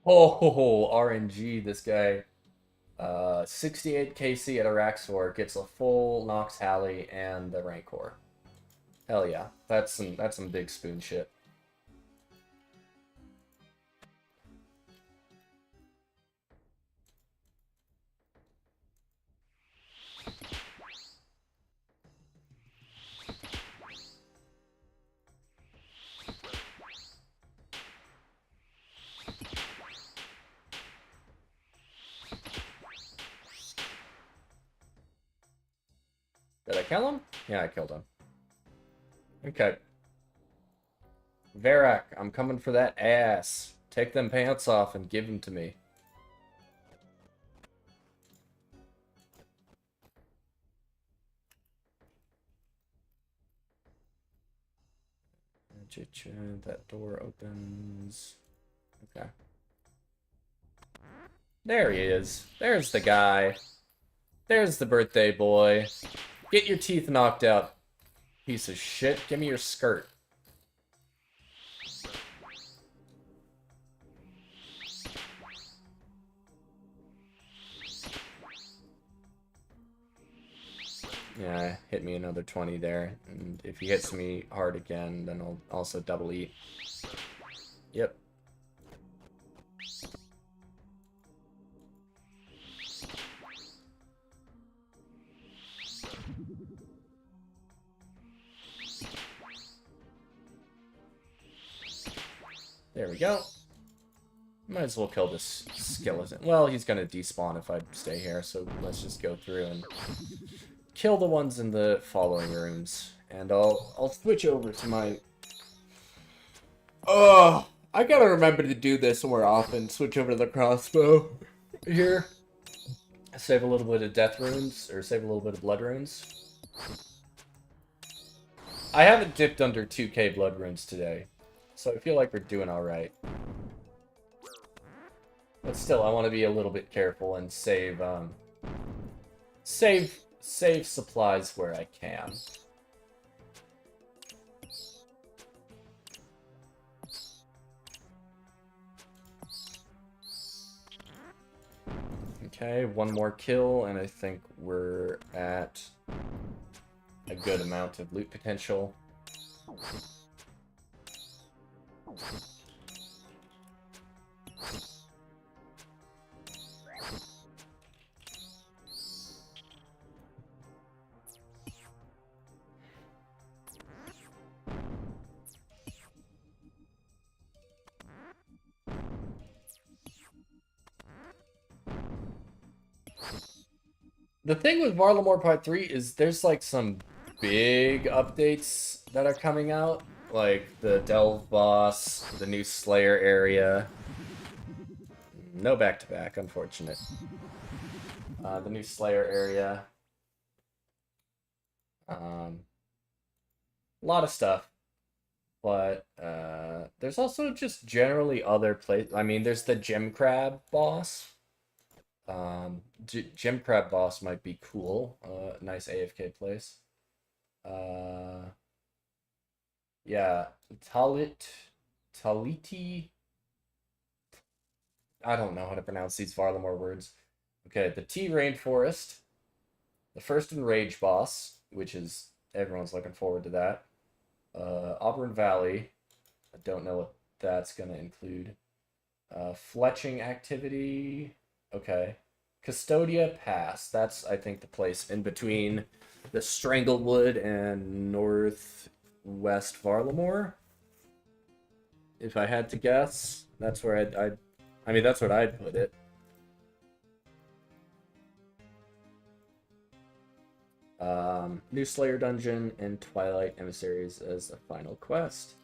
Oh, RNG, this guy. 68 KC at Araxor gets a full Nox Halley and the Rancor. Hell yeah, that's some big spoon shit. Did I kill him? Yeah, I killed him. Okay. Varak, I'm coming for that ass. Take them pants off and give them to me. That door opens. Okay. There he is. There's the guy. There's the birthday boy. Get your teeth knocked out, piece of shit. Give me your skirt. Yeah, hit me another 20 there. And if he hits me hard again, then I'll also double eat. Yep. There we go. Might as well kill this skeleton. Well, he's gonna despawn if I stay here, so let's just go through and kill the ones in the following rooms. And I'll switch over to my... Oh, I gotta remember to do this more often. Switch over to the crossbow here. Save a little bit of death runes, or save a little bit of blood runes. I haven't dipped under 2k blood runes today, so I feel like we're doing alright. But still, I want to be a little bit careful and save supplies where I can. Okay, one more kill, and I think we're at a good amount of loot potential. The thing with Varlamore Part 3 is there's like some big updates that are coming out. Like the Delve boss, the new Slayer area. No back-to-back, unfortunate. The new Slayer area. A lot of stuff. But there's also just generally other places. I mean, there's the Gem Crab boss. Gem Crab boss might be cool. Nice AFK place. Yeah, Taliti. I don't know how to pronounce these Varlamore words. Okay, the T Rainforest, the first Enrage boss, which is everyone's looking forward to that. Auburn Valley. I don't know what that's gonna include. Fletching activity. Okay. Custodia Pass. That's, I think, the place in between the Stranglewood and Northwest Varlamore. If I had to guess, that's where I mean, that's what I'd put it. New Slayer Dungeon and Twilight Emissaries as the final quest.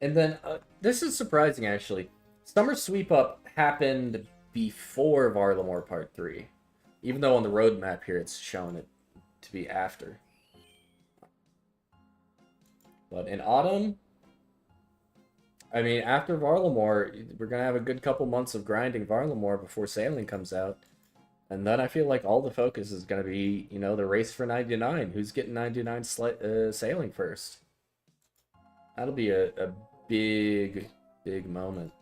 And then, this is surprising, actually. Summer Sweep Up happened before Varlamore Part 3. Even though on the roadmap here it's shown it to be after. But in autumn, I mean, after Varlamore, we're going to have a good couple months of grinding Varlamore before Sailing comes out. And then I feel like all the focus is going to be, you know, the race for 99. Who's getting 99 Sailing first? That'll be a big, big moment.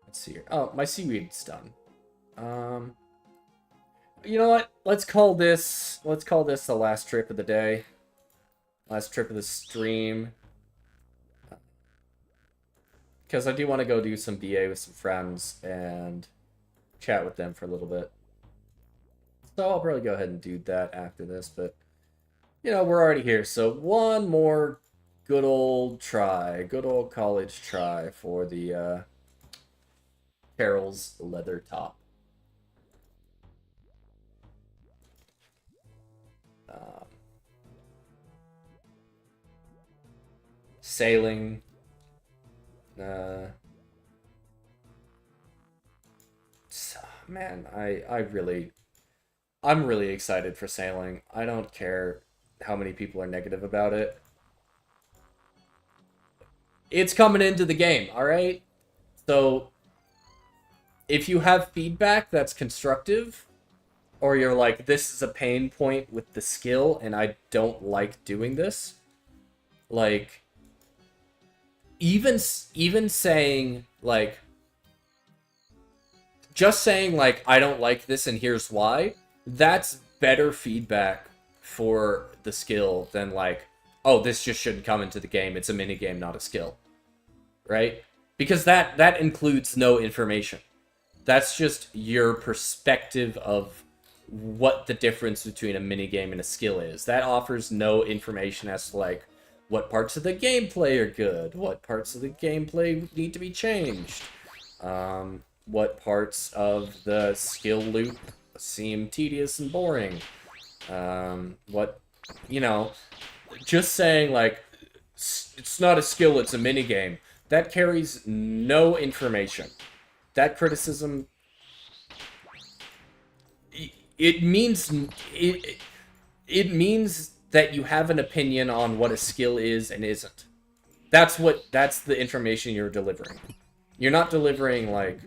Let's see here. Oh, my seaweed's done. You know what? Let's call this the last trip of the day. Last trip of the stream. Because I do want to go do some BA with some friends and chat with them for a little bit. So I'll probably go ahead and do that after this, but you know, we're already here, so one more good old try, good old college try for the Carol's leather top. Sailing. Man, I'm really excited for Sailing. I don't care how many people are negative about it. It's coming into the game, alright? So, if you have feedback that's constructive, or you're like, this is a pain point with the skill, and I don't like doing this, like, even saying, like, just saying, like, I don't like this and here's why, that's better feedback for the skill than, like, oh, this just shouldn't come into the game. It's a minigame, not a skill. Right? Because that includes no information. That's just your perspective of what the difference between a minigame and a skill is. That offers no information as to, like, what parts of the gameplay are good, what parts of the gameplay need to be changed, what parts of the skill loop seem tedious and boring, what, you know, just saying, like, it's not a skill, it's a minigame, that carries no information. That criticism, it means that you have an opinion on what a skill is and isn't. That's the information you're delivering. You're not delivering, like,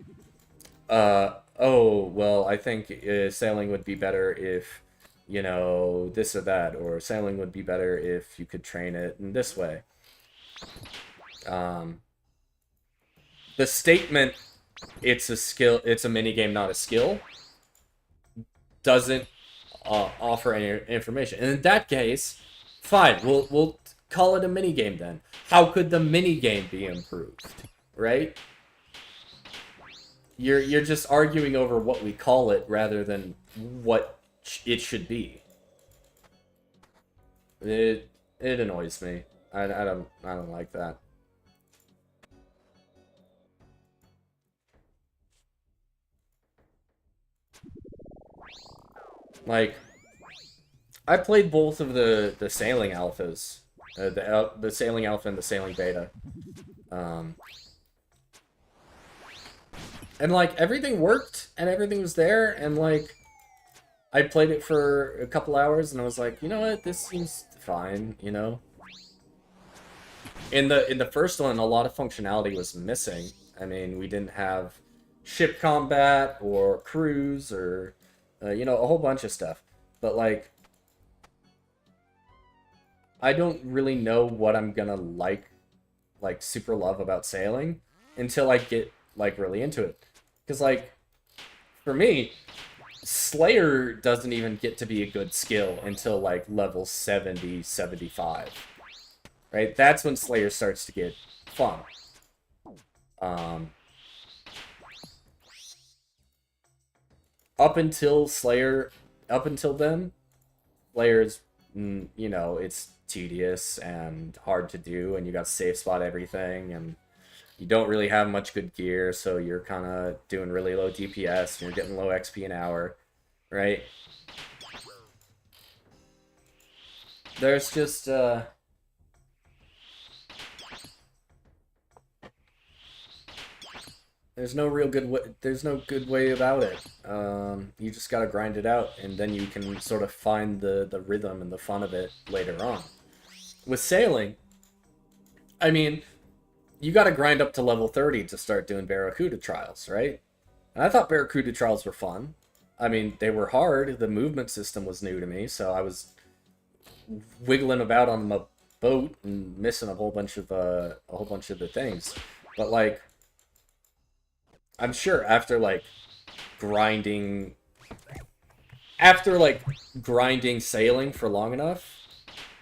oh, well, I think sailing would be better if, you know, this or that, or sailing would be better if you could train it in this way. The statement, it's a skill, it's a minigame, not a skill, doesn't offer any information. And in that case, fine, we'll call it a minigame then. How could the minigame be improved, right? You're just arguing over what we call it rather than what it should be. It annoys me. I don't like that. Like, I played both of the sailing alphas, the sailing alpha and the sailing beta, and like everything worked and everything was there, and like I played it for a couple hours and I was like, you know what, this seems fine, you know. In the first one, a lot of functionality was missing, I mean, we didn't have ship combat or cruise or, you know, a whole bunch of stuff. But, I don't really know what I'm gonna super love about sailing until I get, really into it. Because, for me, Slayer doesn't even get to be a good skill until, level 70, 75. Right? That's when Slayer starts to get fun. Um, up until then, Slayer's, you know, it's tedious and hard to do, and you got to safe spot everything, and you don't really have much good gear, so you're kind of doing really low DPS, and you're getting low XP an hour, right? There's just, there's no real good way, there's no good way about it. You just gotta grind it out, and then you can sort of find the rhythm and the fun of it later on. With sailing, I mean, you gotta grind up to level 30 to start doing Barracuda trials, right? And I thought Barracuda trials were fun. I mean, they were hard. The movement system was new to me, so I was wiggling about on my boat and missing a whole bunch of the things. But I'm sure grinding grinding sailing for long enough,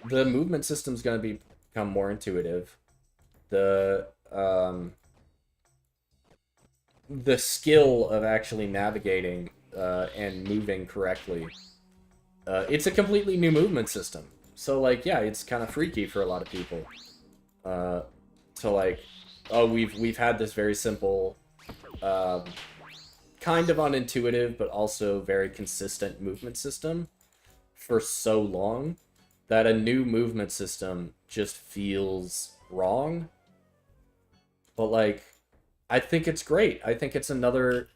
the movement system's going to become more intuitive. The skill of actually navigating and moving correctly, it's a completely new movement system. So yeah, it's kind of freaky for a lot of people. To oh, we've had this very simple, kind of unintuitive but also very consistent movement system for so long that a new movement system just feels wrong. But I think it's great. I think it's another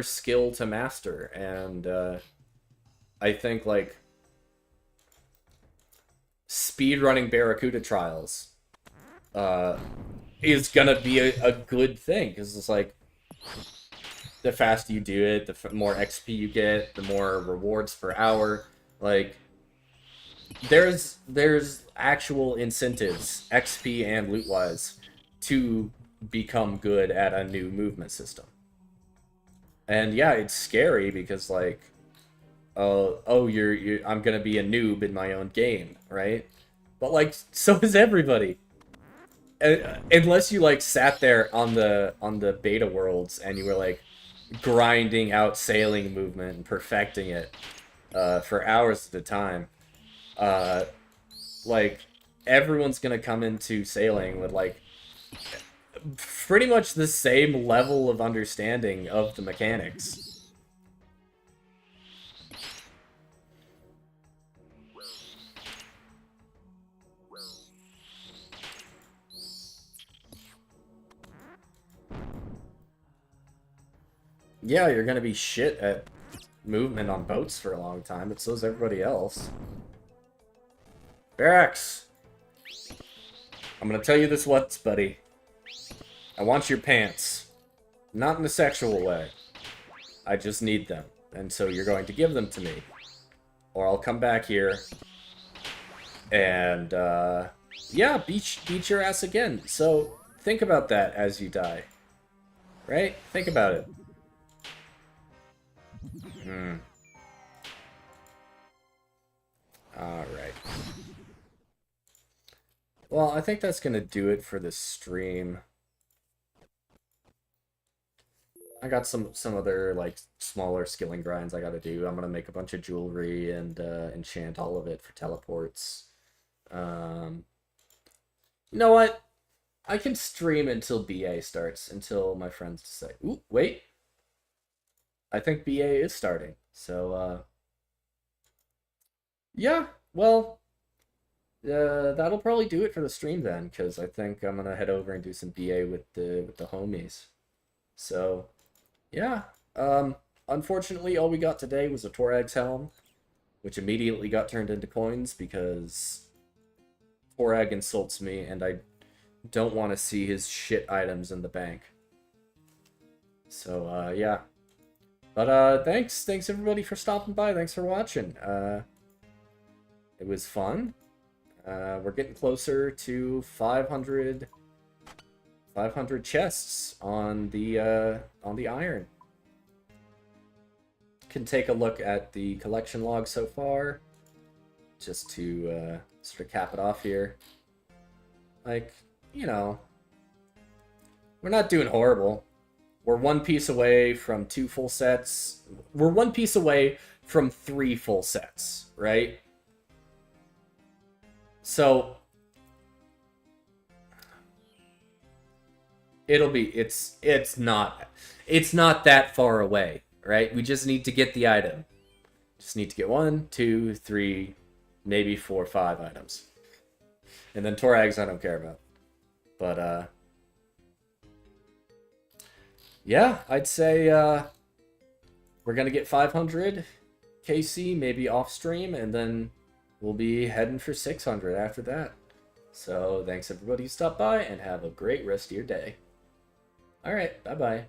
skill to master, and I think speedrunning Barracuda trials is gonna be a good thing, because it's the faster you do it, the more XP you get, the more rewards per hour. There's actual incentives, XP and loot wise, to become good at a new movement system. And yeah, it's scary because I'm gonna be a noob in my own game, right? But so is everybody. Unless you sat there on the beta worlds and you were grinding out sailing movement and perfecting it for hours at a time, everyone's gonna come into sailing with pretty much the same level of understanding of the mechanics. Yeah, you're gonna be shit at movement on boats for a long time, but so is everybody else. Barracks! I'm gonna tell you this once, buddy. I want your pants. Not in a sexual way. I just need them. And so you're going to give them to me. Or I'll come back here and, yeah, beat your ass again. So think about that as you die. Right? Think about it. Alright. Well, I think that's gonna do it for this stream. I got some other smaller skilling grinds I gotta do. I'm gonna make a bunch of jewelry and enchant all of it for teleports. You know what? I can stream until BA starts, until my friends say, "Ooh, wait." I think BA is starting. So yeah, well, that'll probably do it for the stream then, because I think I'm gonna head over and do some BA with the homies. So yeah, unfortunately, all we got today was a Torag's helm, which immediately got turned into coins because Torag insults me, and I don't want to see his shit items in the bank. So, yeah. But, thanks everybody for stopping by. Thanks for watching. It was fun. We're getting closer to 500 chests on the iron. Can take a look at the collection log so far, just to sort of cap it off here. Like, you know, we're not doing horrible. We're one piece away from 2 full sets. We're one piece away from 3 full sets, right? So it's not that far away, right? We just need to get the item. Just need to get 1, 2, 3, maybe 4, 5 items. And then Torags I don't care about. But yeah, I'd say we're gonna get 500 KC maybe off stream, and then we'll be heading for 600 after that. So thanks everybody who stopped by, and have a great rest of your day. Alright, bye-bye.